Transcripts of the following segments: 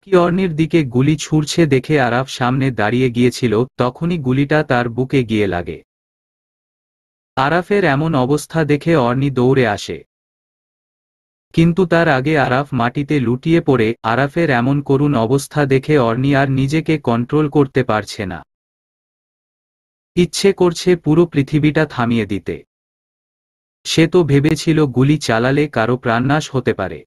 Rocky অর্নির দিকে গুলি ছুড়ছে দেখে আরাফ সামনে দাঁড়িয়ে গিয়েছিল, তখনই গুলিটা তার বুকে গিয়ে লাগে। আরাফের এমন অবস্থা দেখে অর্নি দৌড়ে আসে, কিন্তু তার আগে আরাফ মাটিতে লুটিয়ে পড়ে। আরাফের এমন করুণ অবস্থা দেখে অর্নি আর নিজেকে কন্ট্রোল করতে পারছে না। ইচ্ছে করছে পুরো পৃথিবীটা থামিয়ে দিতে। সে তো ভেবেছিল গুলি চালালে কারো প্রাণনাশ হতে পারে,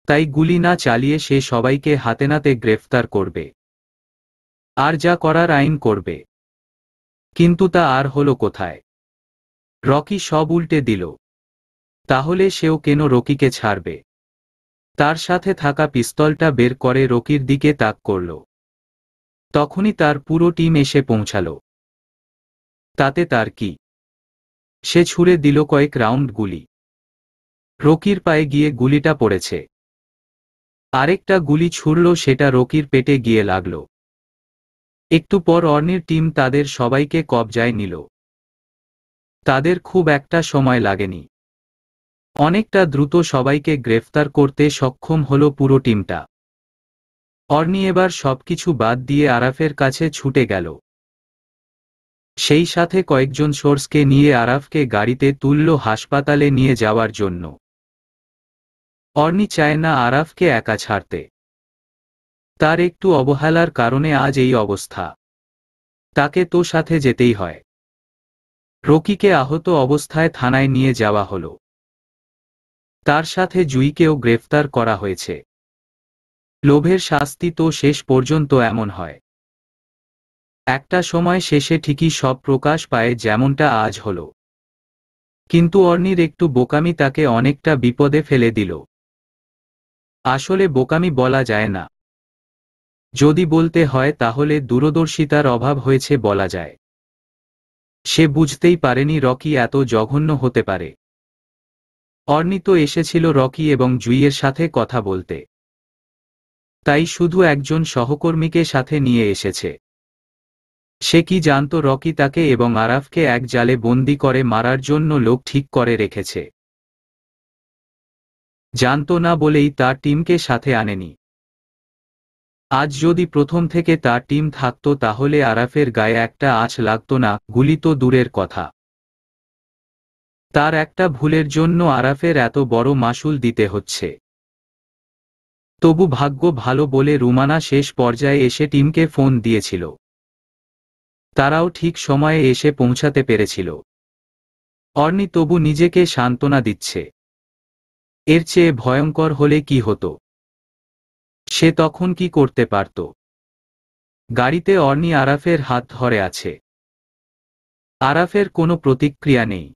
তাই গুলি না চালিয়ে সে সবাইকে হাতেনাতে গ্রেফতার করবে, আর যা করার আইন করবে। কিন্তু তা আর হলো কোথায়? রকি সব উল্টে দিল। তাহলে সেও কেন রকিকে ছাড়বে? তার সাথে থাকা পিস্তলটা বের করে রকির দিকে তাক করল। তখনই তার পুরো টিম এসে পৌঁছাল। তাতে তার কি? সে ছুঁড়ে দিল কয়েক রাউন্ড গুলি। রকির পায়ে গিয়ে গুলিটা পড়েছে। আরেকটা গুলি ছুড়ল, সেটা রকির পেটে গিয়ে লাগল। একটু পর অর্নির টিম তাদের সবাইকে কবজায় নিল। তাদের খুব একটা সময় লাগেনি। অনেকটা দ্রুত সবাইকে গ্রেফতার করতে সক্ষম হলো পুরো টিমটা। অর্নি এবার সবকিছু বাদ দিয়ে আরাফের কাছে ছুটে গেল। সেই সাথে কয়েকজন সোর্সকে নিয়ে আরাফকে গাড়িতে তুলল হাসপাতালে নিয়ে যাওয়ার জন্য। অর্নি চায় না আরাফকে একা ছাড়তে। তার একটু অবহেলার কারণে আজ এই অবস্থা। তাকে তো সাথে যেতেই হয়। রকিকে আহত অবস্থায় থানায় নিয়ে যাওয়া হলো। তার সাথে জুইকেও গ্রেফতার করা হয়েছে। লোভের শাস্তি তো শেষ পর্যন্ত এমন হয়। একটা সময় শেষে ঠিকই সব প্রকাশ পায়, যেমনটা আজ হলো। কিন্তু অর্নির একটু বোকামি তাকে অনেকটা বিপদে ফেলে দিল। আসলে বোকামি বলা যায় না, যদি বলতে হয় তাহলে দূরদর্শিতার অভাব হয়েছে বলা যায়। সে বুঝতেই পারেনি রকি এত জঘন্য হতে পারে। অর্নি তো এসেছিল রকি এবং জুইয়ের সাথে কথা বলতে, তাই শুধু একজন সহকর্মীকে সাথে নিয়ে এসেছে। সে কি জানতো রকি তাকে এবং আরাফকে এক জালে বন্দি করে মারার জন্য লোক ঠিক করে রেখেছে? জানতো না বলেই তার টিমকে সাথে আনেনি। আজ যদি প্রথম থেকে তার টিম থাকতো তাহলে আরাফের গায়ে একটা আঁচ লাগতো না, গুলি তো দূরের কথা। তার একটা ভুলের জন্য আরাফের এত বড় মাশুল দিতে হচ্ছে। তবু ভাগ্য ভালো বলে রুমানা শেষ পর্যায়ে এসে টিমকে ফোন দিয়েছিল। তারাও ঠিক সময়ে এসে পৌঁছাতে পেরেছিল। অর্নি তবু নিজেকে সান্ত্বনা দিচ্ছে। এর চেয়ে ভয়ঙ্কর হলে কি হতো? সে তখন কি করতে পারত? গাড়িতে অর্নি আরাফের হাত ধরে আছে। আরাফের কোনো প্রতিক্রিয়া নেই।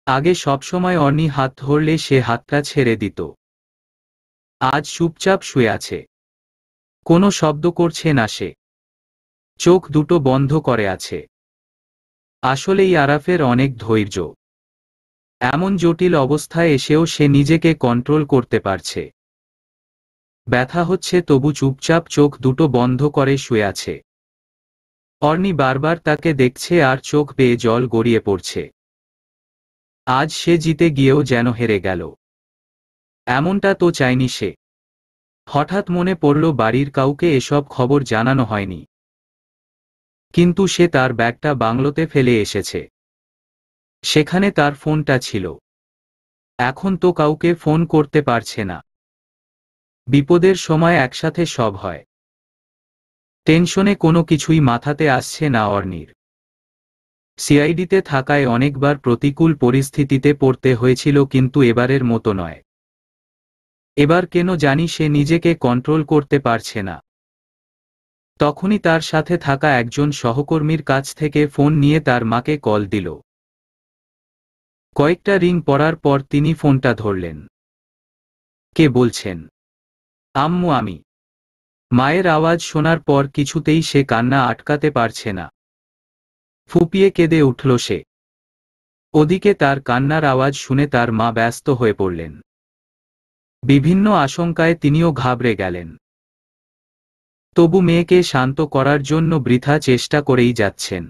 আগে সবসময় অর্নি হাত ধরলে সে হাতটা ছেড়ে দিত। আজ চুপচাপ শুয়ে আছে। কোনো শব্দ করছে না সে। চোখ দুটো বন্ধ করে আছে। আসলেই আরাফের অনেক ধৈর্য। এমন জটিল অবস্থায় এসেও সে নিজেকে কন্ট্রোল করতে পারছে। ব্যথা হচ্ছে তবু চুপচাপ চোখ দুটো বন্ধ করে শুয়ে আছে। অর্নি বারবার তাকে দেখছে আর চোখ বেয়ে জল গড়িয়ে পড়ছে। আজ সে জিতে গিয়েও যেন হেরে গেল। এমনটা তো চায়নি সে। হঠাৎ মনে পড়ল বাড়ির কাউকে এসব খবর জানানো হয়নি। কিন্তু সে তার ব্যাগটা বাংলোতে ফেলে এসেছে। সেখানে তার ফোনটা ছিল। এখন তো কাউকে ফোন করতে পারছে না। বিপদের সময় একসাথে সব হয়। টেনশনে কোনো কিছুই মাথাতে আসছে না অর্নির। সিআইডিতে থাকায় অনেকবার প্রতিকূল পরিস্থিতিতে পড়তে হয়েছিল, কিন্তু এবারের মতো নয়। এবার কেন জানি সে নিজেকে কন্ট্রোল করতে পারছে না। তখনই তার সাথে থাকা একজন সহকর্মীর কাছ থেকে ফোন নিয়ে তার মাকে কল দিল। কয়েকটা রিং পড়ার পর তিনি ফোনটা ধরলেন। কে বলছেন? আম্মু, আমি। মায়ের আওয়াজ শোনার পর কিছুতেই সে কান্না আটকাতে পারছে না। ফুপিয়ে কেঁদে উঠল সে। ওদিকে তার কান্নার আওয়াজ শুনে তার মা ব্যস্ত হয়ে পড়লেন। বিভিন্ন আশঙ্কায় তিনিও ঘাবড়ে গেলেন। তবু মেয়েকে শান্ত করার জন্য বৃথা চেষ্টা করেই যাচ্ছেন।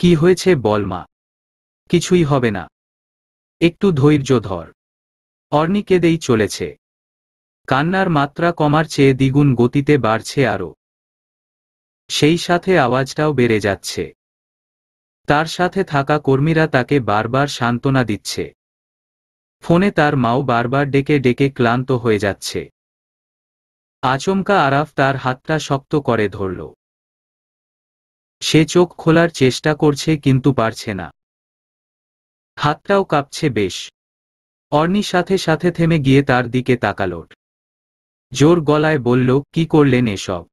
কি হয়েছে বল মা। কিছুই হবে না, একটু ধৈর্য ধর। অর্নি কেঁদেই চলেছে। কান্নার মাত্রা কমার চেয়ে দ্বিগুণ গতিতে বাড়ছে আরও। সেই সাথে আওয়াজটাও বেড়ে যাচ্ছে। তার সাথে থাকা কর্মীরা তাকে বারবার সান্ত্বনা দিচ্ছে। ফোনে তার মাও বারবার ডেকে ডেকে ক্লান্ত হয়ে যাচ্ছে। আচমকা আরাফ তার হাতটা শক্ত করে ধরল। সে চোখ খোলার চেষ্টা করছে কিন্তু পারছে না। হাতটাও কাঁপছে বেশ। অর্নি সাথে সাথে থেমে গিয়ে তার দিকে তাকালো। জোর গলায় বলল, কি করলেন এসব?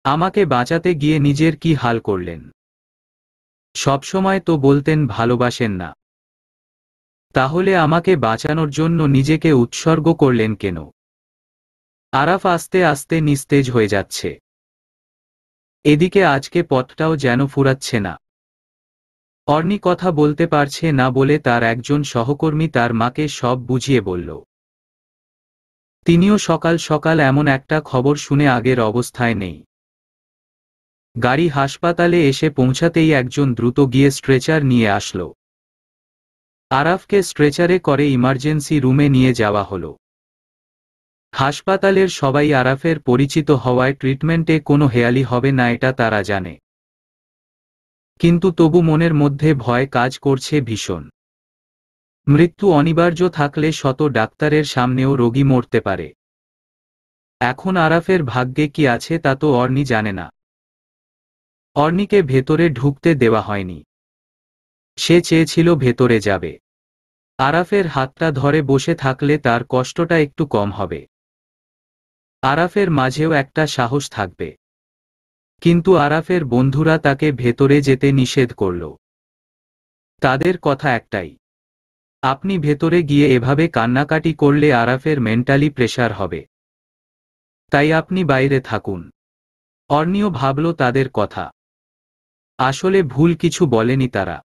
আমাকে বাঁচাতে গিয়ে নিজের কি হাল করলেন? সবসময় তো বলতেন ভালোবাসেন না। তাহলে আমাকে বাঁচানোর জন্য নিজেকে উৎসর্গ করলেন কেন? আরাফ আস্তে আস্তে নিস্তেজ হয়ে যাচ্ছে। এদিকে আজকে পথটাও যেন ফুরাচ্ছে না। অর্নি কথা বলতে পারছে না বলে তার একজন সহকর্মী তার মাকে সব বুঝিয়ে বলল। তিনিও সকাল সকাল এমন একটা খবর শুনে আগের অবস্থায় নেই। গাড়ি হাসপাতালে এসে পৌঁছাতেই একজন দ্রুত গিয়ে স্ট্রেচার নিয়ে আসলো। আরাফকে স্ট্রেচারে করে ইমার্জেন্সি রুমে নিয়ে যাওয়া হলো। হাসপাতালের সবাই আরাফের পরিচিত হওয়ায় ট্রিটমেন্টে কোনো হেয়ালি হবে না এটা তারা জানে। কিন্তু তবু মনের মধ্যে ভয় কাজ করছে ভীষণ। মৃত্যু অনিবার্য থাকলে শত ডাক্তারের সামনেও রোগী মরতে পারে। এখন আরাফের ভাগ্যে কি আছে তা তো অর্নি জানে না। অর্নিকে ভেতরে ঢুকতে দেওয়া হয়নি। সে চেয়েছিল ভেতরে যাবে। আরাফের হাতটা ধরে বসে থাকলে তার কষ্টটা একটু কম হবে। আরাফের মাঝেও একটা সাহস থাকবে। কিন্তু আরাফের বন্ধুরা তাকে ভেতরে যেতে নিষেধ করল। তাদের কথা একটাই, আপনি ভেতরে গিয়ে এভাবে কান্নাকাটি করলে আরাফের মেন্টালি প্রেসার হবে। তাই আপনি বাইরে থাকুন। অর্নিও ভাবল তাদের কথা। আসলে ভুল কিছু বলেনি তারা।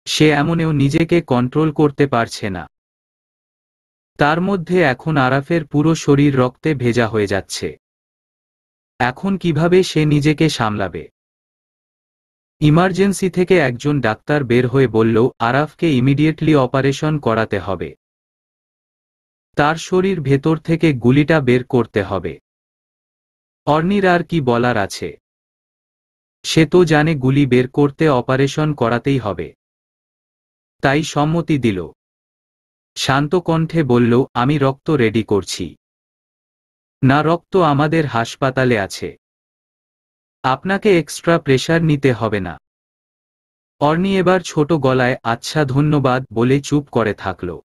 সে এমনেও নিজেকে কন্ট্রোল করতে পারছে না। তার মধ্যে এখন আরাফের পুরো শরীর রক্তে ভেজা হয়ে যাচ্ছে। এখন কিভাবে সে নিজেকে সামলাবে? ইমার্জেন্সি থেকে একজন ডাক্তার বের হয়ে বলল, আরাফকে ইমিডিয়েটলি অপারেশন করাতে হবে। তার শরীর ভেতর থেকে গুলিটা বের করতে হবে। অর্নির আর কি বলার আছে? সে তো জানে গুলি বের করতে অপারেশন করাতেই হবে। তাই সম্মতি দিল। শান্ত কণ্ঠে বলল, আমি রক্ত রেডি করছি। না, রক্ত আমাদের হাসপাতালে আছে। আপনাকে এক্সট্রা প্রেশার নিতে হবে না। অর্নি এবার ছোট গলায় আচ্ছা ধন্যবাদ বলে চুপ করে থাকল।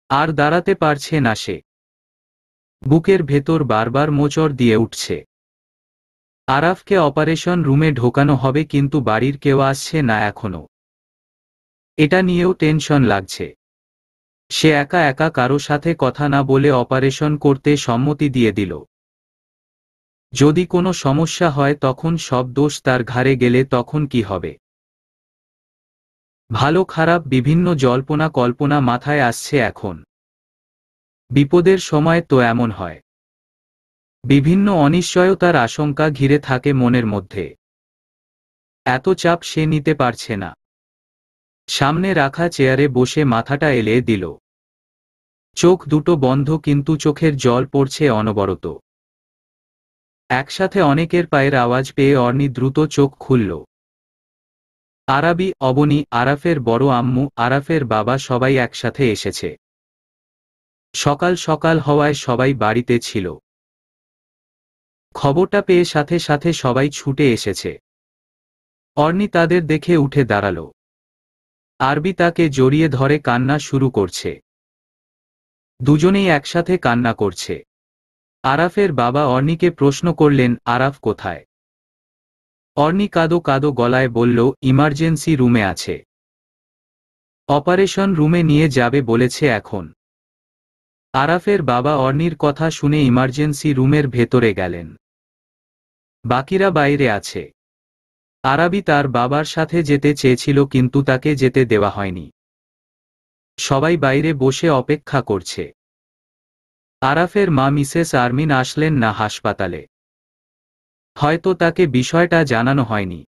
আর দাঁড়াতে পারছে না সে। বুকের ভেতর বারবার মোচড় দিয়ে উঠছে। আরাফকে অপারেশন রুমে ঢোকানো হবে কিন্তু বাড়ির কেউ আসছে না এখনো। এটা নিয়েও টেনশন লাগছে। সে একা একা কারো সাথে কথা না বলে অপারেশন করতে সম্মতি দিয়ে দিল। যদি কোনো সমস্যা হয় তখন সব দোষ তার ঘাড়ে গেলে তখন কি হবে? ভালো খারাপ বিভিন্ন জল্পনা কল্পনা মাথায় আসছে এখন। বিপদের সময় তো এমন হয়। বিভিন্ন অনিশ্চয়তার আশঙ্কা ঘিরে থাকে মনের মধ্যে। এত চাপ সে নিতে পারছে না। সামনে রাখা চেয়ারে বসে মাথাটা এলিয়ে দিল। চোখ দুটো বন্ধ কিন্তু চোখের জল পড়ছে অনবরত। একসাথে অনেকের পায়ের আওয়াজ পেয়ে অর্নি দ্রুত চোখ খুলল। আরাবি, অবনী, আরাফের বড় আম্মু, আরাফের বাবা সবাই একসাথে এসেছে। সকাল সকাল হওয়ায় সবাই বাড়িতে ছিল। খবরটা পেয়ে সাথে সাথে সবাই ছুটে এসেছে। অর্নি তাদের দেখে উঠে দাঁড়াল। আরবি তাকে জড়িয়ে ধরে কান্না শুরু করছে। দুজনেই একসাথে কান্না করছে। আরাফের বাবা অর্নিকে প্রশ্ন করলেন, আরাফ কোথায়? অর্নি কাঁদো কাঁদো গলায় বলল, ইমার্জেন্সি রুমে আছে। অপারেশন রুমে নিয়ে যাবে বলেছে এখন। আরাফের বাবা অর্নির কথা শুনে ইমার্জেন্সি রুমের ভেতরে গেলেন। বাকিরা বাইরে আছে। আরাবি তার বাবার সাথে যেতে চেয়েছিল কিন্তু তাকে যেতে দেওয়া হয়নি। সবাই বাইরে বসে অপেক্ষা করছে। আরাফের মা মিসেস আরমিন আসলেন না হাসপাতালে। হয়তো তাকে বিষয়টা জানানো হয়নি।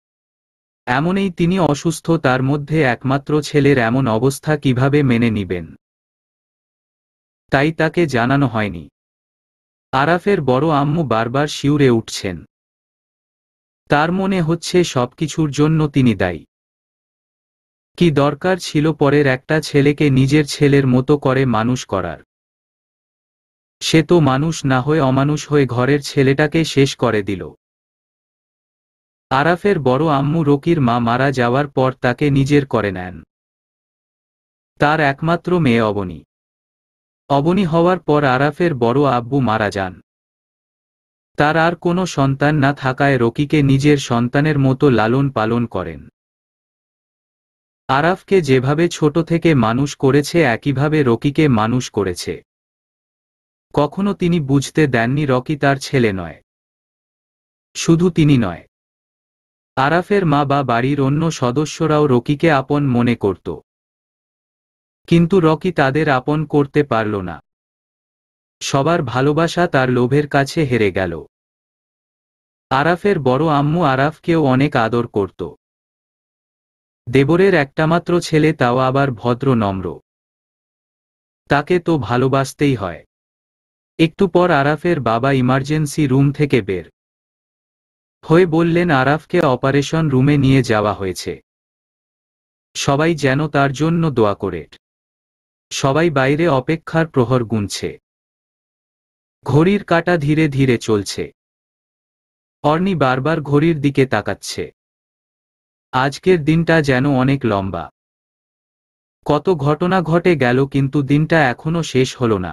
এমনই তিনি অসুস্থ, তার মধ্যে একমাত্র ছেলের এমন অবস্থা কিভাবে মেনে নিবেন? তাই তাকে জানানো হয়নি। আরাফের বড় আম্মু বারবার শিউরে উঠছেন। তার মনে হচ্ছে সবকিছুর জন্য তিনি দায়ী। কি দরকার ছিল পরের একটা ছেলেকে নিজের ছেলের মতো করে মানুষ করার? সে তো মানুষ না হয়ে অমানুষ হয়ে ঘরের ছেলেটাকে শেষ করে দিল। আরাফের বড় আম্মু রকির মা মারা যাওয়ার পর তাকে নিজের করে নেন। তার একমাত্র মেয়ে অবনী। অবনী হওয়ার পর আরাফের বড় আব্বু মারা যান। তার আর কোনো সন্তান না থাকায় রকিকে নিজের সন্তানের মতো লালন পালন করেন। আরাফকে যেভাবে ছোট থেকে মানুষ করেছে একইভাবে রকিকে মানুষ করেছে। কখনো তিনি বুঝতে দেননি রকি তার ছেলে নয়। শুধু তিনি নয়, আরাফের মা বা বাড়ির অন্য সদস্যরাও রকিকে আপন মনে করত। কিন্তু রকি তাদের আপন করতে পারল না। সবার ভালোবাসা তার লোভের কাছে হেরে গেল। আরাফের বড় আম্মু আরাফকেও অনেক আদর করত। দেবরের একটামাত্র ছেলে, তাও আবার ভদ্র নম্র। তাকে তো ভালোবাসতেই হয়। একটু পর আরাফের বাবা ইমার্জেন্সি রুম থেকে বের হয়ে বললেন আরাফকে অপারেশন রুমে নিয়ে যাওয়া হয়েছে। সবাই যেন তার জন্য দোয়া করে। সবাই বাইরে অপেক্ষার প্রহর গুনছে। ঘড়ির কাঁটা ধীরে ধীরে চলছে। অর্নি বারবার ঘড়ির দিকে তাকাচ্ছে। আজকের দিনটা যেন অনেক লম্বা। কত ঘটনা ঘটে গেল কিন্তু দিনটা এখনো শেষ হলো না।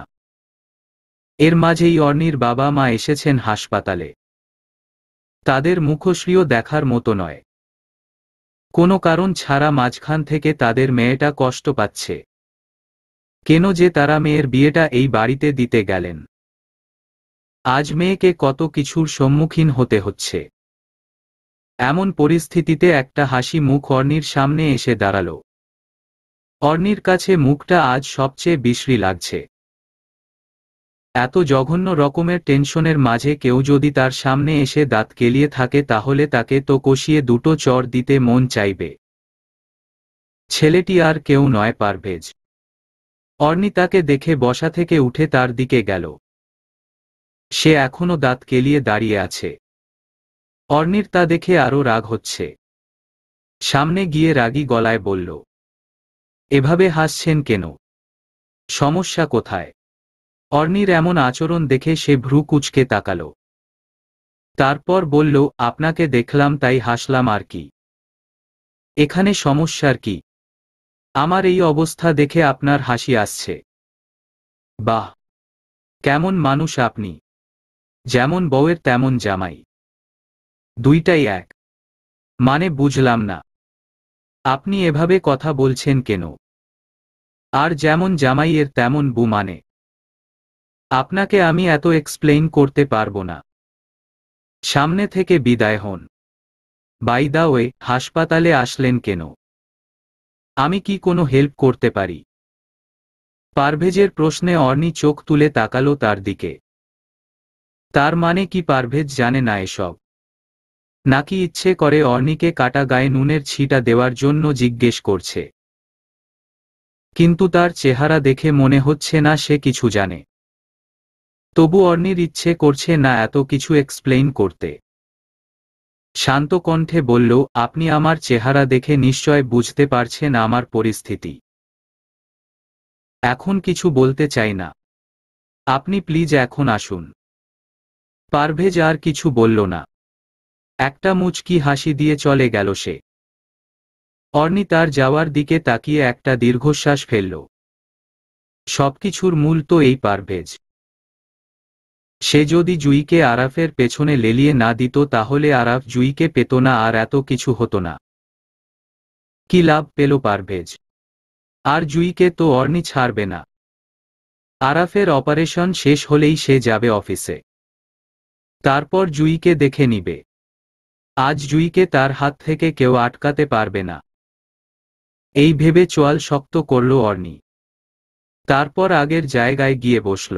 এর মাঝেই অর্নির বাবা মা এসেছেন হাসপাতালে। তাদের মুখশ্রীও দেখার মতো নয়। কোনো কারণ ছাড়া মাঝখান থেকে তাদের মেয়েটা কষ্ট পাচ্ছে। কেন যে তারা মেয়ের বিয়েটা এই বাড়িতে দিতে গেলেন? আজ মেয়েকে কত কিছুর সম্মুখীন হতে হচ্ছে। এমন পরিস্থিতিতে একটা হাসি মুখ অর্নির সামনে এসে দাঁড়াল। অর্নির কাছে মুখটা আজ সবচেয়ে বিশ্রী লাগছে। এত জঘন্য রকমের টেনশনের মাঝে কেউ যদি তার সামনে এসে দাঁত কেলিয়ে থাকে তাহলে তাকে তো কষিয়ে দুটো চড় দিতে মন চাইবে। ছেলেটি আর কেউ নয়, পারভেজ। অর্নি তাকে দেখে বসা থেকে উঠে তার দিকে গেল। সে এখনো দাঁত কেলিয়ে দাঁড়িয়ে আছে। অর্নির তা দেখে আরও রাগ হচ্ছে। সামনে গিয়ে রাগী গলায় বলল, এভাবে হাসছেন কেন? সমস্যা কোথায়? অর্নির এমন আচরণ দেখে সে ভ্রু কুঁচকে তাকাল। তারপর বলল, আপনাকে দেখলাম তাই হাসলাম আর কি। এখানে সমস্যার কি? আমার এই অবস্থা দেখে আপনার হাসি আসছে? বাহ, কেমন মানুষ আপনি! যেমন বউয়ের তেমন জামাই। দুইটাই এক। মানে বুঝলাম না। আপনি এভাবে কথা বলছেন কেন? আর যেমন জামাইয়ের তেমন বউ মানে? আপনাকে আমি এত এক্সপ্লেইন করতে পারবো না। সামনে থেকে বিদায় হন। বাই দা ওয়ে, হাসপাতালে আসলেন কেন? আমি কি কোনো হেল্প করতে পারি? পারভেজের প্রশ্নে অর্নি চোখ তুলে তাকালো তার দিকে। তার মানে কি পারভেজ জানে না এসব? নাকি ইচ্ছে করে অর্নিকে কাটা গায়ে নুনের ছিটা দেওয়ার জন্য জিজ্ঞেস করছে? কিন্তু তার চেহারা দেখে মনে হচ্ছে না সে কিছু জানে। তবু অর্নির ইচ্ছে করছে না এত কিছু এক্সপ্লেইন করতে। শান্ত কণ্ঠে বলল, আপনি আমার চেহারা দেখে নিশ্চয় বুঝতে পারছেন আমার পরিস্থিতি। এখন কিছু বলতে চাই না। আপনি প্লিজ এখন আসুন। পারভেজ আর কিছু বলল না। একটা মুচকি হাসি দিয়ে চলে গেল সে। অর্নি তার যাওয়ার দিকে তাকিয়ে একটা দীর্ঘশ্বাস ফেলল। সবকিছুর মূল তো এই পারভেজ। সে যদি জুইকে আরাফের পেছনে লেলিয়ে না দিত তাহলে আরাফ জুইকে পেত না আর এত কিছু হতো না। কি লাভ পেল পারভেজ? আর জুইকে তো অর্নি ছাড়বে না। আরাফের অপারেশন শেষ হলেই সে যাবে অফিসে। তারপর জুইকে দেখে নিবে। আজ জুইকে তার হাত থেকে কেউ আটকাতে পারবে না। এই ভেবে চোয়াল শক্ত করল অর্নি। তারপর আগের জায়গায় গিয়ে বসল।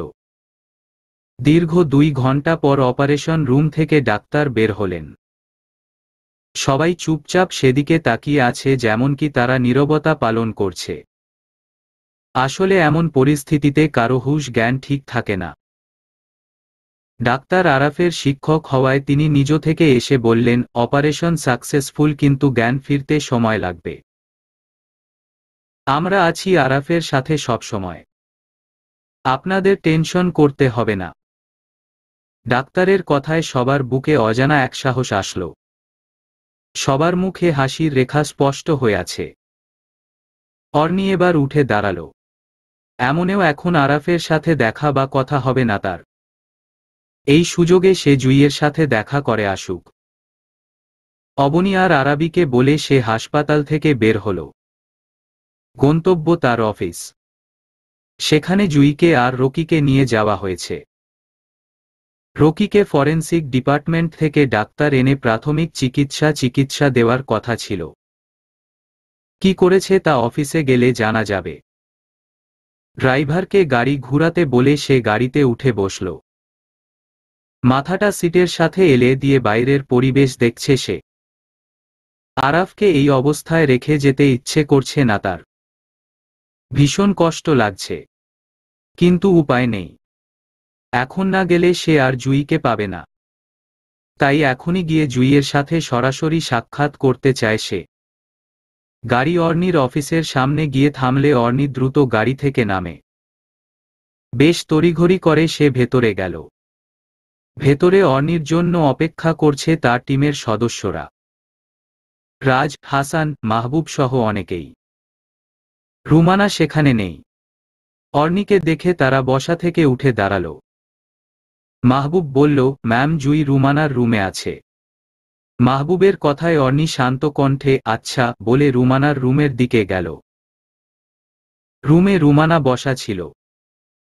দীর্ঘ 2 ঘন্টা পর অপারেশন রুম থেকে ডাক্তার বের হলেন। সবাই চুপচাপ সেদিকে তাকিয়ে আছে, যেমন কি তারা নীরবতা পালন করছে। আসলে এমন পরিস্থিতিতে কারো হুঁশ জ্ঞান ঠিক থাকে না। ডাক্তার আরাফের শিক্ষক হওয়ায় তিনি নিজ থেকে এসে বললেন, অপারেশন সাকসেসফুল, কিন্তু জ্ঞান ফিরতে সময় লাগবে। আমরা আছি আরাফের সাথে সবসময়। আপনাদের টেনশন করতে হবে না। ডাক্তারের কথায় সবার বুকে অজানা এক সাহস আসল। সবার মুখে হাসির রেখা স্পষ্ট হয়ে আছে। অর্নি এবার উঠে দাঁড়াল। এমনেও এখন আরাফের সাথে দেখা বা কথা হবে না তার। এই সুযোগে সে জুইয়ের সাথে দেখা করে আসুক। অবনী আর আরাবিকে বলে সে হাসপাতাল থেকে বের হল। গন্তব্য তার অফিস। সেখানে জুইকে আর রকিকে নিয়ে যাওয়া হয়েছে। রকিকে ফরেনসিক ডিপার্টমেন্ট থেকে ডাক্তার এনে প্রাথমিক চিকিৎসা দেওয়ার কথা ছিল। কি করেছে তা অফিসে গেলে জানা যাবে। ড্রাইভারকে গাড়ি ঘুরাতে বলে সে গাড়িতে উঠে বসল। মাথাটা সিটের সাথে এলে দিয়ে বাইরের পরিবেশ দেখছে সে। আরাফকে এই অবস্থায় রেখে যেতে ইচ্ছে করছে না তার। ভীষণ কষ্ট লাগছে, কিন্তু উপায় নেই। এখন না গেলে সে আর জুইকে পাবে না। তাই এখনই গিয়ে জুইয়ের সাথে সরাসরি সাক্ষাৎ করতে চায় সে। গাড়ি অর্নির অফিসের সামনে গিয়ে থামলে অর্নি দ্রুত গাড়ি থেকে নামে। বেশ তড়িঘড়ি করে সে ভেতরে গেল। ভেতরে অর্নির জন্য অপেক্ষা করছে তার টিমের সদস্যরা। রাজ, হাসান, মাহবুব সহ অনেকেই। রুমানা সেখানে নেই। অর্নিকে দেখে তারা বসা থেকে উঠে দাঁড়াল। মাহবুব বলল, ম্যাম, জুই রুমানার রুমে আছে। মাহবুবের কথায় অর্নি শান্ত কণ্ঠে আচ্ছা বলে রুমানার রুমের দিকে গেল। রুমে রুমানা বসা ছিল।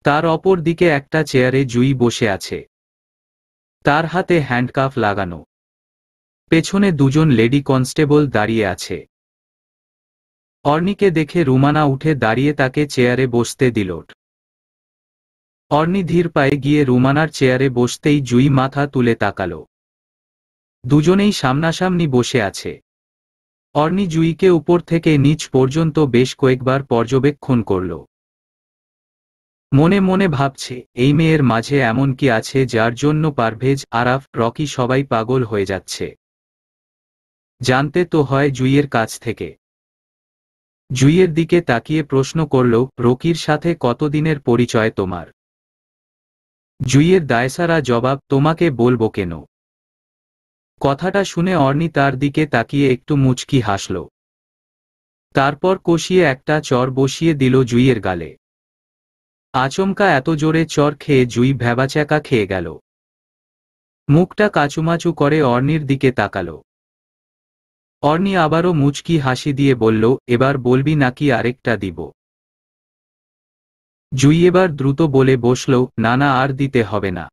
তার অপর দিকে একটা চেয়ারে জুই বসে আছে। তার হাতে হ্যান্ডকাফ লাগানো। পেছনে দুজন লেডি কনস্টেবল দাঁড়িয়ে আছে। অর্নিকে দেখে রুমানা উঠে দাঁড়িয়ে তাকে চেয়ারে বসতে দিল। অর্নি ধীর পায়ে গিয়ে রুমানার চেয়ারে বসতেই জুই মাথা তুলে তাকাল। দুজনেই সামনাসামনি বসে আছে। অর্নি জুইকে উপর থেকে নিচ পর্যন্ত বেশ কয়েকবার পর্যবেক্ষণ করল। মনে মনে ভাবছে, এই মেয়ের মাঝে এমন কি আছে যার জন্য পারভেজ, আরাফ, রকি সবাই পাগল হয়ে যাচ্ছে। জানতে তো হয় জুইয়ের কাছ থেকে। জুইয়ের দিকে তাকিয়ে প্রশ্ন করল, রকির সাথে কতদিনের পরিচয় তোমার? জুইয়ের দায়সারা জবাব, তোমাকে বলবো কেন? কথাটা শুনে অর্নি তার দিকে তাকিয়ে একটু মুচকি হাসল। তারপর কষিয়ে একটা চর বসিয়ে দিল জুইয়ের গালে। আচমকা এত জোরে চর খেয়ে জুই ভ্যাবাচ্যাকা খেয়ে গেল। মুখটা কাচুমাচু করে অর্নির দিকে তাকাল। অর্নি আবারও মুচকি হাসি দিয়ে বলল, এবার বলবি নাকি আরেকটা দিব? জুই এবার দ্রুত বলে বসল, না না, আর দিতে হবে না।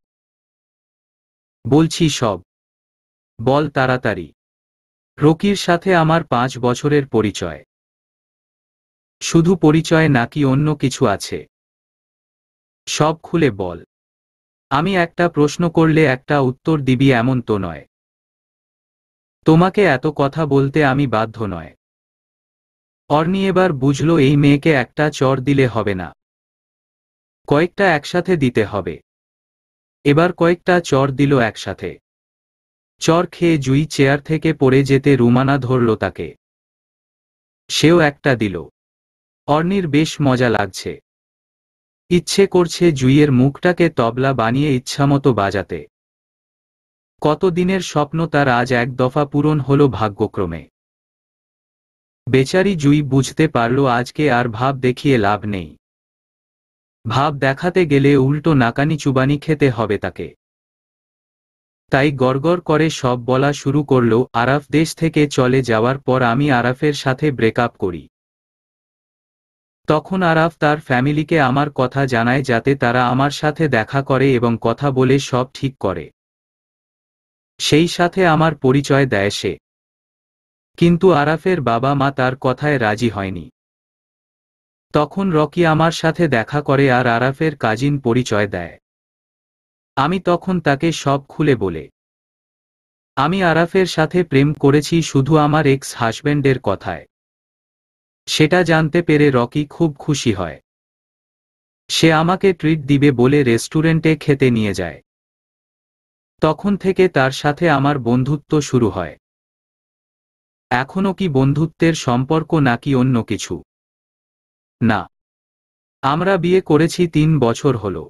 বলছি সব। বল তাড়াতাড়ি। রকির সাথে আমার 5 বছরের পরিচয়। শুধু পরিচয় নাকি অন্য কিছু আছে? সব খুলে বল। আমি একটা প্রশ্ন করলে একটা উত্তর দিবি এমন তো নয়। তোমাকে এত কথা বলতে আমি বাধ্য নয়। অর্নি এবার বুঝল এই মেয়েকে একটা চর দিলে হবে না, কয়েকটা একসাথে দিতে হবে। এবার কয়েকটা চর দিল একসাথে। চর খেয়ে জুই চেয়ার থেকে পড়ে যেতে রুমানা ধরল তাকে। সেও একটা দিল। অর্নির বেশ মজা লাগছে। ইচ্ছে করছে জুইয়ের মুখটাকে তবলা বানিয়ে ইচ্ছামতো বাজাতে। কতদিনের স্বপ্ন তার আজ এক দফা পূরণ হল ভাগ্যক্রমে। বেচারি জুই বুঝতে পারল আজকে আর ভাব দেখিয়ে লাভ নেই। ভাব দেখাতে গেলে উল্টো নাকানি চুবানি খেতে হবে তাকে। তাই গড়গড় করে সব বলা শুরু করল, আরাফ দেশ থেকে চলে যাওয়ার পর আমি আরাফের সাথে ব্রেকআপ করি। তখন আরাফ তার ফ্যামিলিকে আমার কথা জানায় যাতে তারা আমার সাথে দেখা করে এবং কথা বলে সব ঠিক করে। সেই সাথে আমার পরিচয় দেয় সে। কিন্তু আরাফের বাবা মা তার কথায় রাজি হয়নি। তখন রকি আমার সাথে দেখা করে আর আরাফের কাজিন পরিচয় দেয়। আমি তখন তাকে সব খুলে বলে আমি আরাফের সাথে প্রেম করেছি শুধু আমার এক্স হাজব্যান্ডের কথায়। সেটা জানতে পেরে রকি খুব খুশি হয়। সে আমাকে ট্রিট দিবে বলে রেস্টুরেন্টে খেতে নিয়ে যায়। তখন থেকে তার সাথে আমার বন্ধুত্ব শুরু হয়। এখনো কি বন্ধুত্বের সম্পর্ক নাকি অন্য কিছু? না, আমরা বিয়ে করেছি 3 বছর হলো।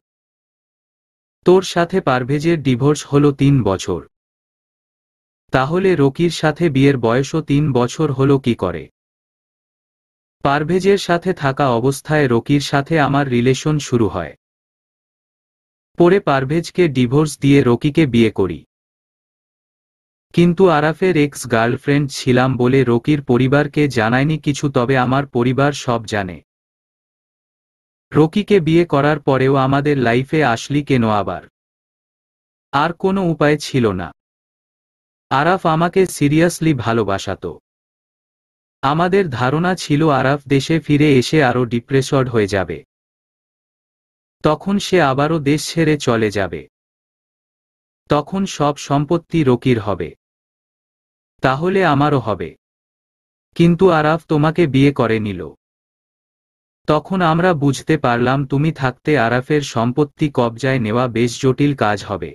তোর সাথে পারভেজের ডিভোর্স হলো 3 বছর। তাহলে রকির সাথে বিয়ের বয়সও 3 বছর হলো কি করে? পারভেজের সাথে থাকা অবস্থায় রকির সাথে আমার রিলেশন শুরু হয়। পরে পারভেজকে ডিভোর্স দিয়ে রকিকে বিয়ে করি। কিন্তু আরাফের এক্স গার্লফ্রেন্ড ছিলাম বলে রকির পরিবারকে জানায়নি কিছু, তবে আমার পরিবার সব জানে। রকিকে বিয়ে করার পরেও আমাদের লাইফে আসলি কেন আবার? আর কোনো উপায় ছিল না। আরাফ আমাকে সিরিয়াসলি ভালোবাসাতো। আমাদের ধারণা ছিল আরাফ দেশে ফিরে এসে আরও ডিপ্রেসড হয়ে যাবে। তখন সে আবারও দেশ ছেড়ে চলে যাবে। তখন সব সম্পত্তি রকির হবে। তাহলে আমারও হবে। কিন্তু আরাফ তোমাকে বিয়ে করে নিল। তখন আমরা বুঝতে পারলাম তুমি থাকতে আরাফের সম্পত্তি কবজায় নেওয়া বেশ জটিল কাজ হবে।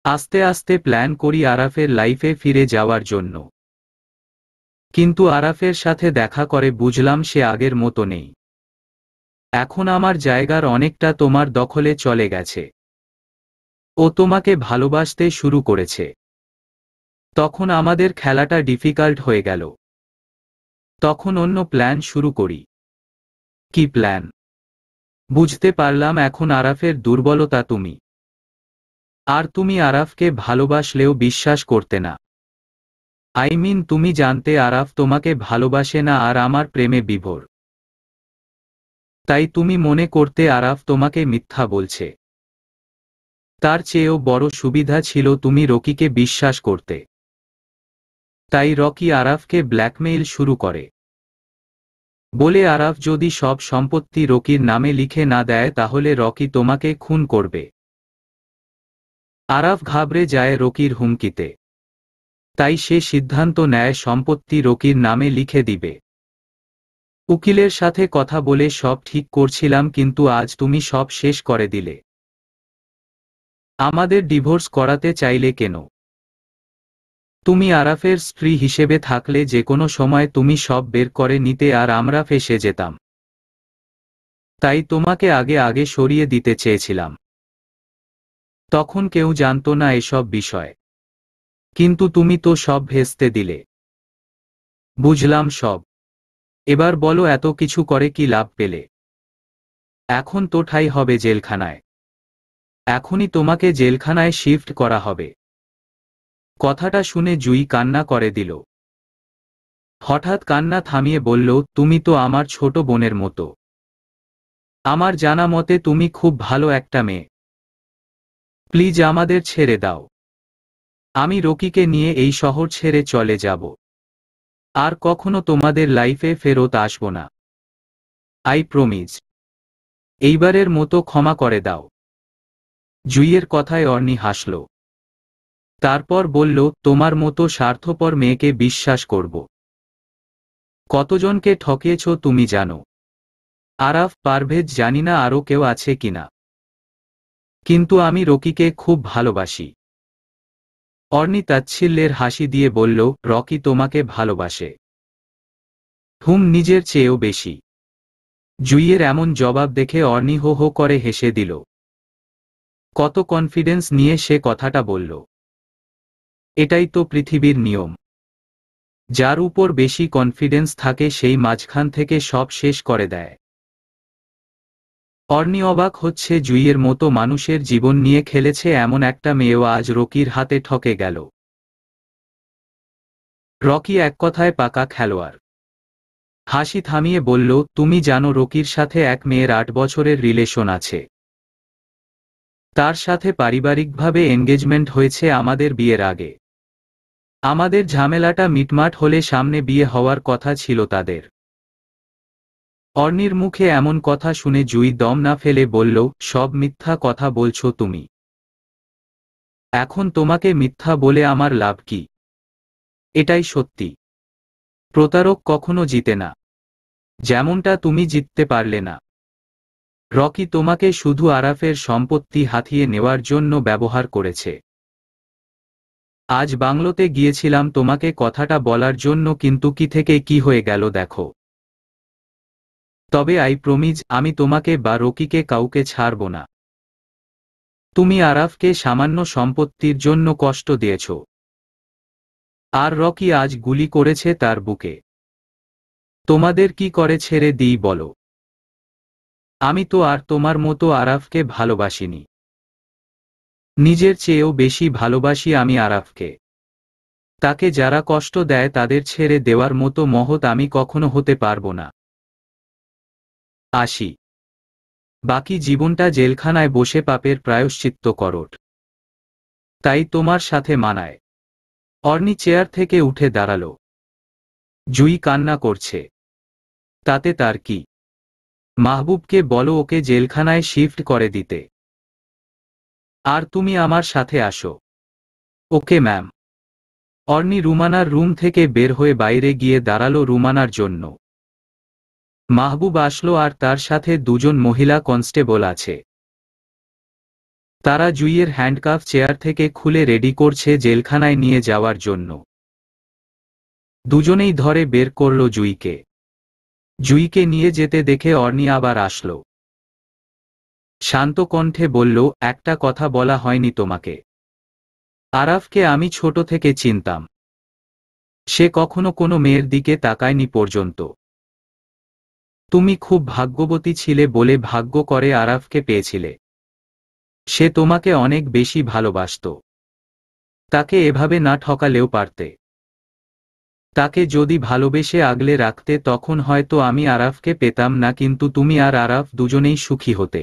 আস্তে আস্তে প্ল্যান করি আরাফের লাইফে ফিরে যাওয়ার জন্য। কিন্তু আরাফের সাথে দেখা করে বুঝলাম সে আগের মতো নেই। এখন আমার জায়গার অনেকটা তোমার দখলে চলে গেছে। ও তোমাকে ভালোবাসতে শুরু করেছে। তখন আমাদের খেলাটা ডিফিকাল্ট হয়ে গেল। তখন অন্য প্ল্যান শুরু করি। কি প্ল্যান? বুঝতে পারলাম এখন আরাফের দুর্বলতা তুমি। আর তুমি আরাফকে ভালোবাসলেও বিশ্বাস করতে না। তুমি জানতে আরাফ তোমাকে ভালোবাসে না আর আমার প্রেমে বিভোর। তাই তুমি মনে করতে আরাফ তোমাকে মিথ্যা বলছে। তার চেয়েও বড় সুবিধা ছিল তুমি রকিকে বিশ্বাস করতে। তাই রকি আরাফকে ব্ল্যাকমেইল শুরু করে। বলে আরাফ যদি সব সম্পত্তি রকির নামে লিখে না দেয় তাহলে রকি তোমাকে খুন করবে। আরাফ ঘাবড়ে যায় রকির হুমকিতে। তাই সে সিদ্ধান্ত নেয় সম্পত্তি রকির নামে লিখে দিবে। উকিলের সাথে কথা বলে সব ঠিক করছিলাম, কিন্তু আজ তুমি সব শেষ করে দিলে। আমাদের ডিভোর্স করাতে চাইলে কেন? তুমি আরাফের স্ত্রী হিসেবে থাকলে যে কোনো সময় তুমি সব বের করে নিতে আর আমরা ফেঁসে যেতাম। তাই তোমাকে আগে আগে সরিয়ে দিতে চেয়েছিলাম। তখন কেউ জানতো না এসব বিষয়। কিন্তু তুমি তো সব ভেস্তে দিলে। বুঝলাম সব। এবার বলো এত কিছু করে কি লাভ পেলে? এখন তো ঠাঁই হবে জেলখানায়। এখনই তোমাকে জেলখানায় শিফট করা হবে। কথাটা শুনে জুই কান্না করে দিল। হঠাৎ কান্না থামিয়ে বলল, তুমি তো আমার ছোট বোনের মতো। আমার জানা মতে তুমি খুব ভালো একটা মেয়ে। প্লিজ আমাদের ছেড়ে দাও। আমি রকিকে নিয়ে এই শহর ছেড়ে চলে যাব। আর কখনো তোমাদের লাইফে ফেরত আসব না। I promise. এইবারের মতো ক্ষমা করে দাও। জুইয়ের কথায় অর্নি হাসল। তারপর বলল, তোমার মতো স্বার্থপর মেয়েকে বিশ্বাস করব? কতজনকে ঠকিয়েছ তুমি জানো? আরাফ, পারভেজ, জানি না আরও কেউ আছে কিনা। কিন্তু আমি রকিকে খুব ভালোবাসি। অর্নি তাচ্ছিল্যের হাসি দিয়ে বলল, রকি তোমাকে ভালোবাসে? নিজের চেয়েও বেশি। জুইয়ের এমন জবাব দেখে অর্নি হো হো করে হেসে দিল। কত কনফিডেন্স নিয়ে সে কথাটা বলল। এটাই তো পৃথিবীর নিয়ম। যার উপর বেশি কনফিডেন্স থাকে সেই মাঝখান থেকে সব শেষ করে দেয়। অর্নি অবাক হচ্ছে, জুইয়ের মতো মানুষের জীবন নিয়ে খেলেছে এমন একটা মেয়েও আজ রকির হাতে ঠকে গেল। রকি এক কথায় পাকা খেলোয়াড়। হাসি থামিয়ে বলল, তুমি জানো রকির সাথে এক মেয়ের 8 বছরের রিলেশন আছে। তার সাথে পারিবারিকভাবে এনগেজমেন্ট হয়েছে আমাদের বিয়ের আগে। আমাদের ঝামেলাটা মিটমাট হলে সামনে বিয়ে হওয়ার কথা ছিল তাদের। অর্নির মুখে এমন কথা শুনে জুই দম না ফেলে বলল, সব মিথ্যা কথা বলছো তুমি। এখন তোমাকে মিথ্যা বলে আমার লাভ কি? এটাই সত্যি। প্রতারক কখনো জিতে না। যেমনটা তুমি জিততে পারলে না। রকি তোমাকে শুধু আরাফের সম্পত্তি হাতিয়ে নেওয়ার জন্য ব্যবহার করেছে। আজ বাংলোতে গিয়েছিলাম তোমাকে কথাটা বলার জন্য, কিন্তু কি থেকে কি হয়ে গেল দেখো। তবে আই প্রমিজ, আমি তোমাকে বা রকিকে কাউকে ছাড়ব না। তুমি আরাফকে সামান্য সম্পত্তির জন্য কষ্ট দিয়েছ, আর রকি আজ গুলি করেছে তার বুকে। তোমাদের কি করে ছেড়ে দিই বলো? আমি তো আর তোমার মতো আরাফকে ভালোবাসিনি। নিজের চেয়েও বেশি ভালোবাসি আমি আরাফকে। তাকে যারা কষ্ট দেয় তাদের ছেড়ে দেওয়ার মতো মহৎ আমি কখনো হতে পারবো না। আসি। বাকি জীবনটা জেলখানায় বসে পাপের প্রায়শ্চিত্ত করট। তাই তোমার সাথে মানায়। অর্নি চেয়ার থেকে উঠে দাঁড়ালো। জুই কান্না করছে। তাতে তার কি? মাহবুবকে বলো ওকে জেলখানায় শিফট করে দিতে। আর তুমি আমার সাথে আসো। Okay ma'am. অর্নি রুমানার রুম থেকে বের হয়ে বাইরে গিয়ে দাঁড়ালো রুমানার জন্য। মাহবুব আসলো আর তার সাথে দুজন মহিলা কনস্টেবল আছে। তারা জুইয়ের হ্যান্ডকাফ চেয়ার থেকে খুলে রেডি করছে জেলখানায় নিয়ে যাওয়ার জন্য। দুজনেই ধরে বের করল জুইকে। জুইকে নিয়ে যেতে দেখে অর্নি আবার আসলো। শান্ত কণ্ঠে বলল, একটা কথা বলা হয়নি তোমাকে। আরাফকে আমি ছোট থেকে চিনতাম। সে কখনো কোনো মেয়ের দিকে তাকায়নি পর্যন্ত। তুমি খুব ভাগ্যবতী ছিলে বলে ভাগ্য করে আরাফকে পেয়েছিলে। সে তোমাকে অনেক বেশি ভালোবাসত। তাকে এভাবে না ঠকালেও পারতে। তাকে যদি ভালোবেসে আগলে রাখতে তখন হয়তো আমি আরাফকে পেতাম না, কিন্তু তুমি আর আরাফ দুজনেই সুখী হতে।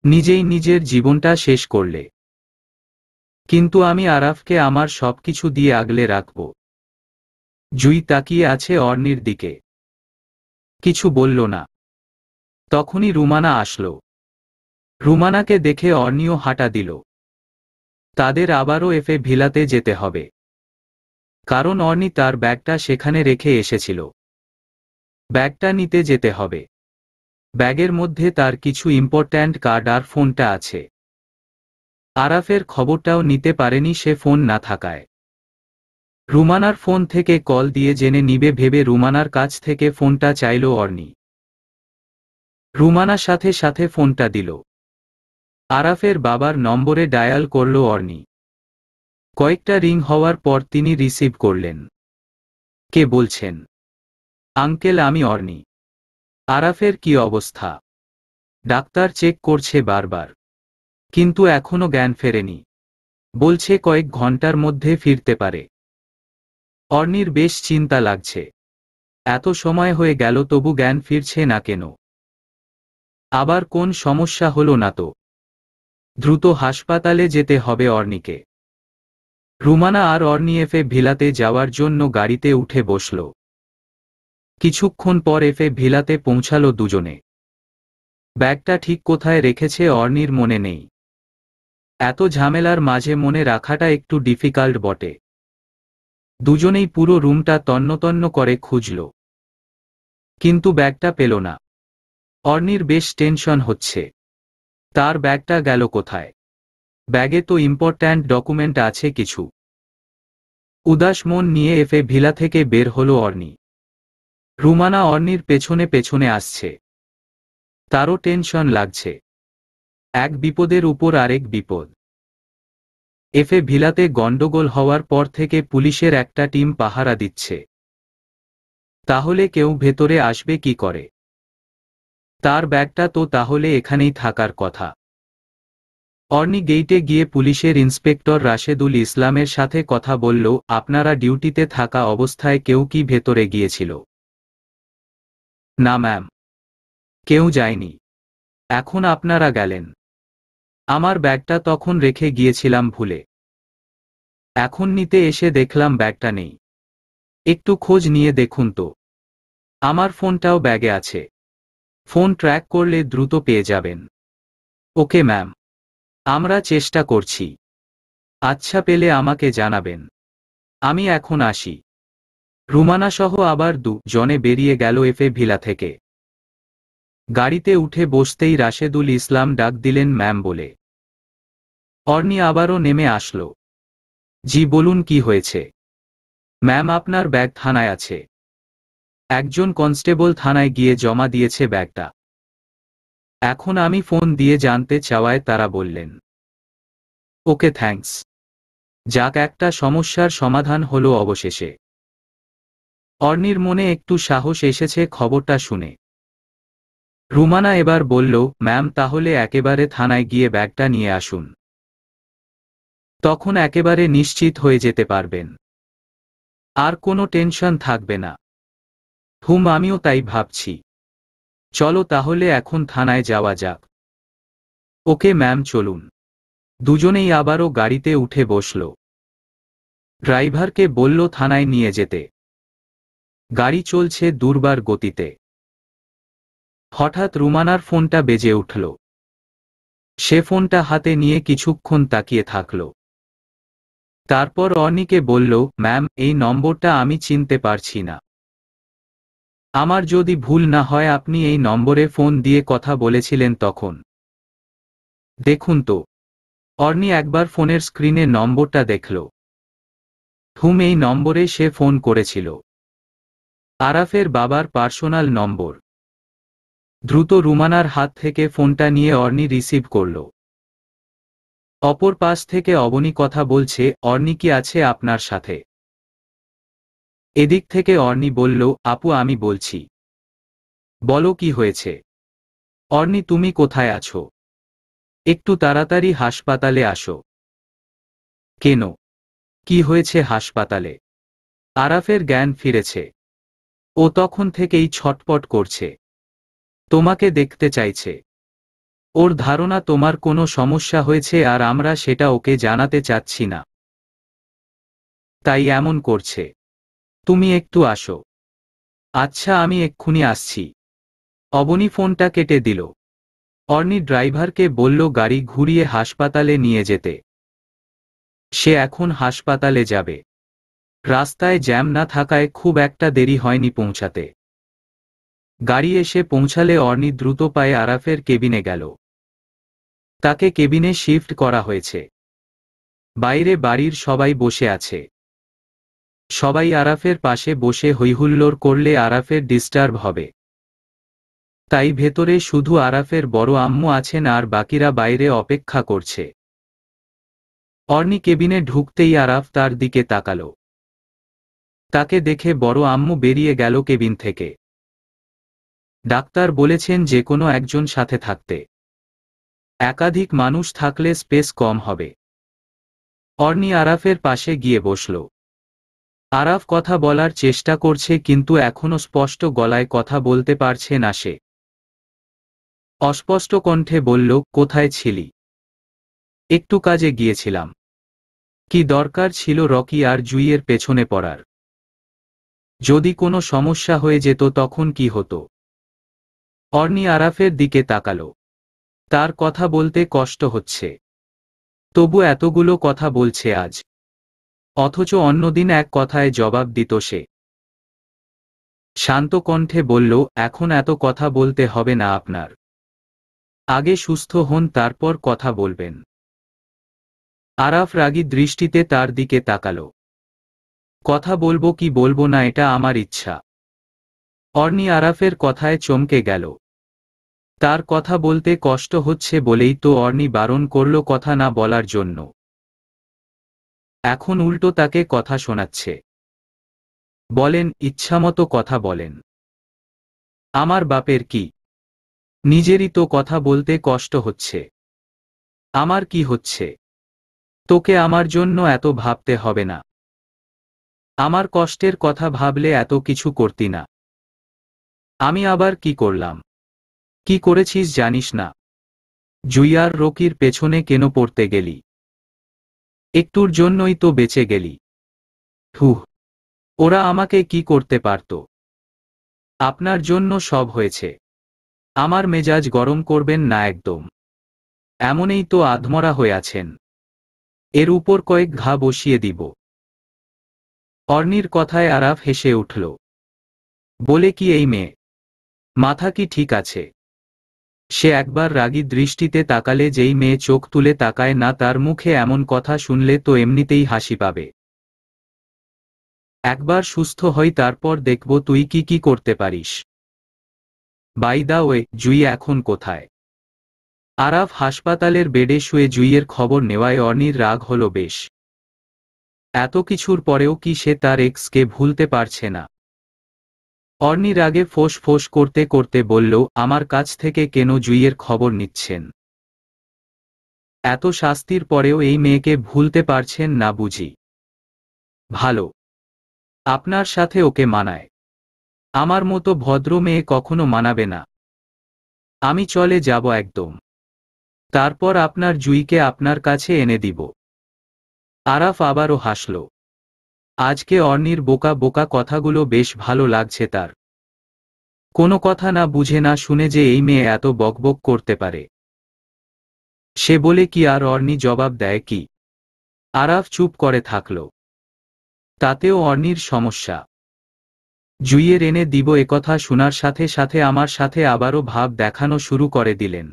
নিজেই নিজের জীবনটা শেষ করলে। কিন্তু আমি আরাফকে আমার সবকিছু দিয়ে আগলে রাখব। জুই তাকিয়ে আছে অর্নির দিকে। কিছু বলল না। তখনই রুমানা আসলো। রুমানাকে দেখে অর্নিও হাঁটা দিল। তাদের আবারও এফে ভিলাতে যেতে হবে। কারণ অর্নি তার ব্যাগটা সেখানে রেখে এসেছিল। ব্যাগটা নিতে যেতে হবে। ব্যাগের মধ্যে তার কিছু ইম্পর্ট্যান্ট কার্ড আর ফোনটা আছে। আরাফের খবরটাও নিতে পারেনি সে ফোন না থাকায়। রুমানার ফোন থেকে কল দিয়ে জেনে নিবে ভেবে রুমানার কাছ থেকে ফোনটা চাইল অর্নি। রুমানা সাথে সাথে ফোনটা দিল। আরাফের বাবার নম্বরে ডায়াল করল অর্নি। কয়েকটা রিং হওয়ার পর তিনি রিসিভ করলেন। কে বলছেন? আঙ্কেল, আমি অর্নি। আরাফের কি অবস্থা? ডাক্তার চেক করছে বারবার, কিন্তু এখনো জ্ঞান ফেরেনি। বলছে কয়েক ঘন্টার মধ্যে ফিরতে পারে। অর্নির বেশ চিন্তা লাগছে। এত সময় হয়ে গেল তবু জ্ঞান ফিরছে না কেন? আবার কোন সমস্যা হলো না তো? দ্রুত হাসপাতালে যেতে হবে অর্নিকে। রুমানা আর অর্নি এফে ভিলাতে যাওয়ার জন্য গাড়িতে উঠে বসল। কিছুক্ষণ পর এফে ভিলাতে পৌঁছালো দুজনে। ব্যাগটা ঠিক কোথায় রেখেছে অর্নির মনে নেই। এত ঝামেলার মাঝে মনে রাখাটা একটু ডিফিকাল্ট বটে। দুজনেই পুরো রুমটা তন্নতন্ন করে খুঁজল, কিন্তু ব্যাগটা পেল না। অর্নির বেশ টেনশন হচ্ছে। তার ব্যাগটা গেল কোথায়? ব্যাগে তো ইম্পর্ট্যান্ট ডকুমেন্ট আছে কিছু। উদাস মন নিয়ে এফে ভিলা থেকে বের হলো অর্নি। রুমানা অর্নির পেছনে পেছনে আসছে। তারও টেনশন লাগছে। এক বিপদের উপর আরেক বিপদ। এফে ভিলাতে গন্ডগোল হওয়ার পর থেকে পুলিশের একটা টিম পাহারা দিচ্ছে। তাহলে কেউ ভেতরে আসবে কি করে? তার ব্যাগটা তো তাহলে এখানেই থাকার কথা। অর্নি গেইটে গিয়ে পুলিশের ইন্সপেক্টর রাশেদুল ইসলামের সাথে কথা বলল, আপনারা ডিউটিতে থাকা অবস্থায় কেউ কি ভেতরে গিয়েছিল? না ম্যাম, কেউ যায়নি। এখন আপনারা গেলেন। আমার ব্যাগটা তখন রেখে গিয়েছিলাম ভুলে। এখন নিতে এসে দেখলাম ব্যাগটা নেই। একটু খোঁজ নিয়ে দেখুন তো। আমার ফোনটাও ব্যাগে আছে। ফোন ট্র্যাক করলে দ্রুত পেয়ে যাবেন। ওকে ম্যাম, আমরা চেষ্টা করছি। আচ্ছা, পেলে আমাকে জানাবেন। আমি এখন আসি। রুমানা সহ আবার জনে বেরিয়ে গেল এফে ভিলা থেকে। গাড়িতে উঠে বসতেই রাশেদুল ইসলাম ডাক দিলেন ম্যাম বলে। অর্নি আবারও নেমে আসলো। জি বলুন কি হয়েছে? ম্যাম আপনার ব্যাগ থানায় আছে। একজন কনস্টেবল থানায় গিয়ে জমা দিয়েছে ব্যাগটা। এখন আমি ফোন দিয়ে জানতে চাওয়ায় তারা বললেন। Okay thanks. যাক একটা সমস্যার সমাধান হলো অবশেষে। অর্নির মনে একটু সাহস এসেছে খবরটা শুনে। রুমানা এবার বলল, ম্যাম তাহলে একেবারে থানায় গিয়ে ব্যাগটা নিয়ে আসুন। তখন একেবারে নিশ্চিত হয়ে যেতে পারবেন। আর কোনো টেনশন থাকবে না। আমিও তাই ভাবছি। চলো তাহলে এখন থানায় যাওয়া যাক। ওকে ম্যাম চলুন। দুজনেই আবারও গাড়িতে উঠে বসল। ড্রাইভারকে বলল থানায় নিয়ে যেতে। গাড়ি চলছে দুর্বার গতিতে। হঠাৎ রুমানার ফোনটা বেজে উঠল। সে ফোনটা হাতে নিয়ে কিছুক্ষণ তাকিয়ে থাকল। তারপর অর্নিকে বলল, ম্যাম এই নম্বরটা আমি চিনতে পারছি না। আমার যদি ভুল না হয় আপনি এই নম্বরে ফোন দিয়ে কথা বলেছিলেন তখন। দেখুন তো। অর্নি একবার ফোনের স্ক্রিনে নম্বরটা দেখল। এই নম্বরে সে ফোন করেছিল। আরাফের বাবার পার্সোনাল নম্বর। দ্রুত রুমানার হাত থেকে ফোনটা নিয়ে অর্নি রিসিভ করল। অপর পাশ থেকে অবনী কথা বলছে, অর্নি কি আছে আপনার সাথে? এদিক থেকে অর্নি বলল, আপু আমি বলছি। বলো কি হয়েছে? অর্নি তুমি কোথায় আছো? একটু তাড়াতাড়ি হাসপাতালে আসো। কেন? কি হয়েছে হাসপাতালে? আরাফের জ্ঞান ফিরেছে। ও তখন থেকেই ছটপট করছে। তোমাকে দেখতে চাইছে। ওর ধারণা তোমার কোনো সমস্যা হয়েছে আর আমরা সেটা ওকে জানাতে চাচ্ছি না। তাই এমন করছে। তুমি একটু আসো। আচ্ছা আমি এক্ষুনি আসছি। অবনী ফোনটা কেটে দিল। অর্নি ড্রাইভারকে বলল গাড়ি ঘুরিয়ে হাসপাতালে নিয়ে যেতে। সে এখন হাসপাতালে যাবে। রাস্তায় জ্যাম না থাকায় খুব একটা দেরি হয়নি পৌঁছাতে। গাড়ি এসে পৌঁছালে অর্নি দ্রুত পায়ে আরাফের কেবিনে গেল। তাকে কেবিনে শিফট করা হয়েছে। বাইরে বাড়ির সবাই বসে আছে। সবাই আরাফের পাশে বসে হৈহুল্লোড় করলে আরাফের ডিস্টার্ব হবে। তাই ভেতরে শুধু আরাফের বড় আম্মু আছেন আর বাকিরা বাইরে অপেক্ষা করছে। অর্নি কেবিনে ঢুকতেই আরাফ তার দিকে তাকাল। তাকে দেখে বড় আম্মু বেরিয়ে গেল কেবিন থেকে। ডাক্তার বলেছেন যে কোনো একজন সাথে থাকতে। একাধিক মানুষ থাকলে স্পেস কম হবে। অর্নি আরাফের পাশে গিয়ে বসল। আরাফ কথা বলার চেষ্টা করছে কিন্তু এখনো স্পষ্ট গলায় কথা বলতে পারছে না সে। অস্পষ্ট কণ্ঠে বলল, কোথায় ছিলি? একটু কাজে গিয়েছিলাম। কি দরকার ছিল রকি আর জুইয়ের পেছনে পড়ার? যদি কোনো সমস্যা হয়ে যেত তখন কি হতো? অর্নি আরাফের দিকে তাকাল। তার কথা বলতে কষ্ট হচ্ছে। তবু এতগুলো কথা বলছে আজ। অথচ অন্যদিন এক কথায় জবাব দিত সে। শান্ত কণ্ঠে বলল, এখন এত কথা বলতে হবে না আপনার। আগে সুস্থ হন তারপর কথা বলবেন। আরাফ রাগী দৃষ্টিতে তার দিকে তাকাল। কথা বলবো কি বলবো না এটা আমার ইচ্ছা। অর্নি আরাফের কথায় চমকে গেল। তার কথা বলতে কষ্ট হচ্ছে বলেই তো অর্নি বারণ করল কথা না বলার জন্য। এখন উল্টো তাকে কথা শোনাচ্ছে। বলেন, ইচ্ছামতো কথা বলেন। আমার বাপের কি? নিজেরই তো কথা বলতে কষ্ট হচ্ছে। আমার কি হচ্ছে? তোকে আমার জন্য এত ভাবতে হবে না। আমার কষ্টের কথা ভাবলে এত কিছু করতি না। আমি আবার কি করলাম? কি করেছিস জানিস না? জুইয়ার রকির পেছনে কেন পড়তে গেলি? একটুর জন্যই তো বেঁচে গেলি। ওরা আমাকে কি করতে পারত? আপনার জন্য সব হয়েছে। আমার মেজাজ গরম করবেন না একদম। এমনই তো আধমরা হয়ে আছেন। এর উপর কয়েক ঘা বসিয়ে দিব। অর্নির কথায় আরাফ হেসে উঠল। বলে কি এই মেয়ে? মাথা কি ঠিক আছে? সে একবার রাগী দৃষ্টিতে তাকালে যেই মেয়ে চোখ তুলে তাকায় না তার মুখে এমন কথা শুনলে তো এমনিতেই হাসি পাবে। একবার সুস্থ হই তারপর দেখব তুই কি কি করতে পারিস। বাই দা ওয়ে, জুই এখন কোথায়? আরাফ হাসপাতালের বেডে শুয়ে জুইয়ের খবর নেওয়ায় অর্নির রাগ হলো বেশ। এত কিছুর পরেও কি সে তার এক্সকে ভুলতে পারছে না? অর্নি রাগে ফোঁস ফোঁস করতে করতে বলল, আমার কাছ থেকে কেন জুইয়ের খবর নিচ্ছেন? এত শাস্তির পরেও এই মেয়েকে ভুলতে পারছেন না বুঝি? ভালো, আপনার সাথে ওকে মানায়। আমার মতো ভদ্র মেয়ে কখনো মানাবে না। আমি চলে যাব একদম। তারপর আপনার জুইকে আপনার কাছে এনে দিব। আরাফ আবারও হাসল। আজকে অর্নির বোকা বোকা কথাগুলো বেশ ভালো লাগছে তার। কোনো কথা না বুঝে না শুনে যে এই মেয়ে এত বকবক করতে পারে। সে বলে কি আর অর্নি জবাব দেয় কি? আরাফ চুপ করে থাকল। তাতেও অর্নির সমস্যা। জুইয়ের এনে দিব একথা শোনার সাথে সাথে আমার সাথে আবারও ভাব দেখানো শুরু করে দিলেন।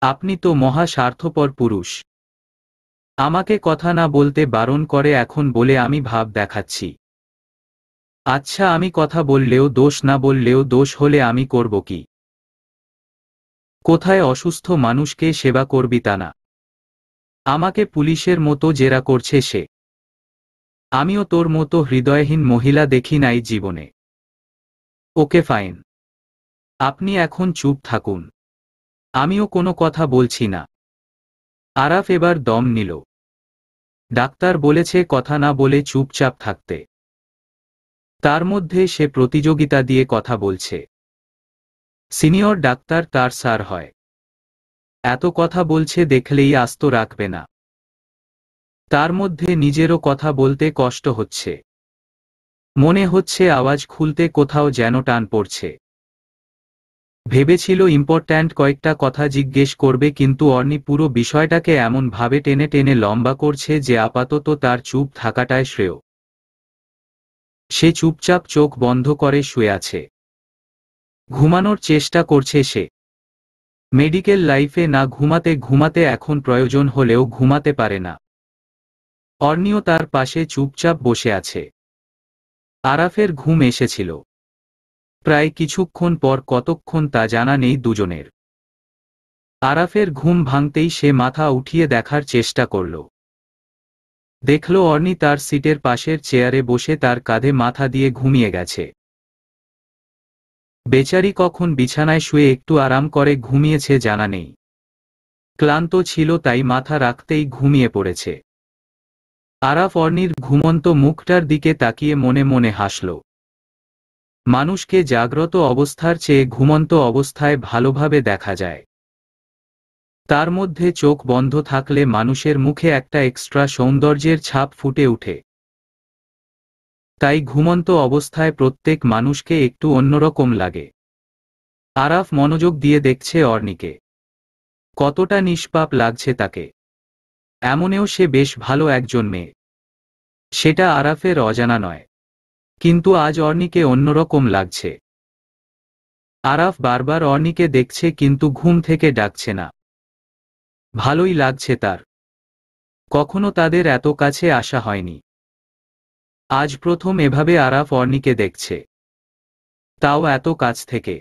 আপনি তো মহা স্বার্থপর পুরুষ। আমাকে কথা না বলতে বারণ করে এখন বলে আমি ভাব দেখাচ্ছি। আচ্ছা, আমি কথা বললেও দোষ, না বললেও দোষ হলে আমি করব কি? কোথায় অসুস্থ মানুষকে সেবা করবি তা না? আমাকে পুলিশের মতো জেরা করছে সে। আমিও তোর মতো হৃদয়হীন মহিলা দেখি নাই জীবনে। ওকে ফাইন, আপনি এখন চুপ থাকুন। আমিও কোনো কথা বলছি না। আরাফ এবার দম নিল। ডাক্তার বলেছে কথা না বলে চুপচাপ থাকতে। তার মধ্যে সে প্রতিযোগিতা দিয়ে কথা বলছে। সিনিয়র ডাক্তার তার স্যার হয়। এত কথা বলছে দেখলেই আস্ত রাখবে না। তার মধ্যে নিজেরও কথা বলতে কষ্ট হচ্ছে। মনে হচ্ছে আওয়াজ খুলতে কোথাও যেন টান পড়ছে। ভেবেছিল ইম্পর্ট্যান্ট কয়েকটা কথা জিজ্ঞেস করবে, কিন্তু অর্নি পুরো বিষয়টাকে এমন ভাবে টেনে টেনে লম্বা করছে যে আপাতত তার চুপ থাকাটাই শ্রেয়। সে চুপচাপ চোখ বন্ধ করে শুয়ে আছে। ঘুমানোর চেষ্টা করছে সে। মেডিকেল লাইফে না ঘুমাতে ঘুমাতে এখন প্রয়োজন হলেও ঘুমাতে পারে না। অর্নিও তার পাশে চুপচাপ বসে আছে। আরাফের ঘুম এসেছিল প্রায় কিছুক্ষণ পর, কতক্ষণ তা জানা নেই দুজনের। আরাফের ঘুম ভাঙতেই সে মাথা উঠিয়ে দেখার চেষ্টা করল। দেখল অর্নি তার সিটের পাশের চেয়ারে বসে তার কাঁধে মাথা দিয়ে ঘুমিয়ে গেছে। বেচারি কখন বিছানায় শুয়ে একটু আরাম করে ঘুমিয়েছে জানা নেই। ক্লান্ত ছিল তাই মাথা রাখতেই ঘুমিয়ে পড়েছে। আরাফ অর্নির ঘুমন্ত মুখটার দিকে তাকিয়ে মনে মনে হাসল। মানুষকে জাগ্রত অবস্থার চেয়ে ঘুমন্ত অবস্থায় ভালোভাবে দেখা যায়। তার মধ্যে চোখ বন্ধ থাকলে মানুষের মুখে একটা এক্সট্রা সৌন্দর্যের ছাপ ফুটে ওঠে। তাই ঘুমন্ত অবস্থায় প্রত্যেক মানুষকে একটু অন্যরকম লাগে। আরাফ মনোযোগ দিয়ে দেখছে অর্নিকে। কতটা নিষ্পাপ লাগছে তাকে। এমনেও সে বেশ ভালো একজন মেয়ে। সেটা আরাফের অজানা নয়। কিন্তু আজ অর্নিকে অন্যরকম লাগছে। আরাফ বারবার অর্নিকে দেখছে কিন্তু ঘুম থেকে ডাকছে না। ভালোই লাগছে তার। কখনো তাদের এত কাছে আসা হয়নি। আজ প্রথম এভাবে আরাফ অর্নিকে দেখছে, তাও এত কাছ থেকে।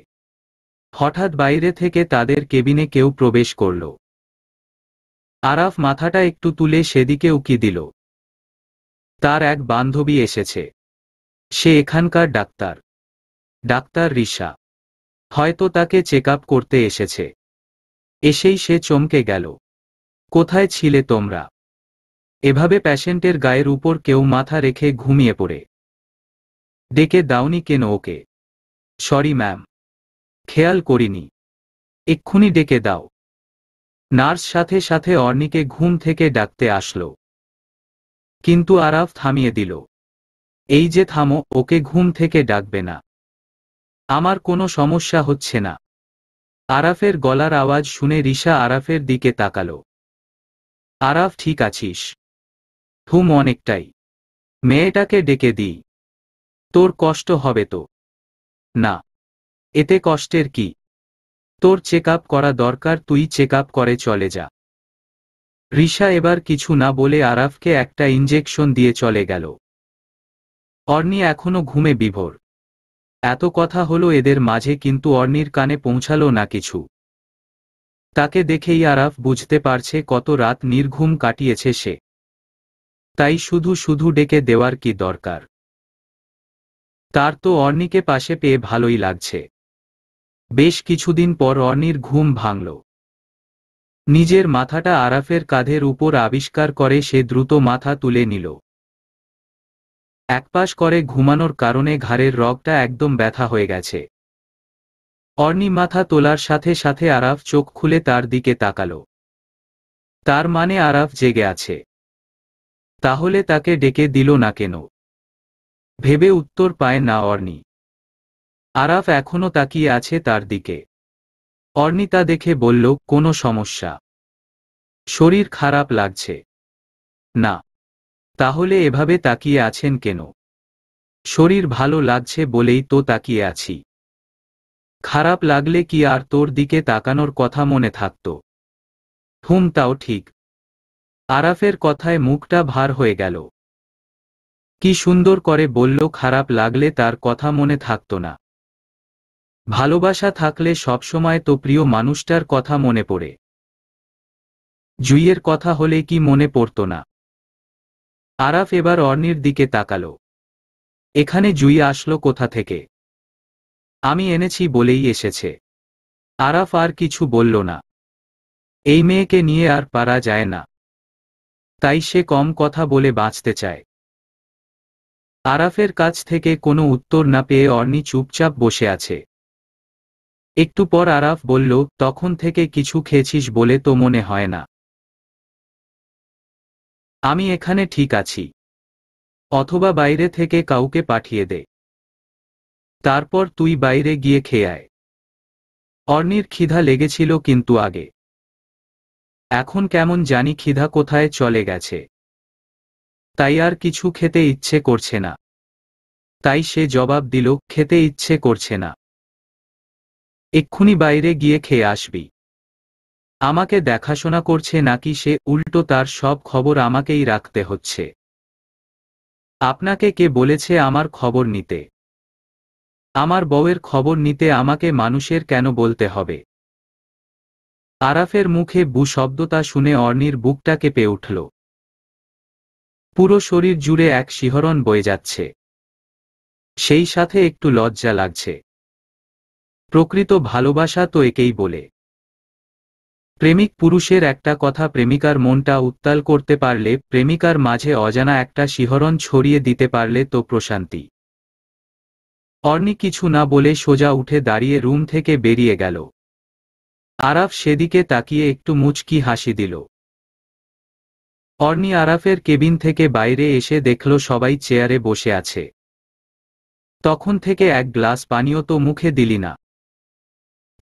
হঠাৎ বাইরে থেকে তাদের কেবিনে কেউ প্রবেশ করল। আরাফ মাথাটা একটু তুলে সেদিকে উকি দিল। তার এক বান্ধবী এসেছে। সে এখানকার ডাক্তার, ডাক্তার রিশা। হয়তো তাকে চেক আপ করতে এসেছে। এসেই সে চমকে গেল। কোথায় ছিলে তোমরা? এভাবে প্যাশেন্টের গায়ের উপর কেউ মাথা রেখে ঘুমিয়ে পড়ে? ডেকে দাওনি কেন ওকে? সরি ম্যাম, খেয়াল করিনি। এক্ষুনি ডেকে দাও। নার্স সাথে সাথে অর্নিকে ঘুম থেকে ডাকতে আসলো। কিন্তু আরাফ থামিয়ে দিল। এই যে থামো, ওকে ঘুম থেকে ডাকবে না। আমার কোনো সমস্যা হচ্ছে না। আরাফের গলার আওয়াজ শুনে রিশা আরাফের দিকে তাকালো। আরাফ, ঠিক আছিস? ঘুম অনেকটাই। মেয়েটাকে ডেকে দিই। তোর কষ্ট হবে তো? না, এতে কষ্টের কি? তোর চেক আপ করা দরকার, তুই চেক আপ করে চলে যা। রিশা এবার কিছু না বলে আরাফকে একটা ইঞ্জেকশন দিয়ে চলে গেল। অর্ণি এখনো ঘুমে বিভোর। এত কথা হলো এদের মাঝে, কিন্তু অর্ণির কানে পৌঁছালো না কিছু। তাকে দেখেই আরাফ বুঝতে পারছে কত রাত নির্ঘুম কাটিয়েছে সে। তাই শুধু শুধু ডেকে দেওয়ার কি দরকার। তার তো অর্ণিকে পাশে পেয়ে ভালোই লাগছে। বেশ কিছুদিন পর অর্ণির ঘুম ভাঙল। নিজের মাথাটা আরাফের কাঁধের উপর আবিষ্কার করে সে দ্রুত মাথা তুলে নিল। একপাশ করে ঘুমানোর কারণে ঘাড়ের রগটা একদম ব্যথা হয়ে গেছে। অর্ণি মাথা তোলার সাথে সাথে আরাফ চোখ খুলে তার দিকে তাকালো। তার মানে আরাফ জেগে আছে। তাহলে তাকে ডেকে দিল না কেন? ভেবে উত্তর পায় না অর্ণি। আরাফ এখনো তাকিয়ে আছে তার দিকে। অর্ণি তা দেখে বলল, কোনো সমস্যা? শরীর খারাপ লাগছে? না। তাহলে এভাবে তাকিয়ে আছেন কেন? শরীর ভালো লাগছে বলেই তো তাকিয়ে আছি। খারাপ লাগলে কি আর তোর দিকে তাকানোর কথা মনে থাকত? তাও ঠিক। আরাফের কথায় মুখটা ভার হয়ে গেল। কি সুন্দর করে বলল খারাপ লাগলে তার কথা মনে থাকত না। ভালোবাসা থাকলে সবসময় তো প্রিয় মানুষটার কথা মনে পড়ে। জুইয়ের কথা হলে কি মনে পড়ত না? আরাফ এবার অর্ণির দিকে তাকালো। এখানে জুই আসলো কোথা থেকে? আমি এনেছি বলেই এসেছে। আরাফ আর কিছু বলল না। এই মেয়েকে নিয়ে আর পারা যায় না। তাই সে কম কথা বলে বাঁচতে চায়। আরাফের কাছ থেকে কোনো উত্তর না পেয়ে অর্ণি চুপচাপ বসে আছে। একটু পর আরাফ বলল, তখন থেকে কিছু খেয়েছিস বলে তো মনে হয় না। আমি এখানে ঠিক আছি। অথবা বাইরে থেকে কাউকে পাঠিয়ে দে। তারপর তুই বাইরে গিয়ে খেয়ে আয়। অর্ণির খিদা লেগেছিল কিন্তু আগে। এখন কেমন জানি খিদা কোথায় চলে গেছে। তাই আর কিছু খেতে ইচ্ছে করছে না। তাই সে জবাব দিল, খেতে ইচ্ছে করছে না। এক্ষুনি বাইরে গিয়ে খেয়ে আসবি। আমাকে দেখাশোনা করছে নাকি সে? উল্টো তার সব খবর আমাকেই রাখতে হচ্ছে। আপনাকে কে বলেছে আমার খবর নিতে? আমার বউয়ের খবর নিতে আমাকে মানুষের কেন বলতে হবে? আরাফের মুখে বু শব্দটা শুনে অর্ণির বুকটা কেঁপে উঠল। পুরো শরীর জুড়ে এক শিহরণ বয়ে যাচ্ছে। সেই সাথে একটু লজ্জা লাগছে। প্রকৃত ভালোবাসা তো একেই বলে। প্রেমিক পুরুষের একটা কথা প্রেমিকার মনটা উত্তাল করতে পারলে, প্রেমিকার মাঝে অজানা একটা শিহরণ ছড়িয়ে দিতে পারলে তো প্রশান্তি। অর্ণি কিছু না বলে সোজা উঠে দাঁড়িয়ে রুম থেকে বেরিয়ে গেল। আরাফ সেদিকে তাকিয়ে একটু মুচকি হাসি দিল। অর্ণি আরাফের কেবিন থেকে বাইরে এসে দেখল সবাই চেয়ারে বসে আছে। তখন থেকে এক গ্লাস পানীয় তো মুখে দিলি না।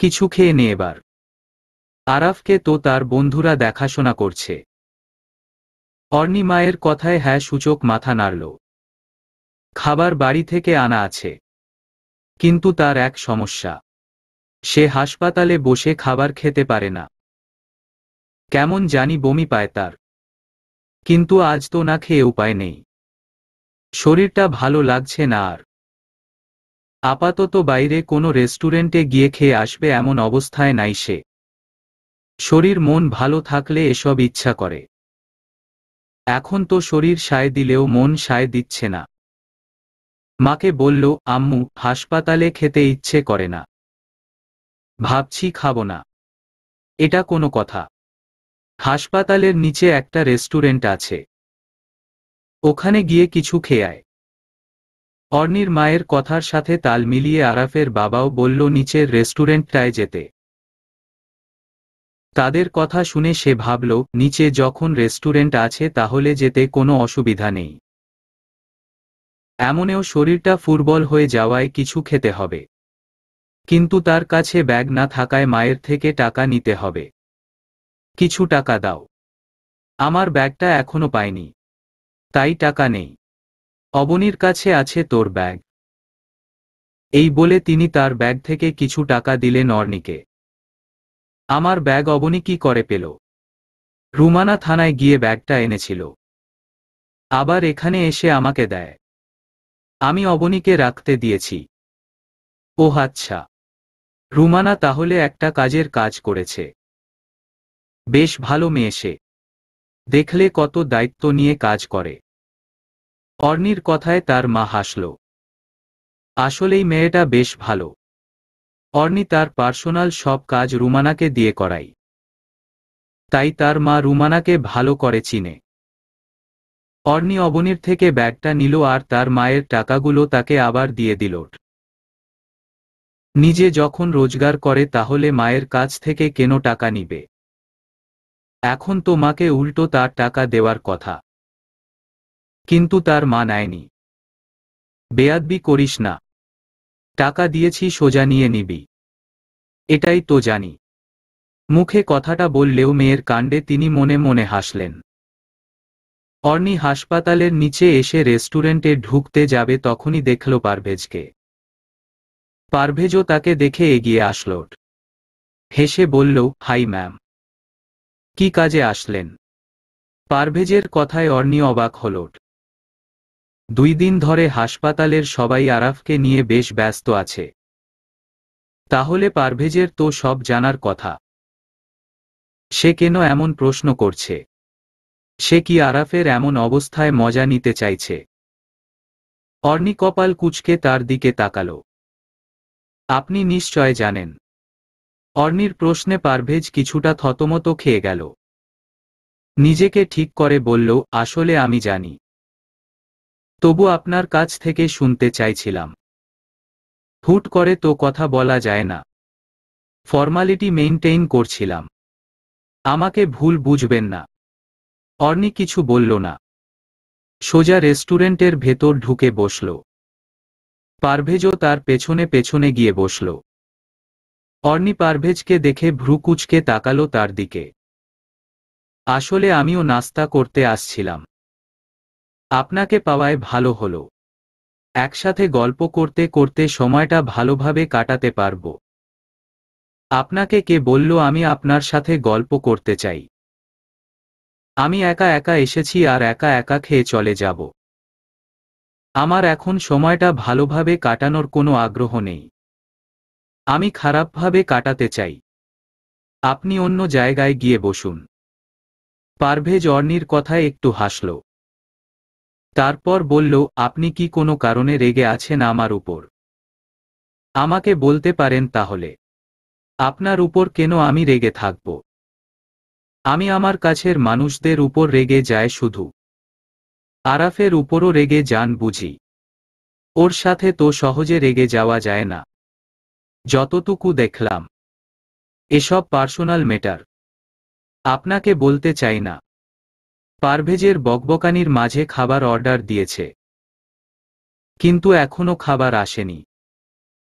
কিছু খেয়ে নে এবার। আরাফকে তো তার বন্ধুরা দেখাশোনা করছে। অর্ণি মায়ের কথায় হ্যাঁ সূচক মাথা নাড়ল। খাবার বাড়ি থেকে আনা আছে। কিন্তু তার এক সমস্যা। সে হাসপাতালে বসে খাবার খেতে পারে না। কেমন জানি বমি পায় তার। কিন্তু আজ তো না খেয়ে উপায় নেই। শরীরটা ভালো লাগছে না আর। আপাতত বাইরে কোনো রেস্টুরেন্টে গিয়ে খেয়ে আসবে এমন অবস্থায় নাই সে। শরীর মন ভালো থাকলে এসব ইচ্ছা করে। এখন তো শরীর সায় দিলেও মন সায় দিচ্ছে না। মাকে বলল, আম্মু, হাসপাতালে খেতে ইচ্ছে করে না। ভাবছি খাবো না। এটা কোনো কথা? হাসপাতালের নিচে একটা রেস্টুরেন্ট আছে। ওখানে গিয়ে কিছু খেয়ে আয়। অর্ণির মায়ের কথার সাথে তাল মিলিয়ে আরাফের বাবাও বলল নিচের রেস্টুরেন্টটায় যেতে। তাদের কথা শুনে সে ভাবল, নিচে যখন রেস্টুরেন্ট আছে তাহলে যেতে কোনো অসুবিধা নেই। এমনেও শরীরটা ফুরবল হয়ে যাওয়ায় কিছু খেতে হবে। কিন্তু তার কাছে ব্যাগ না থাকায় মায়ের থেকে টাকা নিতে হবে। কিছু টাকা দাও। আমার ব্যাগটা এখনো পাইনি। তাই টাকা নেই। অবনীর কাছে আছে তোর ব্যাগ। এই বলে তিনি তার ব্যাগ থেকে কিছু টাকা দিলেন অর্ণিকে। আমার ব্যাগ অবনী কি করে পেল? রুমানা থানায় গিয়ে ব্যাগটা এনেছিল, আবার এখানে এসে আমাকে দেয়। আমি অবনীকে রাখতে দিয়েছি। ওহ আচ্ছা, রুমানা তাহলে একটা কাজের কাজ করেছে। বেশ ভালো মেয়ে সে, দেখলে কত দায়িত্ব নিয়ে কাজ করে। অর্নির কথায় তার মা হাসল। আসলেই মেয়েটা বেশ ভালো। অর্নি তার পার্সোনাল সব কাজ রুমানাকে দিয়ে করায়, তাই তার মা রুমানাকে ভালো করে চিনে। অর্নি অবনীর থেকে ব্যাগটা নিল আর তার মায়ের টাকাগুলো তাকে আবার দিয়ে দিল। নিজে যখন রোজগার করে তাহলে মায়ের কাছ থেকে কেন টাকা নিবে? এখন তো মাকে উল্টো তার টাকা দেওয়ার কথা, কিন্তু তার মা নেয়নি। বেয়াদবি করিস না, টাকা দিয়েছি সোজা নিয়ে নিবি, এটাই তো জানি। মুখে কথাটা বললেও মেয়ের কাণ্ডে তিনি মনে মনে হাসলেন। অর্নি হাসপাতালের নিচে এসে রেস্টুরেন্টে ঢুকতে যাবে তখনই দেখল পারভেজকে। পারভেজও তাকে দেখে এগিয়ে আসল। হেসে বলল, হাই ম্যাম। কি কাজে আসলেন? পারভেজের কথায় অর্নি অবাক হল। 2 দিন ধরে হাসপাতালের সবাই আরাফকে নিয়ে বেশ ব্যস্ত আছে। তাহলে পারভেজের তো সব জানার কথা। সে কেন এমন প্রশ্ন করছে? সে কি আরাফের এমন অবস্থায় মজা নিতে চাইছে? অর্নি কপাল কুঁচকে তার দিকে তাকাল। আপনি নিশ্চয় জানেন। অর্নির প্রশ্নে পারভেজ কিছুটা থতমত খেয়ে গেল। নিজেকে ঠিক করে বলল, আসলে আমি জানি, তবু আপনার কাছ থেকে শুনতে চাইছিলাম। হুট করে তো কথা বলা যায় না, ফর্মালিটি মেইনটেইন করছিলাম। আমাকে ভুল বুঝবেন না। অর্নি কিছু বলল না, সোজা রেস্টুরেন্টের ভেতর ঢুকে বসল। পারভেজও তার পেছনে পেছনে গিয়ে বসল। অর্নি পারভেজকে দেখে ভ্রু কুঁচকে তাকালো তার দিকে। আসলে আমিও নাস্তা করতে আসছিলাম, আপনাকে পাওয়ায় ভালো হলো। একসাথে গল্প করতে করতে সময়টা ভালোভাবে কাটাতে পারব। আপনাকে কে বলল আমি আপনার সাথে গল্প করতে চাই? আমি একা একা এসেছি আর একা একা খেয়ে চলে যাব। আমার এখন সময়টা ভালোভাবে কাটানোর কোনো আগ্রহ নেই। আমি খারাপভাবে কাটাতে চাই। আপনি অন্য জায়গায় গিয়ে বসুন। পারভেজ অর্নির কথায় একটু হাসল। তারপর বলল, আপনি কি কোনো কারণে রেগে আছেন আমার উপর? আমাকে বলতে পারেন তাহলে। আপনার উপর কেন আমি রেগে থাকব? আমি আমার কাছের মানুষদের উপর রেগে যায় শুধু। আরাফের উপরও রেগে যান বুঝি? ওর সাথে তো সহজে রেগে যাওয়া যায় না। যতটুকু দেখলাম, এসব পার্সোনাল ম্যাটার। আপনাকে বলতে চাই না। পারভেজের বকবকানির মাঝে খাবার অর্ডার দিয়েছে, কিন্তু এখনো খাবার আসেনি।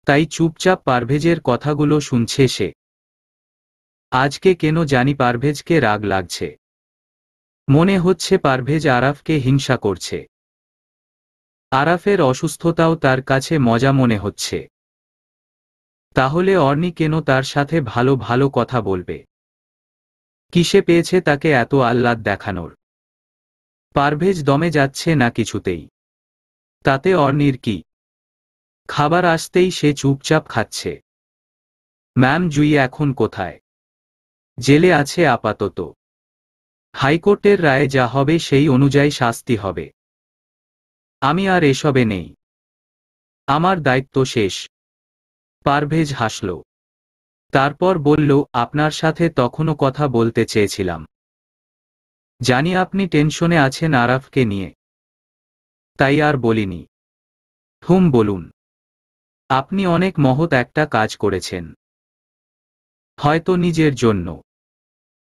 তাই চুপচাপ পারভেজের কথাগুলো শুনছে সে। আজকে কেন জানি পারভেজকে রাগ লাগছে। মনে হচ্ছে পারভেজ আরাফকে হিংসা করছে। আরাফের অসুস্থতাও তার কাছে মজা মনে হচ্ছে। তাহলে অর্নি কেন তার সাথে ভালো ভালো কথা বলবে? কিসে পেয়েছে তাকে এত আহ্লাদ দেখানোর? পারভেজ দমে যাচ্ছে না কিছুতেই। তাতে অর্নির কি? খাবার আসতেই সে চুপচাপ খাচ্ছে। ম্যাম জুই এখন কোথায়? জেলে আছে আপাতত। হাইকোর্টের রায়ে যা হবে সেই অনুযায়ী শাস্তি হবে। আমি আর এসবে নেই। আমার দায়িত্ব শেষ। পারভেজ হাসল। তারপর বলল, আপনার সাথে তখনও কথা বলতে চেয়েছিলাম। জানি আপনি টেনশনে আছেন আরাফকে নিয়ে, তাই আর বলিনি। বলুন। আপনি অনেক মহৎ একটা কাজ করেছেন, হয়তো নিজের জন্য,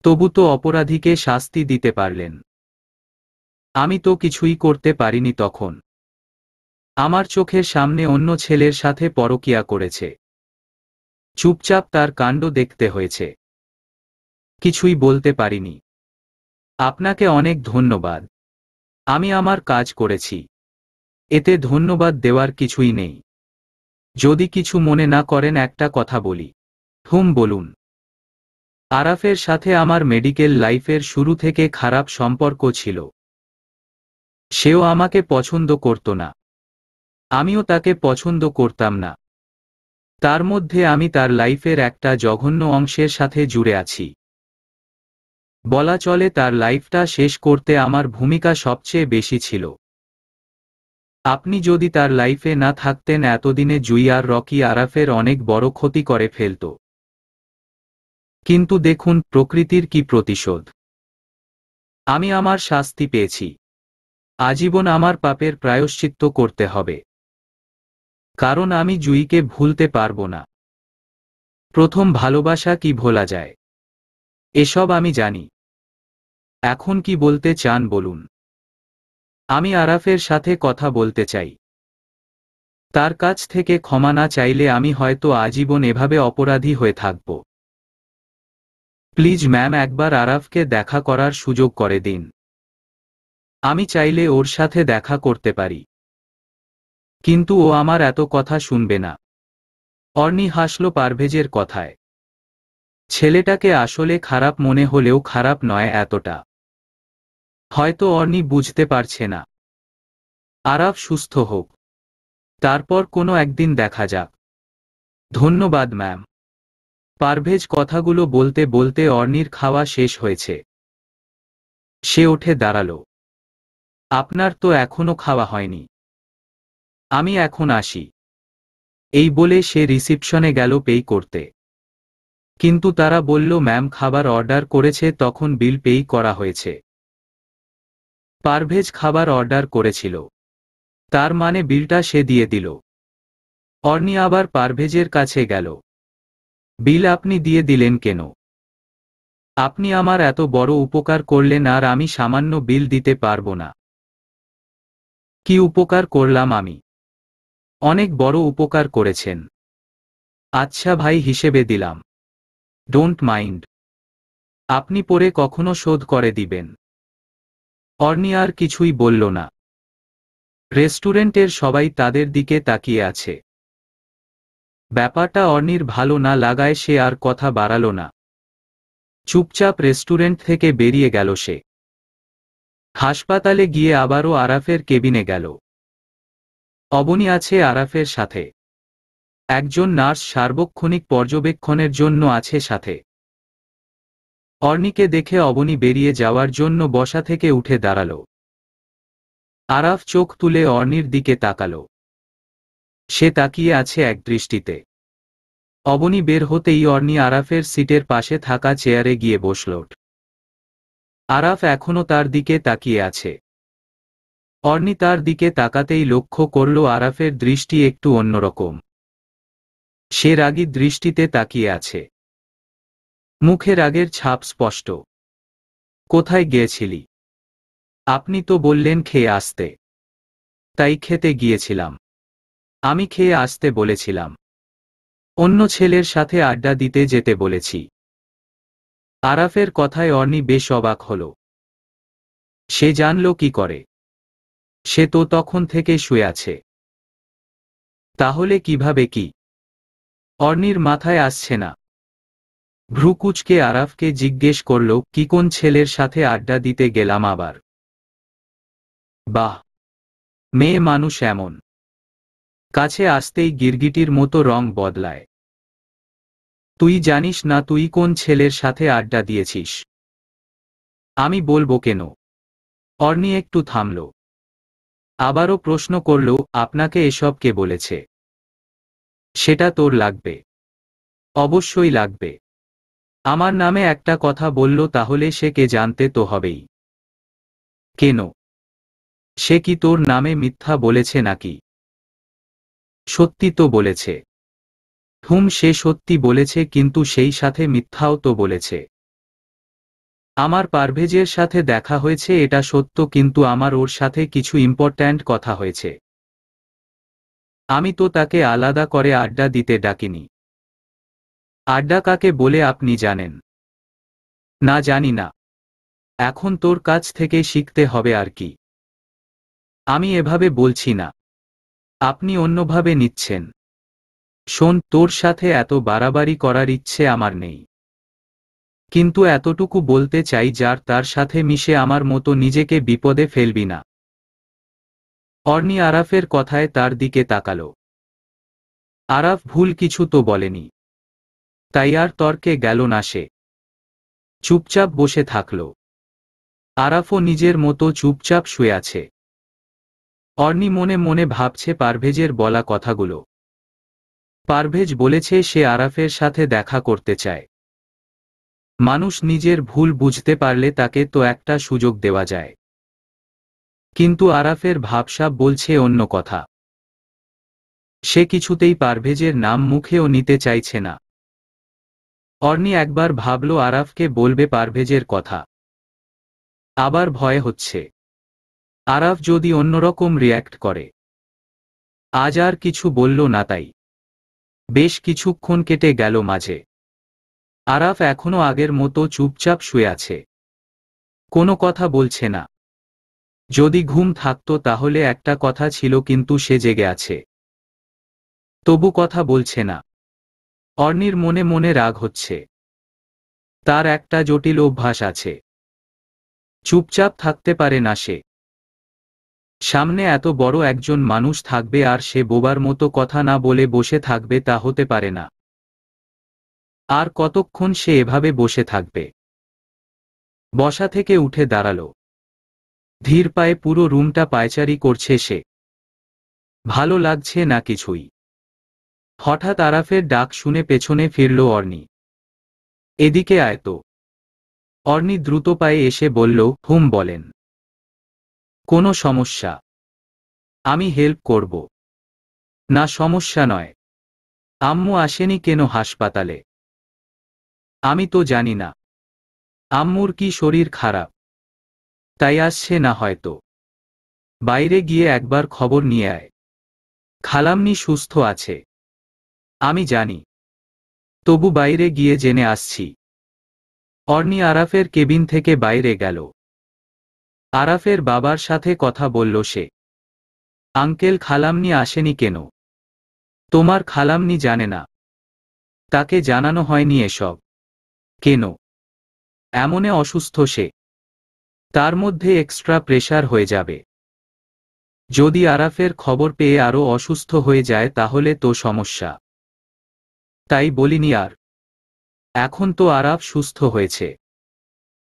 তবু তো অপরাধীকে শাস্তি দিতে পারলেন। আমি তো কিছুই করতে পারিনি তখন। আমার চোখের সামনে অন্য ছেলের সাথে পরকীয়া করেছে। চুপচাপ তার কাণ্ড দেখতে হয়েছে। কিছুই বলতে পারিনি। আপনাকে অনেক ধন্যবাদ। আমি আমার কাজ করেছি, এতে ধন্যবাদ দেওয়ার কিছুই নেই। যদি কিছু মনে না করেন একটা কথা বলি। বলুন। আরাফের সাথে আমার মেডিকেল লাইফের শুরু থেকে খারাপ সম্পর্ক ছিল। সেও আমাকে পছন্দ করত না, আমিও তাকে পছন্দ করতাম না। তার মধ্যে আমি তার লাইফের একটা জঘন্য অংশের সাথে জুড়ে আছি। বলা চলে তার লাইফটা শেষ করতে আমার ভূমিকা সবচেয়ে বেশি ছিল। আপনি যদি তার লাইফে না থাকতেন এতদিনে জুই আর রকি আরাফের অনেক বড় ক্ষতি করে ফেলত। কিন্তু দেখুন প্রকৃতির কি প্রতিশোধ। আমি আমার শাস্তি পেয়েছি। আজীবন আমার পাপের প্রায়শ্চিত্ত করতে হবে। কারণ আমি জুইকে ভুলতে পারবো না। প্রথম ভালোবাসা কি ভোলা যায়? এসব আমি জানি। এখন কি বলতে চান বলুন। আমি আরাফের সাথে কথা বলতে চাই। তার কাছ থেকে ক্ষমা না চাইলে আমি হয়তো আজীবন এভাবে অপরাধী হয়ে থাকব। প্লিজ ম্যাম, একবার আরাফকে দেখা করার সুযোগ করে দিন। আমি চাইলে ওর সাথে দেখা করতে পারি, কিন্তু ও আমার এত কথা শুনবে না। অর্নি হাসল পারভেজের কথায়। ছেলেটাকে আসলে খারাপ মনে হলেও খারাপ নয় এতটা। হয়তো অর্নি বুঝতে পারছে না। আরাফ সুস্থ হোক, তারপর কোনো একদিন দেখা যাক। ধন্যবাদ ম্যাম। পারভেজ কথাগুলো বলতে বলতে অর্নির খাওয়া শেষ হয়েছে। সে উঠে দাঁড়াল। আপনার তো এখনো খাওয়া হয়নি। আমি এখন আসি। এই বলে সে রিসিপশনে গেল পে করতে। কিন্তু তারা বলল ম্যাম খাবার অর্ডার করেছে, তখন বিল পেই করা হয়েছে। পারভেজ খাবার অর্ডার করেছিল, তার মানে বিলটা সে দিয়ে দিল। অর্নি আবার পারভেজের কাছে গেল। বিল আপনি দিয়ে দিলেন কেন? আপনি আমার এত বড় উপকার করলেন আর আমি সামান্য বিল দিতে পারবো না? কি উপকার করলাম আমি? অনেক বড় উপকার করেছেন। আচ্ছা ভাই, হিসেবে দিলাম। Don't mind. আপনি পরে কখনো শোধ করে দিবেন। অর্নি আর কিছুই বলল না। রেস্টুরেন্টের সবাই তাদের দিকে তাকিয়ে আছে। ব্যাপারটা অর্নির ভালো না লাগায় সে আর কথা বাড়াল না। চুপচাপ রেস্টুরেন্ট থেকে বেরিয়ে গেল সে। হাসপাতালে গিয়ে আবারও আরাফের কেবিনে গেল। অবনী আছে আরাফের সাথে। একজন নার্স সার্বক্ষণিক পর্যবেক্ষণের জন্য আছে সাথে। অর্নিকে দেখে অবনী বেরিয়ে যাওয়ার জন্য বসা থেকে উঠে দাঁড়াল। আরাফ চোখ তুলে অর্নির দিকে তাকাল। সে তাকিয়ে আছে এক দৃষ্টিতে। অবনী বের হতেই অর্নি আরাফের সিটের পাশে থাকা চেয়ারে গিয়ে বসল। আরাফ এখনো তার দিকে তাকিয়ে আছে। অর্নি তার দিকে তাকাতেই লক্ষ্য করল আরাফের দৃষ্টি একটু অন্যরকম। সে রাগী দৃষ্টিতে তাকিয়ে আছে। মুখে রাগের ছাপ স্পষ্ট। কোথায় গিয়েছিলি? আপনি তো বললেন খেয়ে আসতে। তাই খেতে গিয়েছিলাম। আমি খেয়ে আসতে বলেছিলাম? অন্য ছেলের সাথে আড্ডা দিতে যেতে বলেছি। আরাফের কথায় অর্নি বেশ অবাক হল। সে জানল কি করে? সে তো তখন থেকে শুয়ে আছে। তাহলে কিভাবে কি? অর্নির মাথায় আসছে না। ভ্রুকুচকে আরাফকে জিজ্ঞেস করল, কি কোন ছেলের সাথে আড্ডা দিতে গেলাম আবার? বাহ, মেয়ে মানুষ এমন। কাছে আসতেই গিরগিটির মতো রং বদলায়। তুই জানিস না তুই কোন ছেলের সাথে আড্ডা দিয়েছিস? আমি বলবো কেন? অর্নি একটু থামল। আবারও প্রশ্ন করল, আপনাকে এসব কে বলেছে? সেটা তোর লাগবে? অবশ্যই লাগবে। আমার নামে একটা কথা বলল, তাহলে সে কে জানতে তো হবেই। কেন? সে কি তোর নামে মিথ্যা বলেছে নাকি? সত্যি তো বলেছে। সে সত্যি বলেছে, কিন্তু সেই সাথে মিথ্যাও তো বলেছে। আমার পারভেজের সাথে দেখা হয়েছে এটা সত্য, কিন্তু আমার ওর সাথে কিছু ইম্পর্ট্যান্ট কথা হয়েছে। আমি তো তাকে আলাদা করে আড্ডা দিতে ডাকিনি। আড্ডা কাকে বলে আপনি জানেন? না, জানি না। এখন তোর কাছ থেকে শিখতে হবে আর কি। আমি এভাবে বলছি না, আপনি অন্যভাবে নিচ্ছেন। শোন, তোর সাথে এত বাড়াবাড়ি করার ইচ্ছে আমার নেই। কিন্তু এতটুকু বলতে চাই যার তার সাথে মিশে আমার মতো নিজেকে বিপদে ফেলবি না। অর্নি আরাফের কথায় তার দিকে তাকালো। আরাফ ভুল কিছু তো বলেনি, তাই আর তর্কে গেল না সে। চুপচাপ বসে থাকল। আরাফও নিজের মতো চুপচাপ শুয়ে আছে। অর্নি মনে মনে ভাবছে পারভেজের বলা কথাগুলো। পারভেজ বলেছে সে আরাফের সাথে দেখা করতে চায়। মানুষ নিজের ভুল বুঝতে পারলে তাকে তো একটা সুযোগ দেওয়া যায়। কিন্তু আরাফের ভাবসাব বলছে অন্য কথা। সে কিছুতেই পারভেজের নাম মুখেও নিতে চাইছে না। অর্নি একবার ভাবল আরাফকে বলবে পারভেজের কথা। আবার ভয় হচ্ছে আরাফ যদি অন্যরকম রিয়্যাক্ট করে। আজ আর কিছু বলল না তাই। বেশ কিছুক্ষণ কেটে গেল মাঝে। আরাফ এখনো আগের মতো চুপচাপ শুয়ে আছে, কোনো কথা বলছে না। যদি ঘুম থাকতো তাহলে একটা কথা ছিল, কিন্তু সে জেগে আছে, তবু কথা বলছে না। অর্নির মনে মনে রাগ হচ্ছে। তার একটা জটিল অভ্যাস আছে, চুপচাপ থাকতে পারে না সে। সামনে এত বড় একজন মানুষ থাকবে আর সে বোবার মতো কথা না বলে বসে থাকবে, তা হতে পারে না। আর কতক্ষণ সে এভাবে বসে থাকবে? বসা থেকে উঠে দাঁড়ালো। ধীর পায়ে পুরো রুমটা পায়চারি করছে সে। ভালো লাগছে না কিছুই। হঠাৎ আরাফের ডাক শুনে পেছনে ফিরল অর্নি। এদিকে আয় তো। অর্নি দ্রুত পায়ে এসে বলল, হুম বলেন। কোনো সমস্যা? আমি হেল্প করব। না সমস্যা নয়। আম্মু আসেনি কেন হাসপাতালে? আমি তো জানি না। আম্মুর কি শরীর খারাপ, তাই আসছে না হয়তো। বাইরে গিয়ে একবার খবর নিয়ে আয়। খালাম্নি সুস্থ আছে আমি জানি, তবু বাইরে গিয়ে জেনে আসছি। অর্নি আরাফের কেবিন থেকে বাইরে গেল। আরাফের বাবার সাথে কথা বলল সে। আঙ্কেল, খালাম্নি আসেনি কেন? তোমার খালাম্নি জানে না? তাকে জানানো হয়নি এসব? কেন? এমনে অসুস্থ সে, তার মধ্যে এক্সট্রা প্রেশার হয়ে যাবে। যদি আরাফের খবর পেয়ে আরও অসুস্থ হয়ে যায় তাহলে তো সমস্যা। তাই বলিনি আর। এখন তো আরাফ সুস্থ হয়েছে,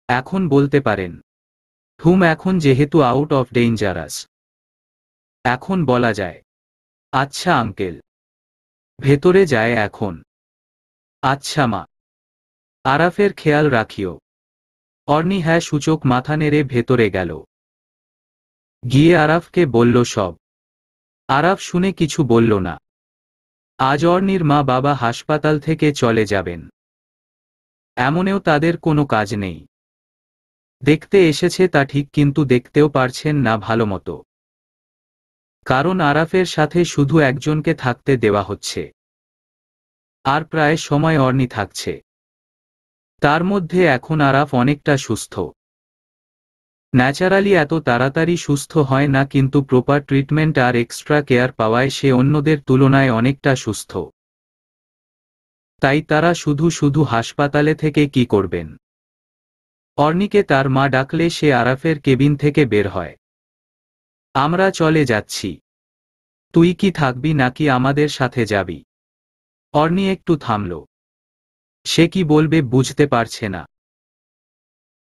এখন বলতে পারেন। এখন যেহেতু আউট অফ ডেঞ্জারাস, এখন বলা যায়। আচ্ছা আঙ্কেল, ভেতরে যায় এখন। আচ্ছা মা, আরাফের খেয়াল রাখিও। অর্নি হ্যাঁ সূচক মাথা নেড়ে ভেতরে গেল। গিয়ে আরাফকে বলল সব। আরাফ শুনে কিছু বলল না। আজ অর্নির মা বাবা হাসপাতাল থেকে চলে যাবেন। এমনেও তাদের কোনো কাজ নেই। দেখতে এসেছে তা ঠিক, কিন্তু দেখতেও পারছেন না ভালোমতো। কারণ আরাফের সাথে শুধু একজনকে থাকতে দেওয়া হচ্ছে। আর প্রায় সময় অর্নি থাকছে। তার মধ্যে এখন আরাফ অনেকটা সুস্থ। ন্যাচারালি এত তাড়াতাড়ি সুস্থ হয় না, কিন্তু প্রপার ট্রিটমেন্ট আর এক্সট্রা কেয়ার পাওয়ায় সে অন্যদের তুলনায় অনেকটা সুস্থ। তাই তারা শুধু শুধু হাসপাতালে থেকে কি করবেন? অর্নিকে তার মা ডাকলে সে আরাফের কেবিন থেকে বের হয়। আমরা চলে যাচ্ছি। তুই কি থাকবি নাকি আমাদের সাথে যাবি? অর্নি একটু থামল। সে কি বলবে বুঝতে পারছে না।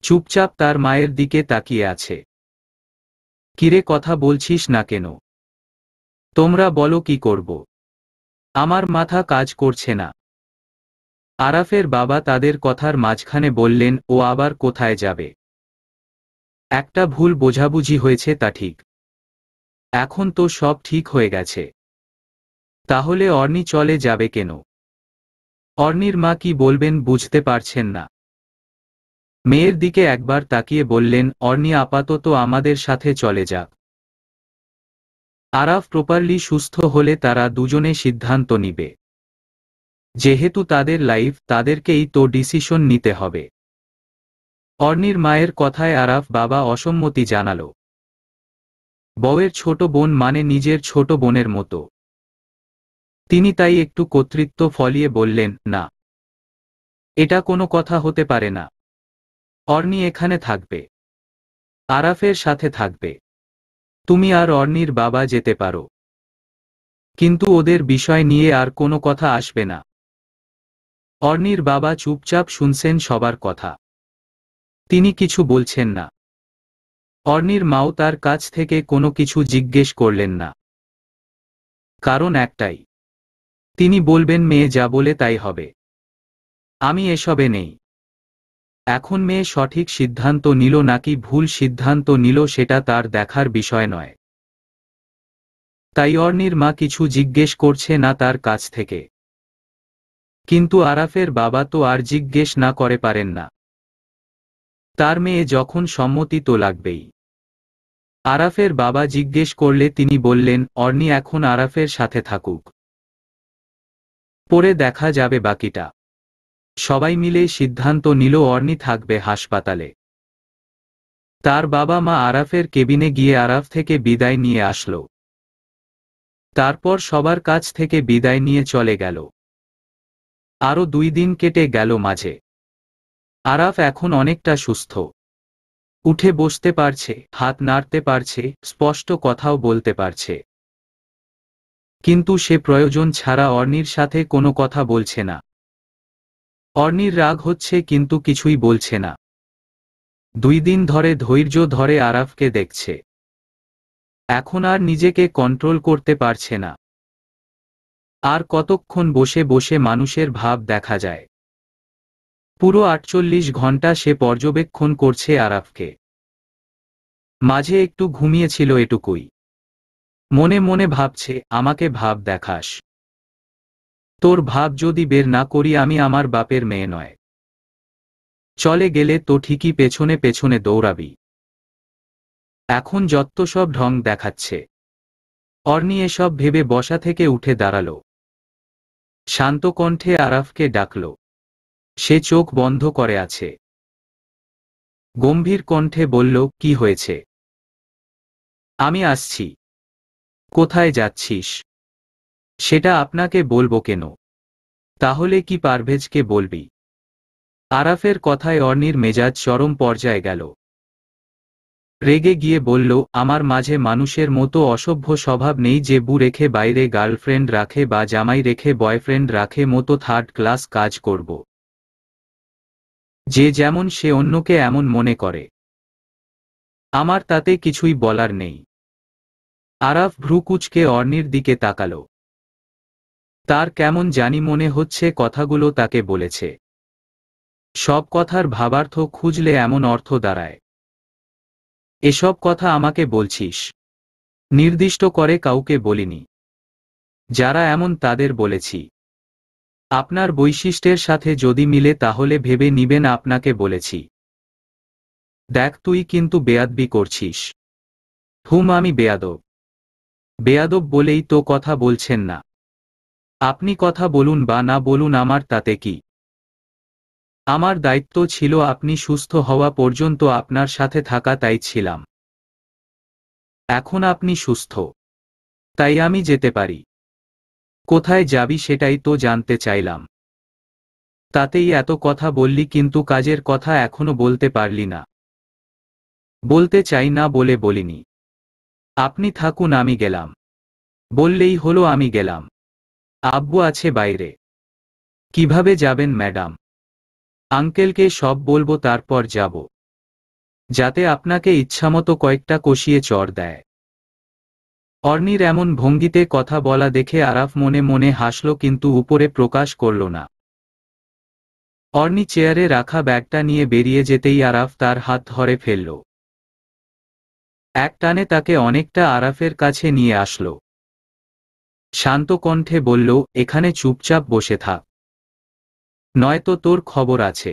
চুপচাপ তার মায়ের দিকে তাকিয়ে আছে। কিরে, কথা বলছিস না কেন? তোমরা বলো কি করব? আমার মাথা কাজ করছে না। আরাফের বাবা তাদের কথার মাঝখানে বললেন, ও আবার কোথায় যাবে? একটা ভুল বোঝাবুঝি হয়েছে তা ঠিক। এখন তো সব ঠিক হয়ে গেছে। তাহলে অর্নি চলে যাবে কেন? অর্নির মা কি বলবেন বুঝতে পারছেন না। মেয়ের দিকে একবার তাকিয়ে বললেন, অর্নি আপাতত আমাদের সাথে চলে যাক। আরাফ প্রপারলি সুস্থ হলে তারা দুজনে সিদ্ধান্ত নিবে। যেহেতু তাদের লাইফ, তাদেরকেই তো ডিসিশন নিতে হবে। অর্নির মায়ের কথায় আরাফ বাবা অসম্মতি জানালো। বউয়ের ছোট বোন মানে নিজের ছোট বোনের মতো। তিনি তাই একটু কর্তৃত্ব ফলিয়ে বললেন, না। এটা কোনো কথা হতে পারে না। অর্নি এখানে থাকবে, আরাফের সাথে থাকবে। তুমি আর অর্নির বাবা যেতে পারো, কিন্তু ওদের বিষয় নিয়ে আর কোনো কথা আসবে না। অর্নির বাবা চুপচাপ শুনছেন সবার কথা, তিনি কিছু বলছেন না। অর্নির মাও তার কাছ থেকে কোনো কিছু জিজ্ঞেস করলেন না, কারণ একটাই, তিনি বলবেন মেয়ে যা বলে তাই হবে, আমি এসবে নেই। এখন মেয়ে সঠিক সিদ্ধান্ত নিল নাকি ভুল সিদ্ধান্ত নিল সেটা তার দেখার বিষয় নয়। তাই অর্নির মা কিছু জিজ্ঞেস করছে না তার কাছ থেকে। কিন্তু আরাফের বাবা তো আর জিজ্ঞেস না করে পারেন না, তার মেয়ে যখন সম্মতি তো লাগবেই। আরাফের বাবা জিজ্ঞেস করলে তিনি বললেন, অর্নি এখন আরাফের সাথে থাকুক, পরে দেখা যাবে বাকিটা। সবাই মিলে সিদ্ধান্ত নিল অর্নি থাকবে হাসপাতালে। তার বাবা মা আরাফের কেবিনে গিয়ে আরাফ থেকে বিদায় নিয়ে আসলো। তারপর সবার কাছ থেকে বিদায় নিয়ে চলে গেল। আরও 2 দিন কেটে গেল মাঝে। আরাফ এখন অনেকটা সুস্থ, উঠে বসতে পারছে, হাত নাড়তে পারছে, স্পষ্ট কথাও বলতে পারছে। কিন্তু সে প্রয়োজন ছাড়া অর্নির সাথে কোনো কথা বলছে না। অর্নির রাগ হচ্ছে কিন্তু কিছুই বলছে না। 2 দিন ধরে ধৈর্য ধরে আরাফকে দেখছে, এখন আর নিজেকে কন্ট্রোল করতে পারছে না। আর কতক্ষণ বসে বসে মানুষের ভাব দেখা যায়। পুরো 48 ঘন্টা সে পর্যবেক্ষণ করছে আরাফকে। মাঝে একটু ঘুমিয়েছিল এটুকুই। মনে মনে ভাবছে, আমাকে ভাব দেখাস, তোর ভাব যদি বের না করি আমি আমার বাপের মেয়ে নয়। চলে গেলে তো ঠিকই পেছনে পেছনে দৌড়াবি। এখন যত সব ঢং দেখাচ্ছে। অর্নি এসব ভেবে বসা থেকে উঠে দাঁড়াল। শান্ত কণ্ঠে আরাফকে ডাকল। সে চোখ বন্ধ করে আছে। গম্ভীর কণ্ঠে বলল, কি হয়েছে? আমি আসছি। কোথায় যাচ্ছিস? সেটা আপনাকে বলবো কেন? তাহলে কি পারভেজকে বলবি? আরাফের কথায় অর্নির মেজাজ চরম পর্যায়ে গেল। রেগে গিয়ে বলল, আমার মাঝে মানুষের মতো অসভ্য স্বভাব নেই যে বউ রেখে বাইরে গার্লফ্রেন্ড রাখে বা জামাই রেখে বয়ফ্রেন্ড রাখে মতো থার্ড ক্লাস কাজ করব। যে যেমন সে অন্যকে এমন মনে করে, আমার তাতে কিছুই বলার নেই। আরাফ ভ্রু কুঁচকে অর্নির দিকে তাকাল। তার কেমন জানি মনে হচ্ছে কথাগুলো তাকে বলেছে। সব কথার ভাবার্থ খুঁজলে এমন অর্থ দাঁড়ায়। এসব কথা আমাকে বলছিস? নির্দিষ্ট করে কাউকে বলিনি। যারা এমন তাদের বলেছি। আপনার বৈশিষ্ট্যের সাথে যদি মিলে তাহলে ভেবে নিবেন আপনাকে বলেছি। দেখ তুই কিন্তু বেয়াদবি করছিস। আমি বেয়াদব? বেয়াদব বলেই তো কথা বলছেন না। আপনি কথা বলুন বা না বলুন আমার তাতে কি? আমার দায়িত্ব ছিল আপনি সুস্থ হওয়া পর্যন্ত আপনার সাথে থাকা, তাই ছিলাম। এখন আপনি সুস্থ, তাই আমি যেতে পারি। কোথায় যাবি সেটাই তো জানতে চাইলাম। তাতেই এত কথা বললি কিন্তু কাজের কথা এখনো বলতে পারলি না। বলতে চাই না বলে বলিনি। আপনি থাকুন আমি গেলাম। বললেই হলো আমি গেলাম। আব্বু আছে বাইরে। কিভাবে যাবেন ম্যাডাম? আঙ্কেলকে সব বলবো তারপর যাব। যাতে আপনাকে ইচ্ছামতো কয়েকটা কষিয়ে চড় দেয়। অর্নির এমন ভঙ্গিতে কথা বলা দেখে আরাফ মনে মনে হাসল কিন্তু উপরে প্রকাশ করল না। অর্নি চেয়ারে রাখা ব্যাগটা নিয়ে বেরিয়ে যেতেই আরাফ তার হাত ধরে ফেলল। এক টানে তাকে অনেকটা আরাফের কাছে নিয়ে আসল। শান্ত কণ্ঠে বলল, এখানে চুপচাপ বসে থাক, নয়তো তোর খবর আছে।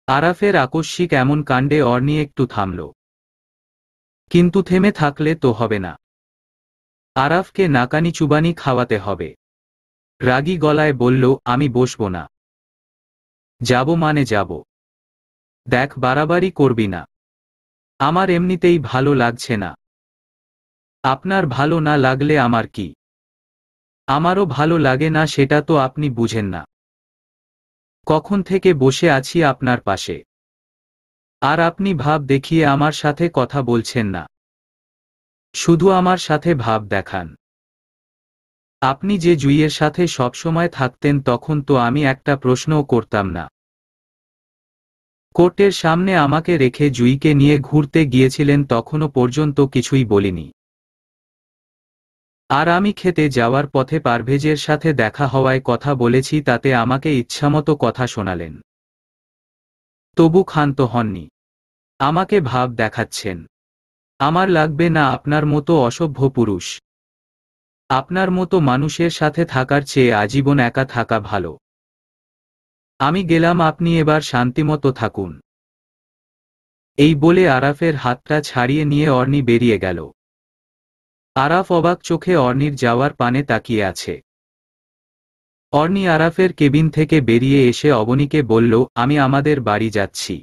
আরাফের আকস্মিক এমন কাণ্ডে অর্নি একটু থামল। কিন্তু থেমে থাকলে তো হবে না। আরাফকে নাকানি চুবানি খাওয়াতে হবে। রাগী গলায় বলল, আমি বসব না। যাব মানে যাব। দেখ বাড়াবাড়ি করবি না। আমার এমনিতেই ভালো লাগছে না। আপনার ভালো না লাগলে আমার কি? আমারও ভালো লাগে না, সেটা তো আপনি বুঝেন না। কখন থেকে বসে আছি আপনার পাশে, আর আপনি ভাব দেখিয়ে আমার সাথে কথা বলছেন না, শুধু আমার সাথে ভাব দেখান। আপনি যে জুইয়ের সাথে সবসময় থাকতেন তখন তো আমি একটা প্রশ্নও করতাম না। কোর্টের সামনে আমাকে রেখে জুইকে নিয়ে ঘুরতে গিয়েছিলেন তখনও পর্যন্ত কিছুই বলিনি। আর আমি খেতে যাওয়ার পথে পারভেজের সাথে দেখা হওয়ায় কথা বলেছি, তাতে আমাকে ইচ্ছামতো কথা শোনালেন। তবু ক্ষান্ত হননি। আমাকে ভাব দেখাচ্ছেন। আমার লাগবে না আপনার মতো অসভ্য পুরুষ। আপনার মতো মানুষের সাথে থাকার চেয়ে আজীবন একা থাকা ভালো। আমি গেলাম, আপনি এবার শান্তিমতো থাকুন। এই বলে আরাফের হাতটা ছাড়িয়ে নিয়ে অর্নি বেরিয়ে গেল। আরাফ অবাক চোখে অর্নির যাওয়ার পানে তাকিয়ে আছে। অর্নি আরাফের কেবিন থেকে বেরিয়ে এসে অবনীকে বলল, আমি আমাদের বাড়ি যাচ্ছি,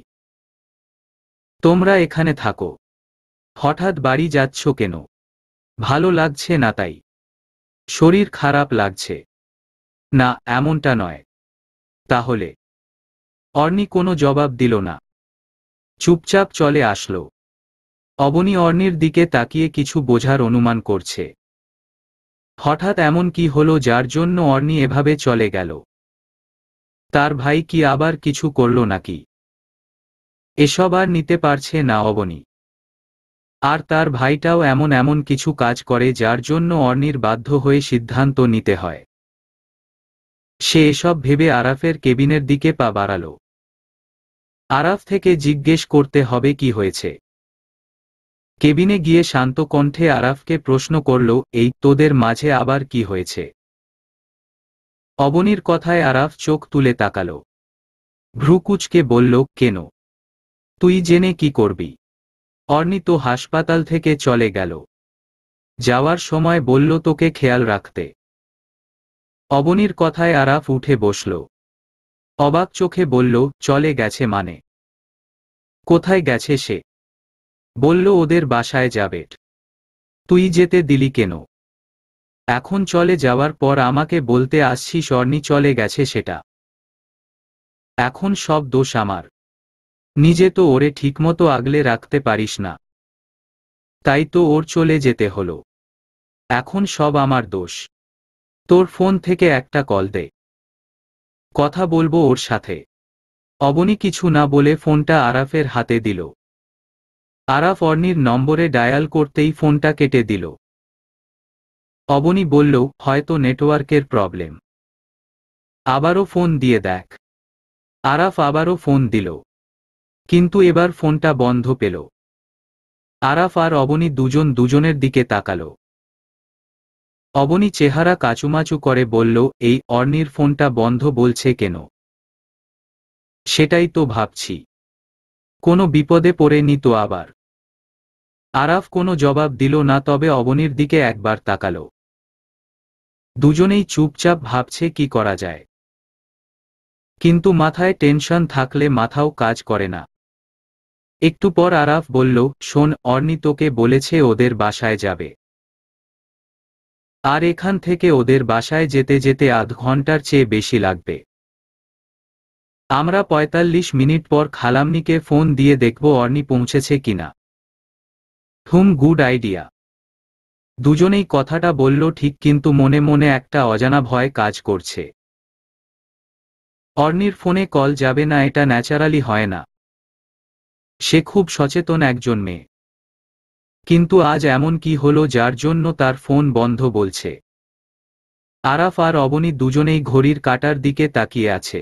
তোমরা এখানে থাকো। হঠাৎ বাড়ি যাচ্ছ কেন? ভালো লাগছে না তাই? শরীর খারাপ লাগছে? না, এমনটা নয়। তাহলে? অর্নি কোনো জবাব দিল না, চুপচাপ চলে আসলো। অবনী অর্নির দিকে তাকিয়ে কিছু বোঝার অনুমান করছে। হঠাৎ এমন কি হলো যার জন্য অর্নি এভাবে চলে গেল? তার ভাই কি আবার কিছু করল নাকি? এসব আর নিতে পারছে না অবনী। আর তার ভাইটাও এমন এমন কিছু কাজ করে যার জন্য অর্নির বাধ্য হয়ে সিদ্ধান্ত নিতে হয়। সে এসব ভেবে আরাফের কেবিনের দিকে পা বাড়াল। আরাফ থেকে জিজ্ঞেস করতে হবে কি হয়েছে। কেবিনে গিয়ে শান্ত কণ্ঠে আরাফকে প্রশ্ন করল, এই তোদের মাঝে আবার কি হয়েছে? অবনীর কথায় আরাফ চোখ তুলে তাকাল। ভ্রুকুচকে বলল, কেন? তুই জেনে কি করবি? অর্নি তো হাসপাতাল থেকে চলে গেল। যাওয়ার সময় বলল তোকে খেয়াল রাখতে। অবনীর কথায় আরাফ উঠে বসল। অবাক চোখে বলল, চলে গেছে মানে? কোথায় গেছে সে? বলল ওদের বাসায় যাবে। তুই যেতে দিলি কেন? এখন চলে যাওয়ার পর আমাকে বলতে আসছিস অর্নি চলে গেছে সেটা? এখন সব দোষ আমার। নিজে তো ওরে ঠিকমতো আগলে রাখতে পারিস না, তাই তো ওর চলে যেতে হলো। এখন সব আমার দোষ। তোর ফোন থেকে একটা কল দে, কথা বলবো ওর সাথে। অবনী কিছু না বলে ফোনটা আরাফের হাতে দিল। আরাফ অর্নির নম্বরে ডায়াল করতেই ফোনটা কেটে দিল। অবনী বলল, হয়তো নেটওয়ার্কের প্রবলেম। আবারও ফোন দিয়ে দেখ। আরাফ আবারও ফোন দিল, কিন্তু এবার ফোনটা বন্ধ পেল। আরাফ আর অবনী দুজন দুজনের দিকে তাকাল। অবনী চেহারা কাচুমাচু করে বলল, এই অর্নির ফোনটা বন্ধ বলছে কেন? সেটাই তো ভাবছি, কোনো বিপদে পড়েনি তো আবার? আরাফ কোনো জবাব দিল না, তবে অবনীর দিকে একবার তাকাল। দুজনেই চুপচাপ ভাবছে কি করা যায়। কিন্তু মাথায় টেনশন থাকলে মাথাও কাজ করে না। একটু পর আরাফ বলল, শোন, অর্নি তোকে বলেছে ওদের বাসায় যাবে। আর এখান থেকে ওদের বাসায় যেতে যেতে আধ ঘন্টার চেয়ে বেশি লাগবে। আমরা ৪৫ মিনিট পর খালাম্নিকে ফোন দিয়ে দেখব অর্নি পৌঁছেছে কিনা। Good idea. দুজনেই কথাটা বলল ঠিক, কিন্তু মনে মনে একটা অজানা ভয় কাজ করছে। অর্নির ফোনে কল যাবে না এটা ন্যাচারালি হয় না। সে খুব সচেতন একজন মেয়ে। কিন্তু আজ এমন কি হলো যার জন্য তার ফোন বন্ধ বলছে? আরাফ আর অবনী দুজনেই ঘড়ির কাঁটার দিকে তাকিয়ে আছে।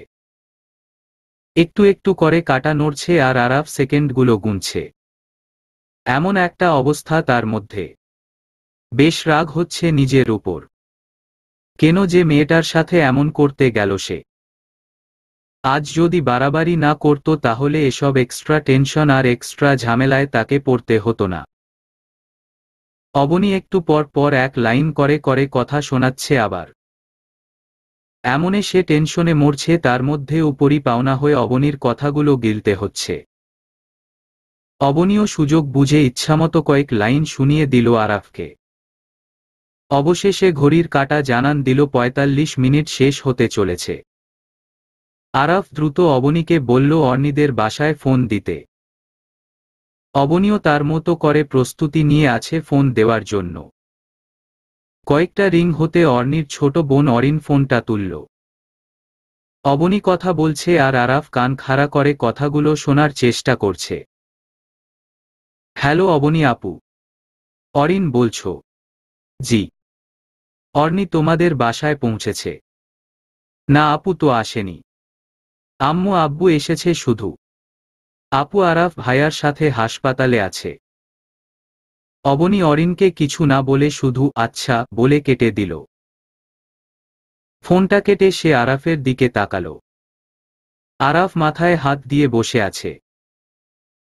একটু একটু করে কাঁটা নড়ছে আর আরাফ সেকেন্ডগুলো গুনছে। এমন একটা অবস্থা তার মধ্যে। বেশ রাগ হচ্ছে নিজের উপর। কেন যে মেয়েটার সাথে এমন করতে গেল সে? আজ যদি বাড়াবাড়ি না করত তাহলে এসব এক্সট্রা টেনশন আর এক্সট্রা ঝামেলায় তাকে পড়তে হতো না। অবনী একটু পর পর এক লাইন করে করে কথা শোনাচ্ছে আবার। এমনে সে টেনশনে মরছে, তার মধ্যে উপরি পাওনা হয়ে অবনীর কথাগুলো গিলতে হচ্ছে। অবনীও সুযোগ বুঝে ইচ্ছামতো কয়েক লাইন শুনিয়ে দিল আরাফকে। অবশেষে ঘড়ির কাঁটা জানান দিল ৪৫ মিনিট শেষ হতে চলেছে। আরাফ দ্রুত অবনীকে বলল অর্ণিদের বাসায় ফোন দিতে। অবনীও তার মতো করে প্রস্তুতি নিয়ে আছে ফোন দেওয়ার জন্য। কয়েকটা রিং হতে অর্ণির ছোট বোন অরিন ফোনটা তুলল। অবনী কথা বলছে আর আরাফ কান খাড়া করে কথাগুলো শোনার চেষ্টা করছে। হ্যালো অবনী আপু। অরিন বলছো? জি। অর্ণি তোমাদের বাসায় পৌঁছেছে? না আপু তো আসেনি। আম্মু আব্বু এসেছে শুধু। আপু আরাফ ভাইয়ার সাথে হাসপাতালে আছে। অবনী অরিনকে কিছু না বলে শুধু আচ্ছা বলে কেটে দিল। ফোনটা কেটে সে আরাফের দিকে তাকালো। আরাফ মাথায় হাত দিয়ে বসে আছে।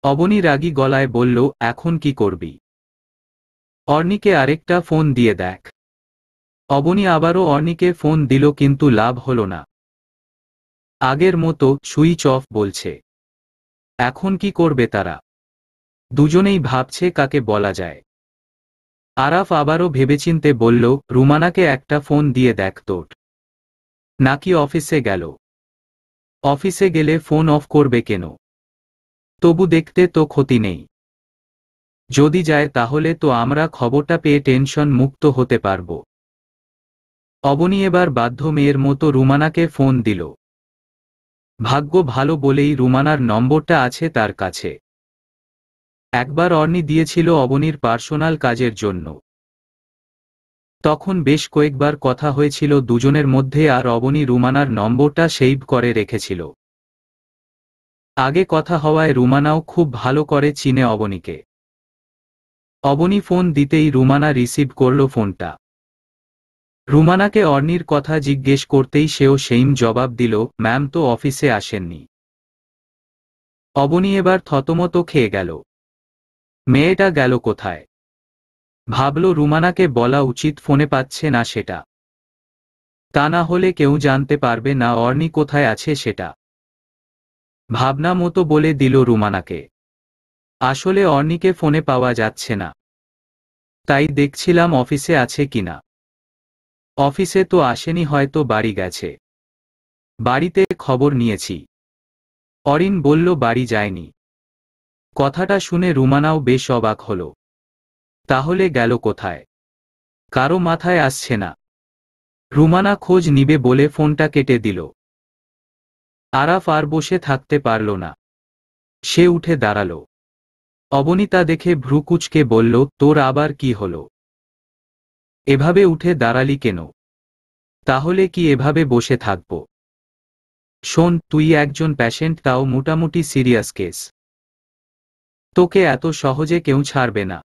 অবনী রাগী গলায় বলল, এখন কি করবি? অর্ণিকে আরেকটা ফোন দিয়ে দেখ। অবনী আবারও অর্ণিকে ফোন দিল কিন্তু লাভ হলো না। আগের মতো সুইচ অফ বলছে। এখন কি করবে তারা? দুজনেই ভাবছে কাকে বলা যায়। আরাফ আবারও ভেবেচিন্তে বলল, রুমানাকে একটা ফোন দিয়ে দেখ তোর। নাকি অফিসে গেল? অফিসে গেলে ফোন অফ করবে কেন? তবু দেখতে তো ক্ষতি নেই। যদি যায় তাহলে তো আমরা খবরটা পেয়ে টেনশন মুক্ত হতে পারব। অবনী এবার বাধ্য মেয়ের মতো রুমানাকে ফোন দিল। ভাগ্য ভালো বলেই রুমানার নম্বরটা আছে তার কাছে। একবার অর্ণি দিয়েছিল অবনীর পার্সোনাল কাজের জন্য। তখন বেশ কয়েকবার কথা হয়েছিল দুজনের মধ্যে আর অবনী রুমানার নম্বরটা সেভ করে রেখেছিল। আগে কথা হওয়ায় রুমানাও খুব ভালো করে চিনে অবনীকে। অবনী ফোন দিতেই রুমানা রিসিভ করল ফোনটা। রুমানাকে অর্ণির কথা জিজ্ঞেস করতেই সেও সেইম জবাব দিল, ম্যাম তো অফিসে আসেননি। অবনী এবার থতমত খেয়ে গেল। মেয়েটা গেল কোথায়? ভাবল রুমানাকে বলা উচিত ফোনে পাচ্ছে না সেটা। তা না হলে কেউ জানতে পারবে না অর্ণি কোথায় আছে সেটা। ভাবনা মতো বলে দিল রুমানাকে, আসলে অর্ণিকে ফোনে পাওয়া যাচ্ছে না। তাই দেখছিলাম অফিসে আছে কিনা। অফিসে তো আসেনি, হয়তো বাড়ি গেছে। বাড়িতে খবর নিয়েছি। অরিন বলল বাড়ি যায়নি। কথাটা শুনে রুমানাও বেশ অবাক হল। তাহলে গেল কোথায়? কারো মাথায় আসছে না। রুমানা খোঁজ নিবে বলে ফোনটা কেটে দিল। আরাফ আর বসে থাকতে পারল না। সে উঠে দাঁড়াল। অবনী তা দেখে ভ্রু কুঁচকে বলল, তোর আবার কি হলো? এভাবে উঠে দাঁড়ালি কেন? তাহলে কি এভাবে বসে থাকব? শোন, তুই একজন পেশেন্ট, তাও মোটামুটি সিরিয়াস কেস। তোকে এত সহজে কেউ ছাড়বে না।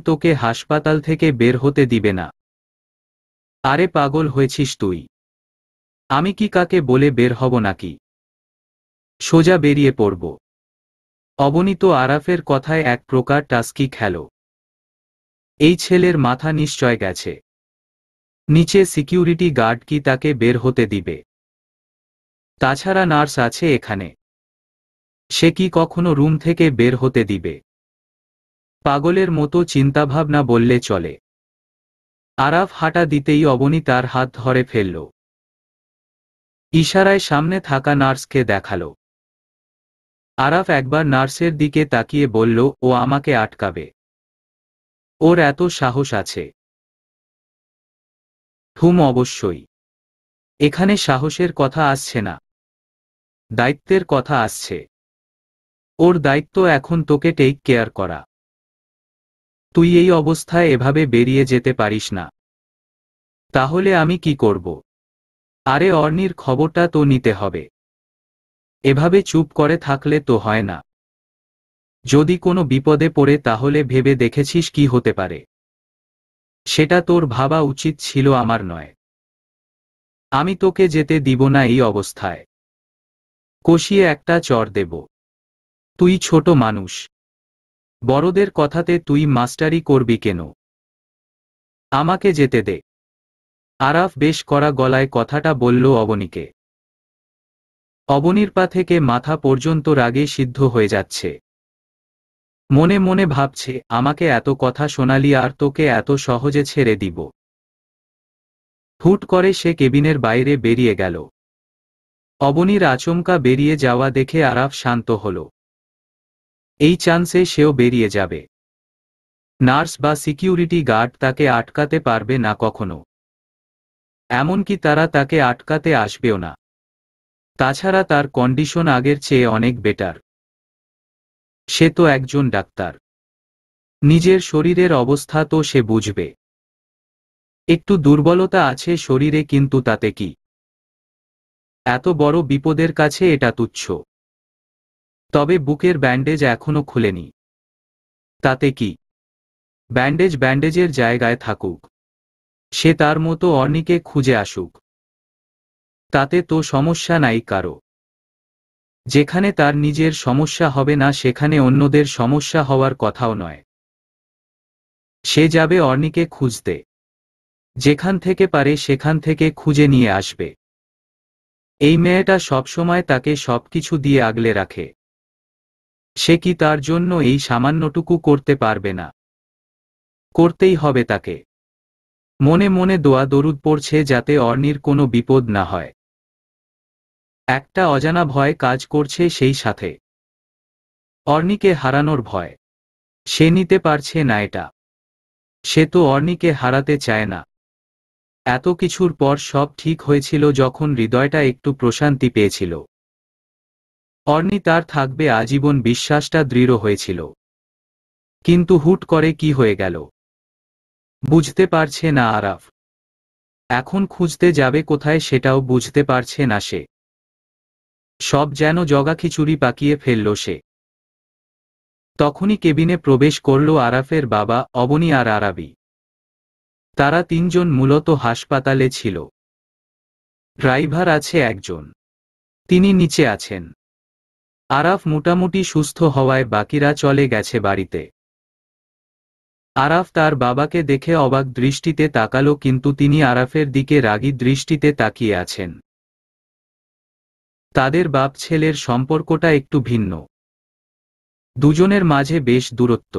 তোকে হাসপাতাল থেকে বের হতে দিবে না। আরে পাগল হয়েছিস তুই? আমি কি কাকে বলে বের হব নাকি? সোজা বেরিয়ে পড়ব। অবনী তো আরাফের কথায় এক প্রকার টাস্কি খেল। এই ছেলের মাথা নিশ্চয় গেছে। নিচে সিকিউরিটি গার্ড কি তাকে বের হতে দিবে? তাছাড়া নার্স আছে এখানে। সে কি কখনো রুম থেকে বের হতে দিবে? পাগলের মতো চিন্তাভাবনা বললে চলে। আরাফ হাঁটা দিতেই অবনী তার হাত ধরে ফেলল। ইশারায় সামনে থাকা নার্সকে দেখালো। আরাফ একবার নার্সের দিকে তাকিয়ে বলল, ও আমাকে আটকাবে? ওর এত সাহস আছে? অবশ্যই। এখানে সাহসের কথা আসছে না, দায়িত্বের কথা আসছে। ওর দায়িত্ব এখন তোকে টেক কেয়ার করা। তুই এই অবস্থায় এভাবে বেরিয়ে যেতে পারিস না। তাহলে আমি কি করব? আরে অর্ণির খবরটা তো নিতে হবে। এভাবে চুপ করে থাকলে তো হয় না। যদি কোনো বিপদে পড়ে তাহলে ভেবে দেখেছিস কি হতে পারে? সেটা তোর ভাবা উচিত ছিল, আমার নয়। আমি তোকে যেতে দিব না এই অবস্থায়। কষিয়ে একটা চড় দেব। তুই ছোট মানুষ। বড়দের কথাতে তুই মাস্টারি করবি কেন? আমাকে যেতে দে। আরাফ বেশ কড়া গলায় কথাটা বলল অবনীকে। অবনীর পা থেকে মাথা পর্যন্ত রাগে সিদ্ধ হয়ে যাচ্ছে। মনে মনে ভাবছে, আমাকে এত কথা শোনালি আর তোকে এত সহজে ছেড়ে দিব? হুট করে সে কেবিনের বাইরে বেরিয়ে গেল। অবনীর আচমকা বেরিয়ে যাওয়া দেখে আরাফ শান্ত হল। এই চান্সে সেও বেরিয়ে যাবে। নার্স বা সিকিউরিটি গার্ড তাকে আটকাতে পারবে না কখনো। এমনকি তারা তাকে আটকাতে আসবেও না। তাছাড়া তার কন্ডিশন আগের চেয়ে অনেক বেটার। সে তো একজন ডাক্তার। নিজের শরীরের অবস্থা তো সে বুঝবে। একটু দুর্বলতা আছে শরীরে, কিন্তু তাতে কি? এত বড় বিপদের কাছে এটা তুচ্ছ। তবে বুকের ব্যান্ডেজ এখনো খুলেনি। তাতে কি? ব্যান্ডেজ ব্যান্ডেজের জায়গায় থাকুক। সে তার মতো অর্নিকে খুঁজে আসুক। তাতে তো সমস্যা নাই কারো। যেখানে তার নিজের সমস্যা হবে না সেখানে অন্যদের সমস্যা হওয়ার কথাও নয়। সে যাবে অর্নিকে খুঁজতে। যেখান থেকে পারে সেখান থেকে খুঁজে নিয়ে আসবে। এই মেয়েটা সবসময় তাকে সবকিছু দিয়ে আগলে রাখে। সে কি তার জন্য এই সামান্যটুকু করতে পারবে না? করতেই হবে তাকে। মনে মনে দোয়া দরুদ পড়ছে যাতে অর্নির কোনো বিপদ না হয়। একটা অজানা ভয় কাজ করছে সেই সাথে। অর্নিকে হারানোর ভয়। সে নিতে পারছে না এটা। সে তো অর্নিকে হারাতে চায় না। এত কিছুর পর সব ঠিক হয়েছিল যখন হৃদয়টা একটু প্রশান্তি পেয়েছিল। অর্নি তার থাকবে আজীবন, বিশ্বাসটা দৃঢ় হয়েছিল। কিন্তু হুট করে কি হয়ে গেল বুঝতে পারছে না আরাফ। এখন খুঁজতে যাবে কোথায় সেটাও বুঝতে পারছে না সে। সব যেন জগাখিচুড়ি পাকিয়ে ফেলল সে। তখনই কেবিনে প্রবেশ করল আরাফের বাবা, অবনী আর আরাবী। তারা তিনজন মূলত হাসপাতালে ছিল। ড্রাইভার আছে একজন, তিনি নিচে আছেন। আরাফ মোটামুটি সুস্থ হওয়ায় বাকিরা চলে গেছে বাড়িতে। আরাফ তার বাবাকে দেখে অবাক দৃষ্টিতে তাকালো, কিন্তু তিনি আরাফের দিকে রাগী দৃষ্টিতে তাকিয়ে আছেন। তাদের বাপ ছেলের সম্পর্কটা একটু ভিন্ন। দুজনের মাঝে বেশ দূরত্ব।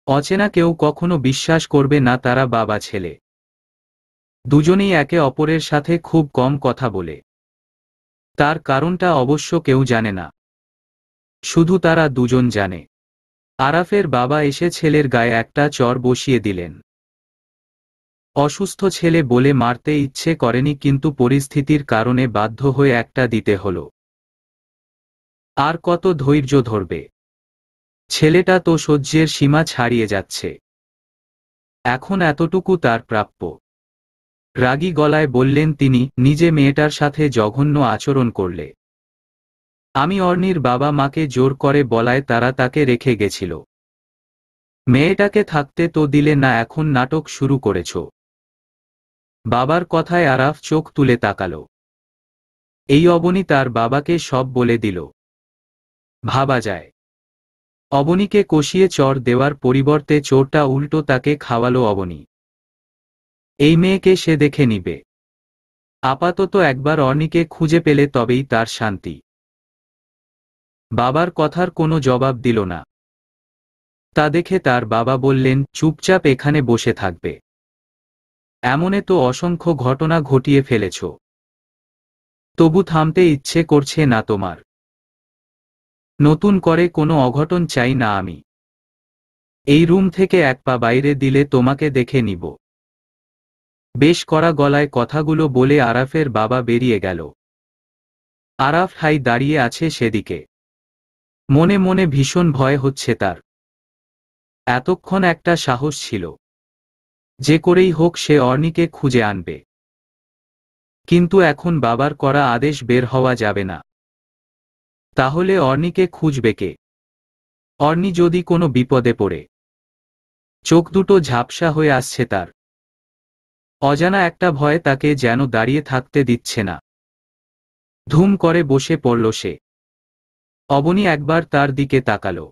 অচেনা কেউ কখনো বিশ্বাস করবে না তারা বাবা ছেলে। দুজনেই একে অপরের সাথে খুব কম কথা বলে। তার কারণটা অবশ্য কেউ জানে না, শুধু তারা দুজন জানে। আরাফের বাবা এসে ছেলের গায়ে একটা চড় বসিয়ে দিলেন। অসুস্থ ছেলে বলে মারতে ইচ্ছে করেনি, কিন্তু পরিস্থিতির কারণে বাধ্য হয়ে একটা দিতে হলো। আর কত ধৈর্য ধরবে? ছেলেটা তো সহ্যের সীমা ছাড়িয়ে যাচ্ছে। এখন এতটুকু তার প্রাপ্য। রাগী গলায় বললেন তিনি, নিজে মেয়েটার সাথে জঘন্য আচরণ করলে। আমি অর্নির বাবা মাকে জোর করে বলায় তারা তাকে রেখে গেছিল। মেয়েটাকে থাকতে তো দিলে না, এখন নাটক শুরু করেছ। বাবার কথায় আরাফ চোখ তুলে তাকালো। এই অবনী তার বাবাকে সব বলে দিল। ভাবা যায়। অবনীকে কষিয়ে চড় দেওয়ার পরিবর্তে চোরটা উল্টো তাকে খাওয়ালো অবনী। এই মেয়েকে সে দেখে নিবে। আপাতত একবার অর্নিকে খুঁজে পেলে তবেই তার শান্তি। বাবার কথার কোনো জবাব দিল না। তা দেখে তার বাবা বললেন, চুপচাপ এখানে বসে থাকবে। এমনে তো অসংখ্য ঘটনা ঘটিয়ে ফেলেছ। তবু থামতে ইচ্ছে করছে না তোমার? নতুন করে কোনো অঘটন চাই না আমি। এই রুম থেকে এক পা বাইরে দিলে তোমাকে দেখে নিব। বেশ কড়া গলায় কথাগুলো বলে আরাফের বাবা বেরিয়ে গেল। আরাফ হাই দাঁড়িয়ে আছে সেদিকে। মনে মনে ভীষণ ভয় হচ্ছে তার। এতক্ষণ একটা সাহস ছিল, যে করেই হোক সে অর্নিকে খুঁজে আনবে। কিন্তু এখন বাবার করা আদেশ বের হওয়া যাবে না। তাহলে অর্নিকে খুঁজবে কে? অর্নি যদি কোনো বিপদে পড়ে? চোখ দুটো ঝাপসা হয়ে আসছে তার। অজানা একটা ভয় তাকে যেন দাঁড়িয়ে থাকতে দিচ্ছে না। ধুম করে বসে পড়ল সে। অবনী একবার তার দিকে তাকালো।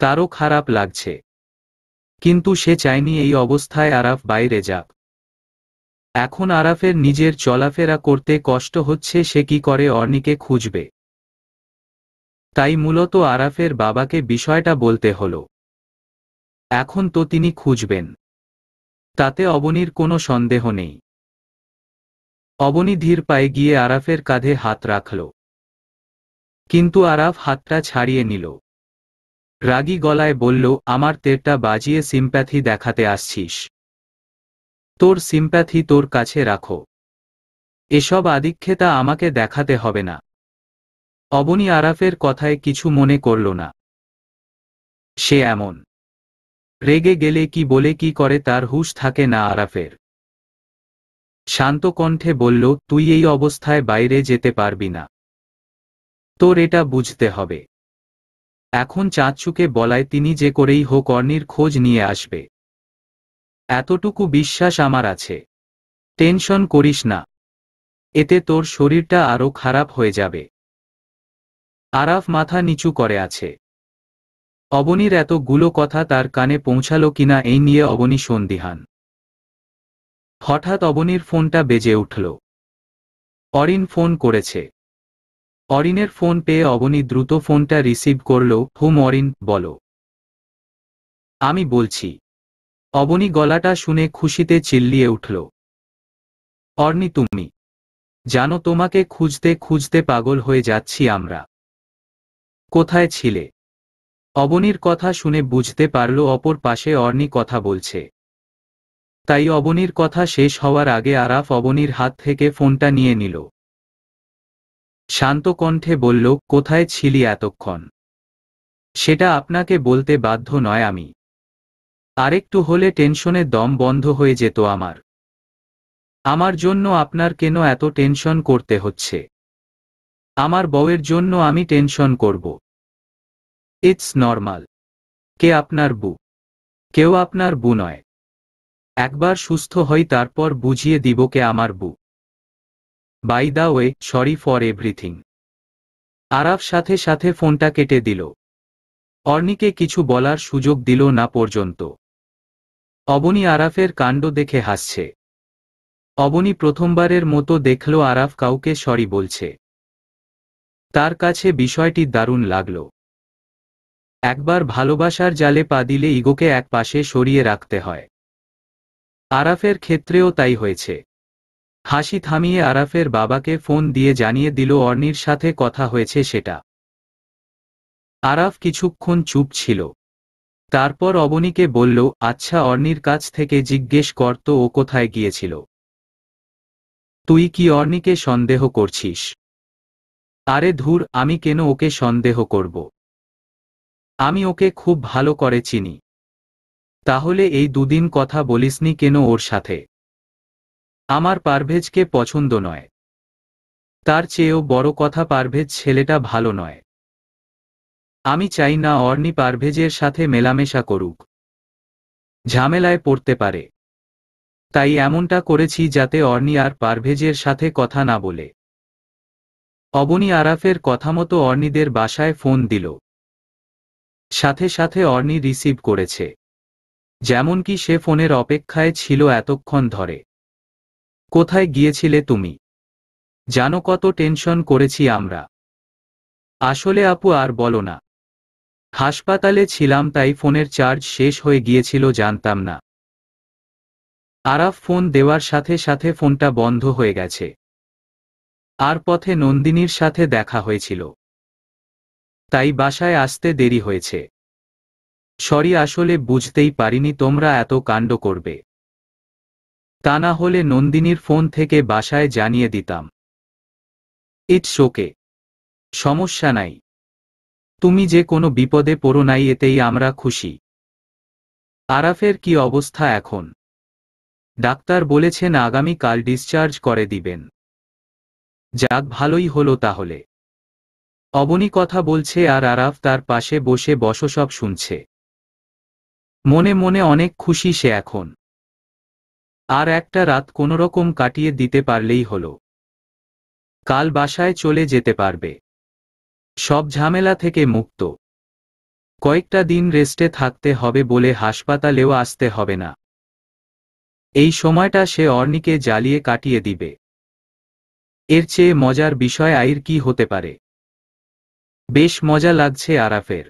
তারও খারাপ লাগছে, কিন্তু সে চায়নি এই অবস্থায় আরাফ বাইরে যাক। এখন আরাফের নিজের চলাফেরা করতে কষ্ট হচ্ছে, সে কি করে অর্নিকে খুঁজবে? তাই মূলত আরাফের বাবাকে বিষয়টা বলতে হলো। এখন তো তিনি খুঁজবেন, তাতে অবনীর কোনো সন্দেহ নেই। অবনী ধীর পায়ে গিয়ে আরাফের কাঁধে হাত রাখল, কিন্তু আরাফ হাতটা ছাড়িয়ে নিল। রাগী গলায় বলল, আমার তেরটা বাজিয়ে সিম্প্যাথি দেখাতে আসছিস? তোর সিম্প্যাথি তোর কাছে রাখো, এসব আদিক্ষেতা আমাকে দেখাতে হবে না। অবনী আরাফের কথায় কিছু মনে করল না। সে এমন রেগে গেলে কি বলে কি করে তার হুঁশ থাকে না আরাফের। শান্ত কণ্ঠে বলল, তুই এই অবস্থায় বাইরে যেতে পারবি না, তোর এটা বুঝতে হবে। এখন চাঁদচুকে বলায় তিনি যে করেই হোক অর্ণির খোঁজ নিয়ে আসবে, এতটুকু বিশ্বাস আমার আছে। টেনশন করিস না, এতে তোর শরীরটা আরো খারাপ হয়ে যাবে। আরাফ মাথা নিচু করে আছে। অবনীর এতগুলো কথা তার কানে পৌঁছালো কিনা এই নিয়ে অবনী সন্দিহান। হঠাৎ অবনীর ফোনটা বেজে উঠল। অরিন ফোন করেছে। অরিনের ফোন পেয়ে অবনী দ্রুত ফোনটা রিসিভ করল। হুম অরিন, বলো। আমি বলছি। অবনী গলাটা শুনে খুশিতে চিল্লিয়ে উঠল। অর্নি তুমি জানো, তোমাকে খুঁজতে খুঁজতে পাগল হয়ে যাচ্ছি আমরা। কোথায় ছিলে? অবনীর কথা শুনে বুঝতে পারল অপর পাশে অর্নি কথা বলছে। তাই অবনীর কথা শেষ হওয়ার আগে আরাফ অবনীর হাত থেকে ফোনটা নিয়ে নিল। শান্ত কণ্ঠে বলল, কোথায় ছিলি এতক্ষণ? সেটা আপনাকে বলতে বাধ্য নয় আমি। আরেকটু হলে টেনশনে দম বন্ধ হয়ে যেত আমার। আমার জন্য আপনার কেন এত টেনশন করতে হচ্ছে? আমার বউয়ের জন্য আমি টেনশন করব? It's normal. কে আপনার বউ? কেউ আপনার বউ নয়। একবার সুস্থ হই তারপর বুঝিয়ে দিব কে আমার বউ। By the way, sorry for everything. Araf সাথে সাথে ফোনটা কেটে দিল। অর্নিকে কিছু বলার সুযোগ দিল না পর্যন্ত। অবনী আরাফের কাণ্ড দেখে হাসছে। অবনী প্রথমবারের মতো দেখল আরাফ কাউকে সরি বলছে। তার কাছে বিষয়টি দারুণ লাগল। একবার ভালোবাসার জালে পা দিলে ইগোকে এক পাশে সরিয়ে রাখতে হয়। আরাফের ক্ষেত্রেও তাই হয়েছে। হাসি থামিয়ে আরাফের বাবাকে ফোন দিয়ে জানিয়ে দিল অর্নির সাথে কথা হয়েছে সেটা। আরাফ কিছুক্ষণ চুপ ছিল। তারপর অবনীকে বলল, আচ্ছা অর্নির কাছ থেকে জিজ্ঞেস কর তো ও কোথায় গিয়েছিল। তুই কি অর্নিকে সন্দেহ করছিস? আরে ধুর, আমি কেন ওকে সন্দেহ করব? আমি ওকে খুব ভালো করে চিনি। তাহলে এই দুদিন কথা বলিসনি কেন ওর সাথে? আমার পারভেজকে পছন্দ নয়। তার চেয়েও বড় কথা, পারভেজ ছেলেটা ভালো নয়। আমি চাই না অর্নি পারভেজের সাথে মেলামেশা করুক, ঝামেলায় পড়তে পারে। তাই এমনটা করেছি যাতে অর্নি আর পারভেজের সাথে কথা না বলে। অবনী আরাফের কথামতো অর্নিদের বাসায় ফোন দিল। সাথে সাথে অর্নি রিসিভ করেছে, যেমনকি সে ফোনের অপেক্ষায় ছিল এতক্ষণ ধরে। কোথায় গিয়েছিলে তুমি? জানো কত টেনশন করেছি আমরা। আসলে আপু আর বলো না, হাসপাতালে ছিলাম তাই ফোনের চার্জ শেষ হয়ে গিয়েছিল, জানতাম না। আরাফ ফোন দেওয়ার সাথে সাথে ফোনটা বন্ধ হয়ে গেছে। আর পথে নন্দিনীর সাথে দেখা হয়েছিল, তাই বাসায় আসতে দেরি হয়েছে। সরি, আসলে বুঝতেই পারিনি তোমরা এত কাণ্ড করবে। তা না হলে নন্দিনীর ফোন থেকে বাসায় জানিয়ে দিতাম। ইটস ওকে, সমস্যা নাই। তুমি যে কোনো বিপদে পড়ো নাই, এতেই আমরা খুশি। আরাফের কি অবস্থা এখন? ডাক্তার বলেছেন আগামীকাল ডিসচার্জ করে দিবেন। যাক, ভালোই হলো তাহলে। অবনী কথা বলছে আর আরাফ তার পাশে বসে সব শুনছে। মনে মনে অনেক খুশি সে এখন। আর একটা রাত কোনোরকম কাটিয়ে দিতে পারলেই হলো। কাল বাসায় চলে যেতে পারবে, সব ঝামেলা থেকে মুক্ত। কয়েকটা দিন রেস্টে থাকতে হবে বলে হাসপাতালেও আসতে হবে না। এই সময়টা সে অর্নিকে জ্বালিয়ে কাটিয়ে দিবে। এর চেয়ে মজার বিষয় আর কি হতে পারে? বেশ মজা লাগছে আরাফের।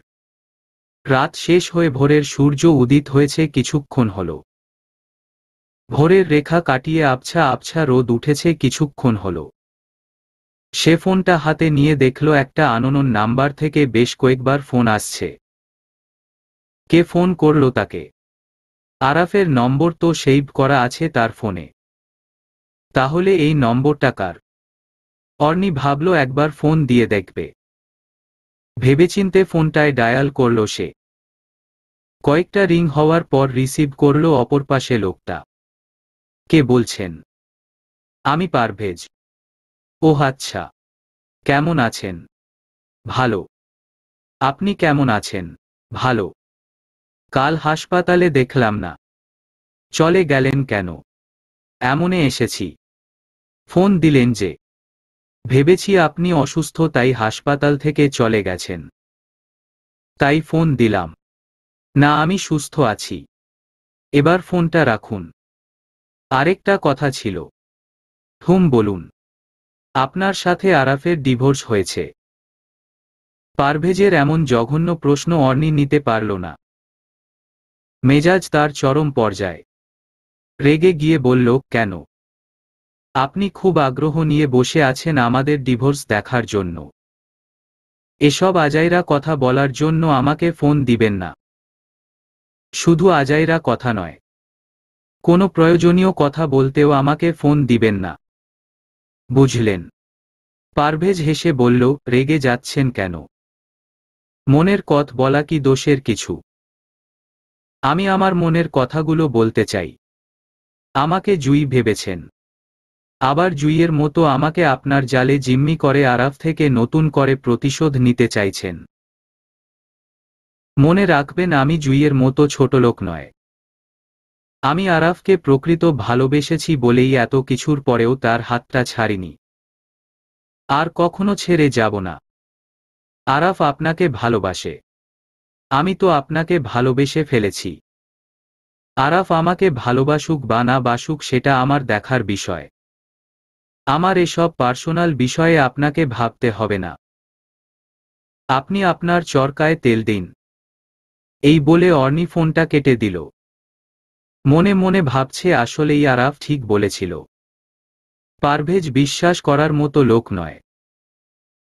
রাত শেষ হয়ে ভোরের সূর্য উদিত হয়েছে কিছুক্ষণ হলো। ভোরের রেখা কাটিয়ে আবছা আবছা রোদ উঠেছে কিছুক্ষণ হলো। সে ফোনটা হাতে নিয়ে দেখল একটা আননোন নাম্বার থেকে বেশ কয়েকবার ফোন আসছে। কে ফোন করল তাকে? আরাফের নম্বর তো সেভ করা আছে তার ফোনে। তাহলে এই নম্বরটা কার? অর্নি ভাবল একবার ফোন দিয়ে দেখবে। ভেবেচিন্তে ফোনটায় ডায়াল করল সে। কয়েকটা রিং হওয়ার পর রিসিভ করল অপর পাশে লোকটা। কে বলছেন? আমি পারভেজ। ওহ আচ্ছা, কেমন আছেন? ভালো। আপনি কেমন আছেন? ভালো। কাল হাসপাতালে দেখলাম না। চলে গেলেন কেন? এমনে এসেছি। ফোন দিলেন যে? ভেবেছি আপনি অসুস্থ তাই হাসপাতাল থেকে চলে গেছেন। তাই ফোন দিলাম। না, আমি সুস্থ আছি। এবার ফোনটা রাখুন। আরেকটা কথা ছিল। বলুন। আপনার সাথে আরাফের ডিভোর্স হয়েছে। পারভেজের এমন জঘন্য প্রশ্ন অর্নি নিতে পারল না। মেজাজ তার চরম পর্যায়ে। রেগে গিয়ে বলল, কেন? আপনি খুব আগ্রহ নিয়ে বসে আছেন আমাদের ডিভোর্স দেখার জন্য। এসব আজাইরা কথা বলার জন্য আমাকে ফোন দিবেন না। শুধু আজাইরা কথা নয়, কোনো প্রয়োজনীয় কথা বলতেও আমাকে ফোন দিবেন না। বুঝলেন? পারভেজ হেসে বলল, রেগে যাচ্ছেন কেন? মনের কথা বলা কি দোষের কিছু? আমি আমার মনের কথাগুলো বলতে চাই। আমাকে জুই ভেবেছেন। আবার জুইয়ের মতো আমাকে আপনার জালে জিম্মি করে আরাফ থেকে নতুন করে প্রতিশোধ নিতে চাইছেন। মনে রাখবেন, আমি জুইয়ের মতো ছোটলোক নয়। আমি আরাফকে প্রকৃত ভালোবেসেছি বলেই এত কিছুর পরেও তার হাতটা ছাড়িনি। আর কখনো ছেড়ে যাব না। আরাফ আপনাকে ভালোবাসে। আমি তো আপনাকে ভালোবেসে ফেলেছি। আরাফ আমাকে ভালোবাসুক বা না বাসুক সেটা আমার দেখার বিষয়। আমার এসব পার্সোনাল বিষয়ে আপনাকে ভাবতে হবে না। আপনি আপনার চরকায় তেল দিন। এই বলে অর্নি ফোনটা কেটে দিল। মনে মনে ভাবছে আসলেই আরাফ ঠিক বলেছিল। পারভেজ বিশ্বাস করার মতো লোক নয়।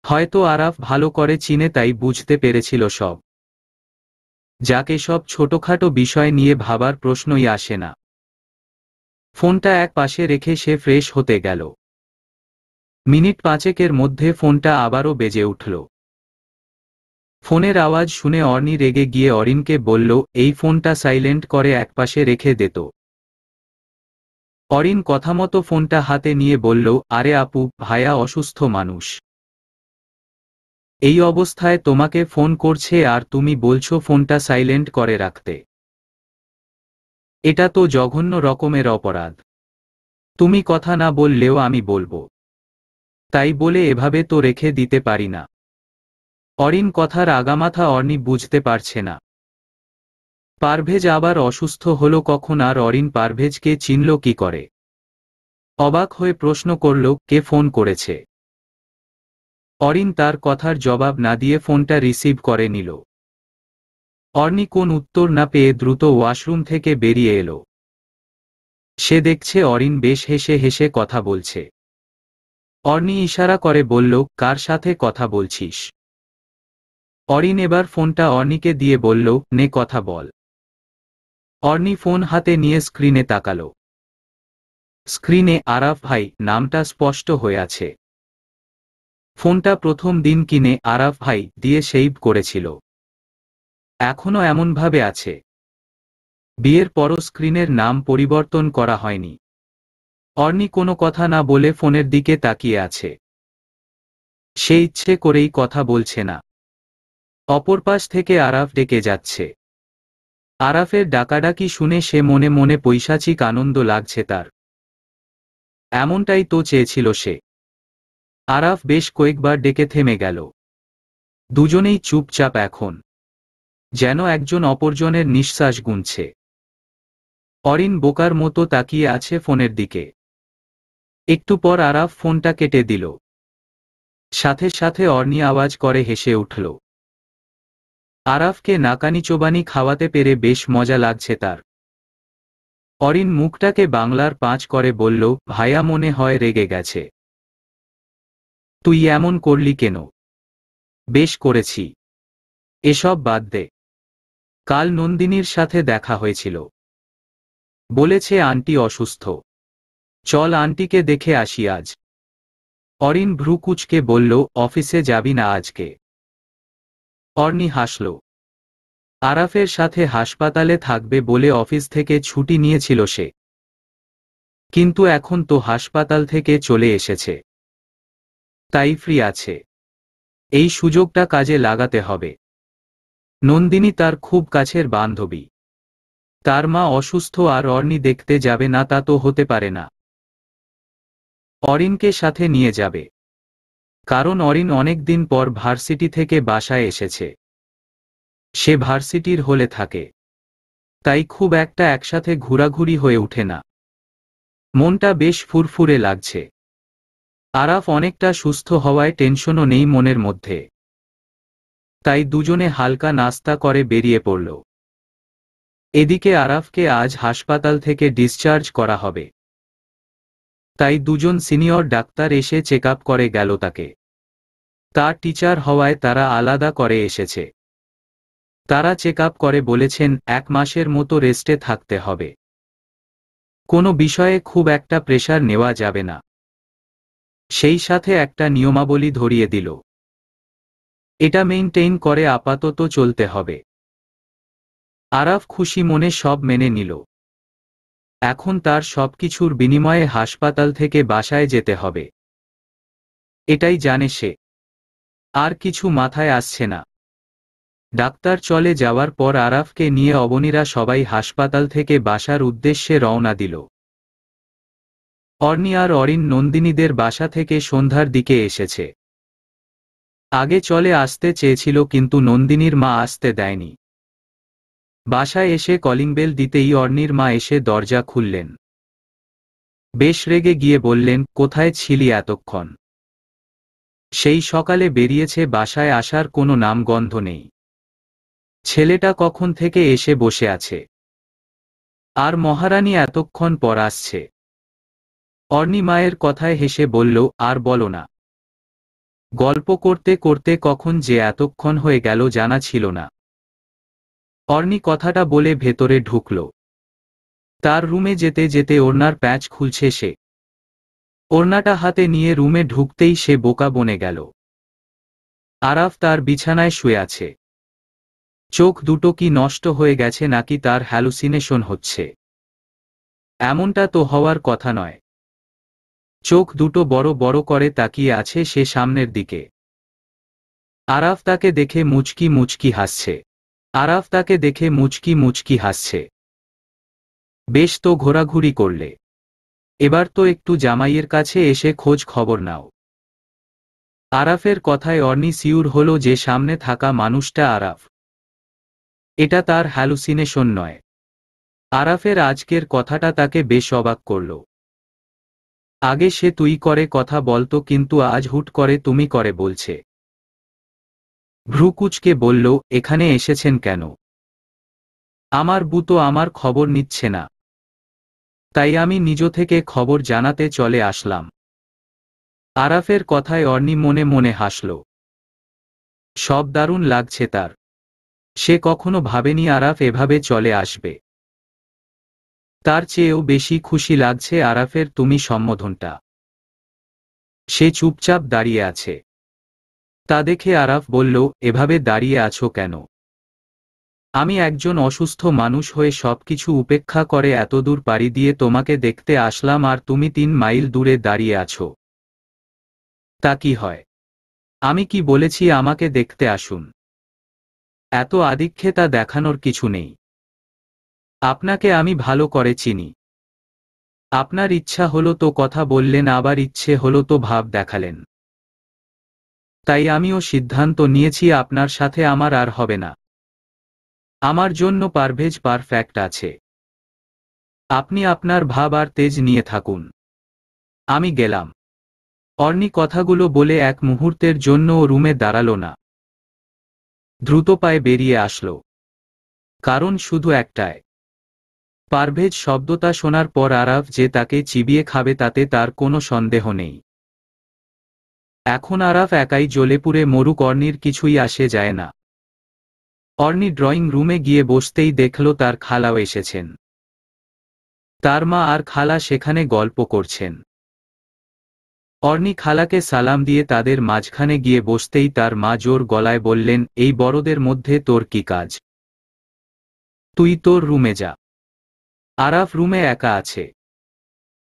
হয়তো আরাফ ভালো করে চিনে তাই বুঝতে পেরেছিল সব। যাকে সব ছোটখাটো বিষয় নিয়ে ভাবার প্রশ্নই আসে না। ফোনটা এক পাশে রেখে সে ফ্রেশ হতে গেল। মিনিট পাঁচেকের মধ্যে ফোনটা আবারও বেজে উঠল। ফোনের আওয়াজ শুনে অর্নি রেগে গিয়ে অরিনকে বলল, এই ফোনটা সাইলেন্ট করে একপাশে রেখে দিত। অরিন কথামতো ফোনটা হাতে নিয়ে বলল, আরে আপু, ভাইয়া অসুস্থ মানুষ। এই অবস্থায় তোমাকে ফোন করছে আর তুমি বলছো ফোনটা সাইলেন্ট করে রাখতে। এটা তো জঘন্য রকমের অপরাধ। তুমি কথা না বললেও আমি বলবো। তাই বলে এভাবে তো রেখে দিতে পারি না। অরিন কথার আগামাথা অর্নি বুঝতে পারছে না। পারভেজ আবার অসুস্থ হলো কখন আর অরিন পারভেজকে চিনল কি করে? অবাক হয়ে প্রশ্ন করল, কে ফোন করেছে? অরিন তার কথার জবাব না দিয়ে ফোনটা রিসিভ করে নিল। অর্নি কোন উত্তর না পেয়ে দ্রুত ওয়াশরুম থেকে বেরিয়ে এলো। সে দেখছে অরিন বেশ হেসে হেসে কথা বলছে। অর্নি ইশারা করে বলল, কার সাথে কথা বলছিস? অরিন এবার ফোনটা অর্নিকে দিয়ে বলল, নে কথা বল। অর্নি ফোন হাতে নিয়ে স্ক্রিনে তাকালো। স্ক্রিনে আরাফ ভাই নামটা স্পষ্ট হয়ে আছে। ফোনটা প্রথম দিন কিনে আরাফ ভাই দিয়ে সেভ করেছিল। এখনো এমনভাবে আছে। বিয়ের পরও স্ক্রিনের নাম পরিবর্তন করা হয়নি। অর্নি কোনো কথা না বলে ফোনের দিকে তাকিয়ে আছে। সে ইচ্ছে করেই কথা বলছে না। অপর পাশ থেকে আরাফ ডেকে যাচ্ছে। আরাফের ডাকাডাকি শুনে সে মনে মনে পৈশাচিক আনন্দ লাগছে তার। এমনটাই তো চেয়েছিল সে। আরাফ বেশ কয়েকবার ডেকে থেমে গেল। দুজনেই চুপচাপ এখন, যেন একজন অপরজনের নিঃশ্বাস গুনছে। অরিন বোকার মতো তাকিয়ে আছে ফোনের দিকে। একটু পর আরাফ ফোনটা কেটে দিল। সাথে সাথে অর্নি আওয়াজ করে হেসে উঠল। আরাফকে নাকানি চোবানি খাওয়াতে পেরে বেশ মজা লাগছে তার। অরিন মুখটাকে বাংলার 5 করে বলল, ভাইয়া মনে হয় রেগে গেছে। তুই এমন করলি কেন? বেশ করেছি। এসব বাদ দে। কাল নন্দিনীর সাথে দেখা হয়েছিল। বলেছে আন্টি অসুস্থ। চল আন্টিকে দেখে আসি আজ। অরিন ভ্রু কুঁচকে বলল, অফিসে যাবি না আজকে? অর্নি হাসল। আরাফের সাথে হাসপাতালে থাকবে বলে অফিস থেকে ছুটি নিয়েছিল সে। কিন্তু এখন তো হাসপাতাল থেকে চলে এসেছে, তাই ফ্রি আছে। এই সুযোগটা কাজে লাগাতে হবে। নন্দিনী তার খুব কাছের বান্ধবী। তার মা অসুস্থ আর অর্নি দেখতে যাবে না তা তো হতে পারে না। অরিনকে সাথে নিয়ে যাবে, কারণ অরিন অনেক দিন পর ভার্সিটি থেকে বাসায় এসেছে। সে ভার্সিটির হলে থাকে, তাই খুব একটা একসাথে ঘোরাঘুরি হয়ে ওঠে না। মনটা বেশ ফুরফুরে লাগছে। আরাফ অনেকটা সুস্থ হওয়ায় টেনশনও নেই মনের মধ্যে। তাই দুজনে হালকা নাস্তা করে বেরিয়ে পড়ল। এদিকে আরাফকে আজ হাসপাতাল থেকে ডিসচার্জ করা হবে, তাই দুজন সিনিয়র ডাক্তার এসে চেক আপ করে গেল তাকে। তার টিচার হওয়ায় তারা আলাদা করে এসেছে। তারা চেক আপ করে বলেছেন 1 মাসের মতো রেস্টে থাকতে হবে। কোনো বিষয়ে খুব একটা প্রেশার নেওয়া যাবে না। সেই সাথে একটা নিয়মাবলী ধরিয়ে দিল, এটা মেইনটেইন করে আপাতত চলতে হবে। আরাফ খুশি মনে সব মেনে নিল। এখন তার সবকিছুর বিনিময়ে হাসপাতাল থেকে বাসায় যেতে হবে, এটাই জানে সে। আর কিছু মাথায় আসছে না। ডাক্তার চলে যাওয়ার পর আরাফকে নিয়ে অবনীরা সবাই হাসপাতাল থেকে বাসার উদ্দেশ্যে রওনা দিল। অর্নি আর অরিন নন্দিনীদের বাসা থেকে সন্ধ্যার দিকে এসেছে। আগে চলে আসতে চেয়েছিল কিন্তু নন্দিনীর মা আসতে দেয়নি। বাসায় এসে কলিং বেল দিতেই অর্নির মা এসে দরজা খুললেন। বেশ রেগে গিয়ে বললেন, কোথায় ছিলি এতক্ষণ? সেই সকালে বেরিয়েছে, বাসায় আসার কোনো নামগন্ধ নেই। ছেলেটা কখন থেকে এসে বসে আছে, আর মহারানী এতক্ষণ পর আসছে। অর্নি মায়ের কথায় হেসে বলল, আর বলো না। গল্প করতে করতে কখন যে এতক্ষণ হয়ে গেল জানা ছিল না। অর্নি কথাটা বলে ভেতরে ঢুকল। তার রুমে যেতে যেতে ওড়নার প্যাচ খুলছে সে। ওড়নাটা হাতে নিয়ে রুমে ঢুকতেই সে বোকা বনে গেল। আরাফ তার বিছানায় শুয়ে আছে। চোখ দুটো কি নষ্ট হয়ে গেছে নাকি তার হ্যালুসিনেশন হচ্ছে? এমনটা তো হওয়ার কথা নয়। চোখ দুটো বড় বড় করে তাকিয়ে আছে সে সামনের দিকে। আরাফ তাকে দেখে মুচকি মুচকি হাসছে। আরাফ তাকে দেখে মুচকি মুচকি হাসছে। বেশ তো ঘোরাঘুরি করলে, এবার তো একটু জামাইয়ের কাছে এসে খোঁজ খবর নাও। আরাফের কথায় অর্নি সিউর হলো যে সামনে থাকা মানুষটা আরাফ। এটা তার হ্যালুসিনেশন নয়। আরাফের আজকের কথাটা তাকে বেশ অবাক করল। আগে সে তুই করে কথা বলতো, কিন্তু আজ হুট করে তুমি করে বলছে। ভ্রুকুচকে বলল, এখানে এসেছেন কেন? আমার বউ তো আমার খবর নিচ্ছে না, তাই আমি নিজ থেকে খবর জানাতে চলে আসলাম। আরাফের কথায় অর্নি মনে মনে হাসল। সব দারুণ লাগছে তার। সে কখনো ভাবেনি আরাফ এভাবে চলে আসবে। তার চেয়েও বেশি খুশি লাগছে আরাফের তুমি সম্বোধনটা। সে চুপচাপ দাঁড়িয়ে আছে। তা দেখে আরাফ বলল, এভাবে দাঁড়িয়ে আছো কেন? আমি একজন অসুস্থ মানুষ হয়ে সবকিছু উপেক্ষা করে এতদূর পাড়ি দিয়ে তোমাকে দেখতে আসলাম, আর তুমি 3 মাইল দূরে দাঁড়িয়ে আছো। তা কি হয়? আমি কি বলেছি আমাকে দেখতে আসুন? এত আদিক্ষেতা দেখানোর কিছু নেই। আপনাকে আমি ভালো করে চিনি। আপনার ইচ্ছা হলো তো কথা বললেন, আবার ইচ্ছে হলো তো ভাব দেখালেন। তাই আমিও সিদ্ধান্ত নিয়েছি আপনার সাথে আমার আর হবে না। আমার জন্য পারভেজ পারফেক্ট আছে। আপনি আপনার ভাব আর তেজ নিয়ে থাকুন। আমি গেলাম। অর্নি কথাগুলো বলে এক মুহূর্তের জন্য ও রুমে দাঁড়ালো না। দ্রুত পায়ে বেরিয়ে আসলো। কারণ শুধু একটাই, পারভেজ শব্দটা শোনার পর আরাফ যে তাকে চিবিয়ে খাবে তাতে তার কোনো সন্দেহ নেই। এখন আরাফ একাই জ্বলে পুড়ে মরুক, অর্নির কিছুই আসে যায় না। অর্নি ড্রয়িং রুমে গিয়ে বসতেই দেখল তার খালাও এসেছেন। তার মা আর খালা সেখানে গল্প করছেন। অর্নি খালাকে সালাম দিয়ে তাদের মাঝখানে গিয়ে বসতেই তার মা জোর গলায় বললেন, এই বড়দের মধ্যে তোর কি কাজ? তুই তোর রুমে যা। আরাফ রুমে একা আছে।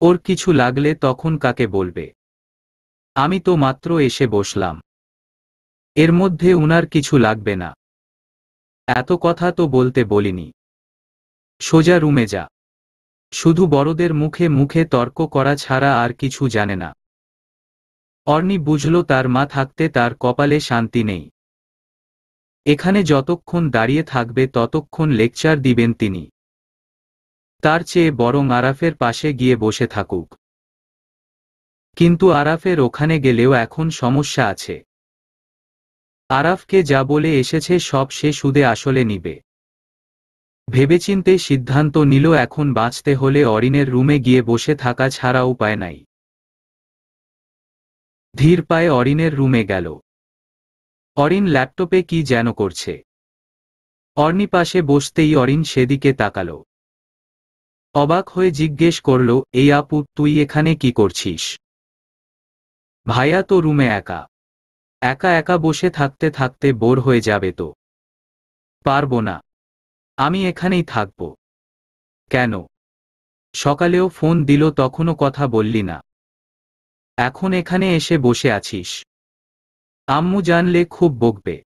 ওর কিছু লাগলে তখন কাকে বলবে? আমি তো মাত্র এসে বসলাম। এর মধ্যে উনার কিছু লাগবে না। এত কথা তো বলতে বলিনি। সোজা রুমে যা। শুধু বড়দের মুখে মুখে তর্ক করা ছাড়া আর কিছু জানে না। অর্নি বুঝল তার মা থাকতে তার কপালে শান্তি নেই। এখানে যতক্ষণ দাঁড়িয়ে থাকবে ততক্ষণ লেকচার দিবেন তিনি। তার চেয়ে বরং আরাফের পাশে গিয়ে বসে থাকুক। কিন্তু আরাফের ওখানে গেলেও এখন সমস্যা আছে। আরাফকে যা বলে এসেছে সব সে সুদে আসলে নিবে। ভেবেচিন্তে সিদ্ধান্ত নিল এখন বাঁচতে হলে অরিনের রুমে গিয়ে বসে থাকা ছাড়া উপায় নাই। ধীর পায়ে অরিনের রুমে গেল। অরিন ল্যাপটপে কি যেন করছে। অর্নি পাশে বসতেই অরিন সেদিকে তাকাল। অবাক হয়ে জিজ্ঞেস করল, এই আপু তুই এখানে কি করছিস? ভাইয়া তো রুমে একা। একা একা বসে থাকতে থাকতে বোর হয়ে যাবে তো। পারবো না। আমি এখানেই থাকব। কেন? সকালেও ফোন দিল তখনও কথা বললি না। এখন এখানে এসে বসে আছিস। আম্মু জানলে খুব বকবে।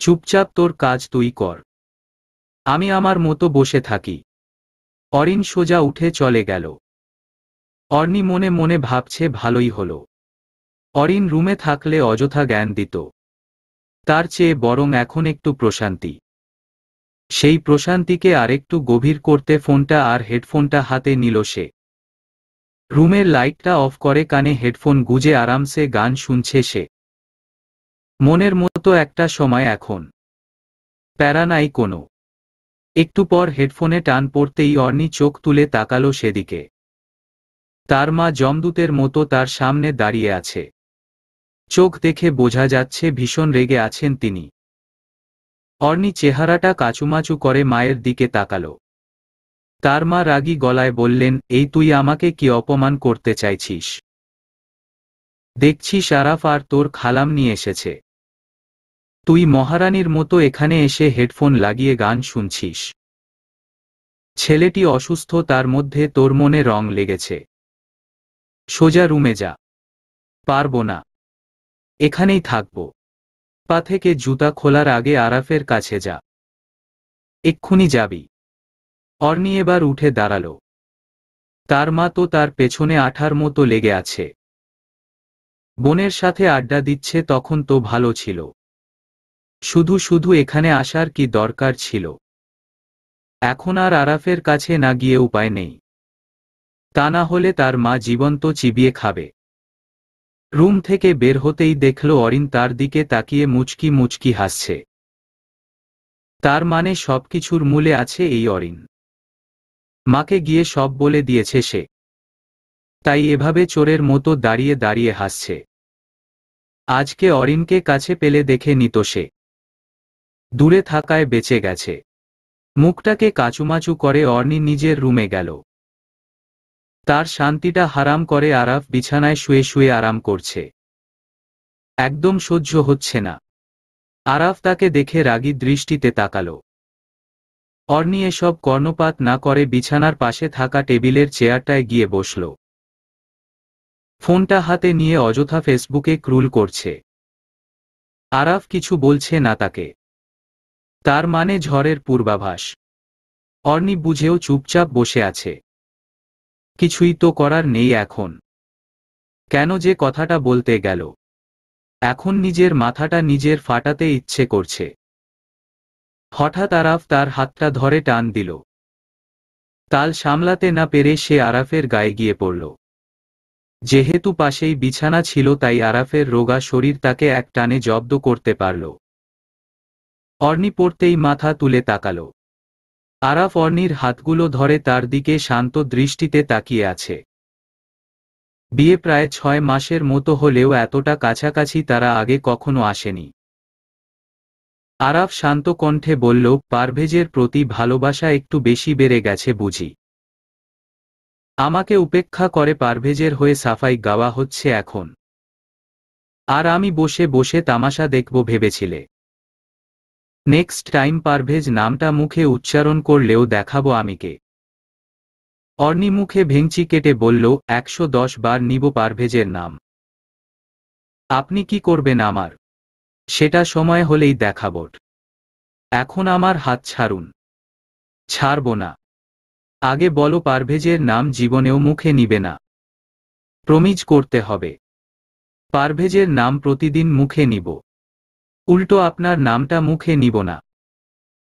চুপচাপ তোর কাজ তুই কর। আমি আমার মতো বসে থাকি। অরিন সোজা উঠে চলে গেল। অর্নি মনে মনে ভাবছে ভালোই হলো। অরিন রুমে থাকলে অযথা জ্ঞান দিত। তার চেয়ে বরং এখন একটু প্রশান্তি। সেই প্রশান্তিকে আরেকটু গভীর করতে ফোনটা আর হেডফোনটা হাতে নিল সে। রুমের লাইটটা অফ করে কানে হেডফোন গুজে আরামসে গান শুনছে সে। মনের মতো একটা সময় এখন। প্যারা নাই কোনো। একটু পর হেডফোনে টান পড়তেই অর্নি চোখ তুলে তাকালো সেদিকে। তার মা যমদূতের মতো তার সামনে দাঁড়িয়ে আছে। চোখ দেখে বোঝা যাচ্ছে ভীষণ রেগে আছেন তিনি। অর্নি চেহারাটা কাচুমাচু করে মায়ের দিকে তাকালো। তার মা রাগী গলায় বললেন, এই তুই আমাকে কি অপমান করতে চাইছিস? দেখছিস আরাফ আর তোর খালাম নিয়ে এসেছে। তুই মহারানীর মতো এখানে এসে হেডফোন লাগিয়ে গান শুনছিস। ছেলেটি অসুস্থ, তার মধ্যে তোর মনে রং লেগেছে। সোজা রুমে যা। পারবো না। এখানেই থাকবো। পা থেকে জুতা খোলার আগে আরাফের কাছে যা। এক্ষুনি যাবি। অর্নি এবার উঠে দাঁড়ালো। তার মা তো তার পেছনে আঠার মতো লেগে আছে। বোনের সাথে আড্ডা দিচ্ছে তখন তো ভালো ছিল। শুধু শুধু এখানে আসার কি দরকার ছিল? এখন আর আরাফের কাছে না গিয়ে উপায় নেই। তা না হলে তার মা জীবন্ত চিবিয়ে খাবে। রুম থেকে বের হতেই দেখল অরিন তার দিকে তাকিয়ে মুচকি মুচকি হাসছে। তার মানে সবকিছুর মূলে আছে এই অরিন। মাকে গিয়ে সব বলে দিয়েছে সে। তাই এভাবে চোরের মতো দাঁড়িয়ে দাঁড়িয়ে হাসছে। আজকে অরিনকে কাছে পেলে দেখে নিত সে। দূরে থাকায় বেঁচে গেছে। মুখটাকে কাচুমাচু করে অর্নি নিজের রুমে গেল। তার শান্তিটা হারাম করে আরাফ বিছানায় শুয়ে শুয়ে আরাম করছে। একদম সহ্য হচ্ছে না। আরাফ তাকে দেখে রাগী দৃষ্টিতে তাকালো। অর্নি এসব কর্ণপাত না করে বিছানার পাশে থাকা টেবিলের চেয়ারটায় গিয়ে বসল। ফোনটা হাতে নিয়ে অযথা ফেসবুকে ক্রুল করছে। আরাফ কিছু বলছে না তাকে। তার মানে ঝড়ের পূর্বাভাস। অর্নি বুঝেও চুপচাপ বসে আছে। কিছুই তো করার নেই এখন। কেন যে কথাটা বলতে গেল। এখন নিজের মাথাটা নিজের ফাটাতে ইচ্ছে করছে। হঠাৎ আরাফ তার হাতটা ধরে টান দিল। তাল সামলাতে না পেরে সে আরাফের গায়ে গিয়ে পড়ল। যেহেতু পাশেই বিছানা ছিল তাই আরাফের রোগা শরীর তাকে এক টানে জব্দ করতে পারল। অর্নি পড়তেই মাথা তুলে তাকাল। আরাফ অর্নির হাতগুলো ধরে তার দিকে শান্ত দৃষ্টিতে তাকিয়ে আছে। বিয়ে প্রায় 6 মাসের মতো হলেও এতটা কাছাকাছি তারা আগে কখনো আসেনি। আরাফ শান্ত কণ্ঠে বলল, পারভেজের প্রতি ভালোবাসা একটু বেশি বেড়ে গেছে বুঝি। আমাকে উপেক্ষা করে পারভেজের হয়ে সাফাই গাওয়া হচ্ছে এখন। আর আমি বসে বসে তামাশা দেখব ভেবেছিলে? নেক্সট টাইম পারভেজ নামটা মুখে উচ্চারণ করলেও দেখাবো আমিকে। অর্নি মুখে ভেঙচি কেটে বলল, 110 বার নিব পারভেজের নাম। আপনি কি করবেন আমার? সেটা সময় হলেই দেখাবো। এখন আমার হাত ছাড়ুন। ছাড়ব না। আগে বলো পারভেজের নাম জীবনেও মুখে নিবে না। প্রমিজ করতে হবে। পারভেজের নাম প্রতিদিন মুখে নিব। উল্টো আপনার নামটা মুখে নিব না।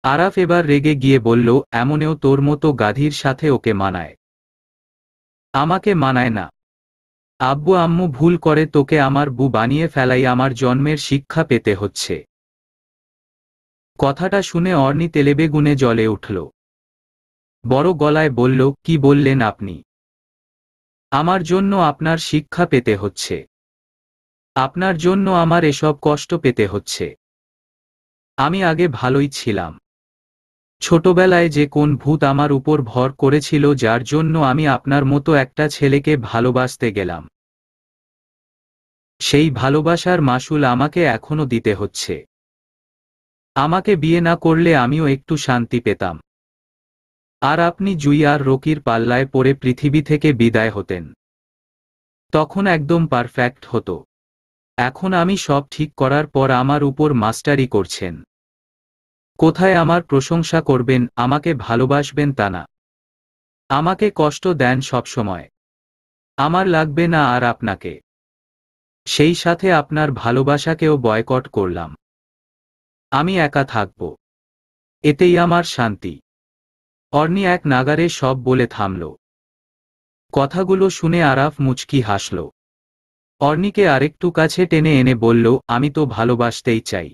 আরাফ এবার রেগে গিয়ে বলল, এমনেও তোর মতো গাধীর সাথে ওকে মানায়? আমাকে মানায় না। আব্বু আম্মু ভুল করে তোকে আমার বউ বানিয়ে ফেলাই আমার জন্মের শিক্ষা পেতে হচ্ছে। কথাটা শুনে অর্নি তেলেবেগুনে জ্বলে উঠল। বড় গলায় বলল, কি বললেন আপনি? আমার জন্য আপনার শিক্ষা পেতে হচ্ছে? আপনার জন্য আমার এসব কষ্ট পেতে হচ্ছে? আমি আগে ভালোই ছিলাম। ছোটবেলায় যে কোন ভূত আমার উপর ভর করেছিল যার জন্য আমি আপনার মতো একটা ছেলেকে ভালোবাসতে গেলাম, সেই ভালোবাসার মাসুল আমাকে এখনো দিতে হচ্ছে। আমাকে বিয়ে না করলে আমিও একটু শান্তি পেতাম। আর আপনি জুই আর রকির পাল্লায় পড়ে পৃথিবী থেকে বিদায় হতেন। তখন একদম পারফেক্ট হতো। এখন আমি সব ঠিক করার পর আমার উপর মাস্টারি করছেন। কোথায় আমার প্রশংসা করবেন, আমাকে ভালোবাসবেন তা না। আমাকে কষ্ট দেন সবসময়। আমার লাগবে না আর আপনাকে। সেই সাথে আপনার ভালোবাসাকেও বয়কট করলাম। আমি একা থাকব। এতেই আমার শান্তি। অর্নি এক নাগারে সব বলে থামল। কথাগুলো শুনে আরাফ মুচকি হাসল। অর্নিকে আরেকটু কাছে টেনে এনে বলল, আমি তো ভালোবাসতেই চাই।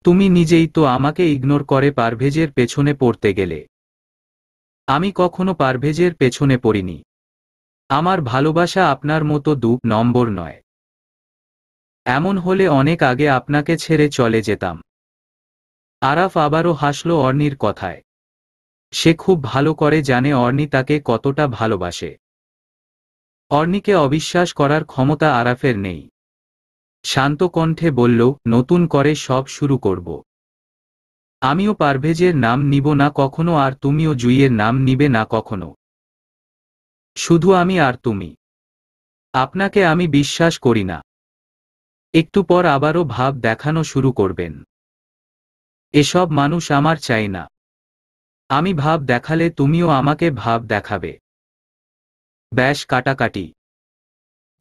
তুমি নিজেই তো আমাকে ইগনোর করে পারভেজের পেছনে পড়তে গেলে। আমি কখনো পারভেজের পেছনে পড়িনি। আমার ভালোবাসা আপনার মতো 2 নম্বর নয়। এমন হলে অনেক আগে আপনাকে ছেড়ে চলে যেতাম। আরাফ আবারও হাসল অর্নির কথায়। সে খুব ভালো করে জানে অর্নি তাকে কতটা ভালোবাসে। অর্নিকে অবিশ্বাস করার ক্ষমতা আরাফের নেই। শান্ত কণ্ঠে বলল, নতুন করে সব শুরু করব। আমিও পারভেজের নাম নিব না কখনো আর তুমিও জুইয়ের নাম নিবে না কখনো। শুধু আমি আর তুমি। আপনাকে আমি বিশ্বাস করি না। একটু পর আবারও ভাব দেখানো শুরু করবেন। এসব মানুষ আমার চাই না। আমি ভাব দেখালে তুমিও আমাকে ভাব দেখাবে। ব্যাস কাটাকাটি।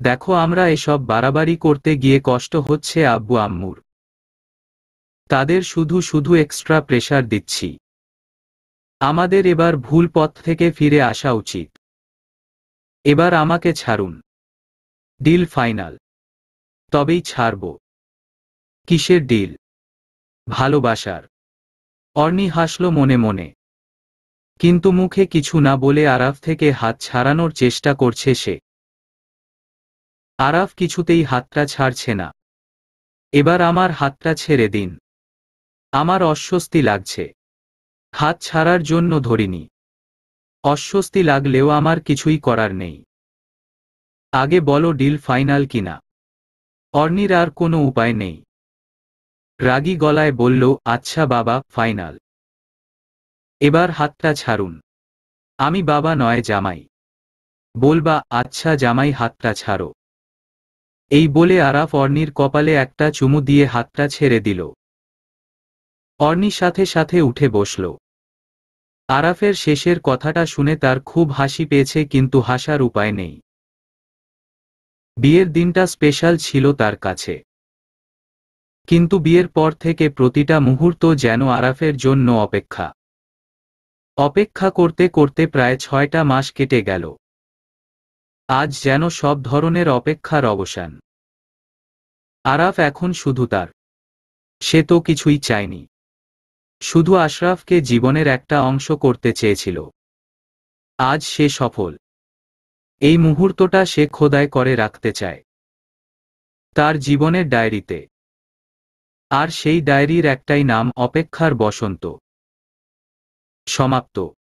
দেখো আমরা এসব বাড়াবাড়ি করতে গিয়ে কষ্ট হচ্ছে আব্বু আম্মুর। তাদের শুধু শুধু এক্সট্রা প্রেশার দিচ্ছি। আমাদের এবার ভুল পথ থেকে ফিরে আসা উচিত। এবার আমাকে ছাড়ুন। Deal final. তবেই ছাড়ব। কিসের ডিল? ভালোবাসার। অর্নি হাসল মনে মনে। কিন্তু মুখে কিছু না বলে আরাফ থেকে হাত ছাড়ানোর চেষ্টা করছে সে। আরাফ কিছুতেই হাতটা ছাড়ছে না। এবার আমার হাতটা ছেড়ে দিন। আমার অস্বস্তি লাগছে। হাত ছাড়ার জন্য ধরিনি। অস্বস্তি লাগলেও আমার কিছুই করার নেই। আগে বলো ডিল ফাইনাল কিনা। অর্নির আর কোনো উপায় নেই। রাগী গলায় বলল, আচ্ছা বাবা, ফাইনাল। এবার হাতটা ছাড়ুন। আমি বাবা নয় জামাই। বলবা, আচ্ছা জামাই হাতটা ছাড়ো। এই বলে আরাফ অর্নির কপালে একটা চুমু দিয়ে হাতটা ছেড়ে দিল। অর্নি সাথে সাথে উঠে বসল। আরাফের শেষের কথাটা শুনে তার খুব হাসি পেয়েছে কিন্তু হাসার উপায় নেই। বিয়ের দিনটা স্পেশাল ছিল তার কাছে। কিন্তু বিয়ের পর থেকে প্রতিটা মুহূর্ত যেন আরাফের জন্য অপেক্ষা। অপেক্ষা করতে করতে প্রায় 6টা মাস কেটে গেল। আজ যেন সব ধরনের অপেক্ষার অবসান। আরাফ এখন শুধু তার। সে তো কিছুই চায়নি। শুধু আশরাফকে জীবনের একটা অংশ করতে চেয়েছিল। আজ সে সফল। এই মুহূর্তটা সে খোদাই করে রাখতে চায় তার জীবনের ডায়েরিতে। আর সেই ডায়েরির একটাই নাম, অপেক্ষার বসন্ত। সমাপ্ত।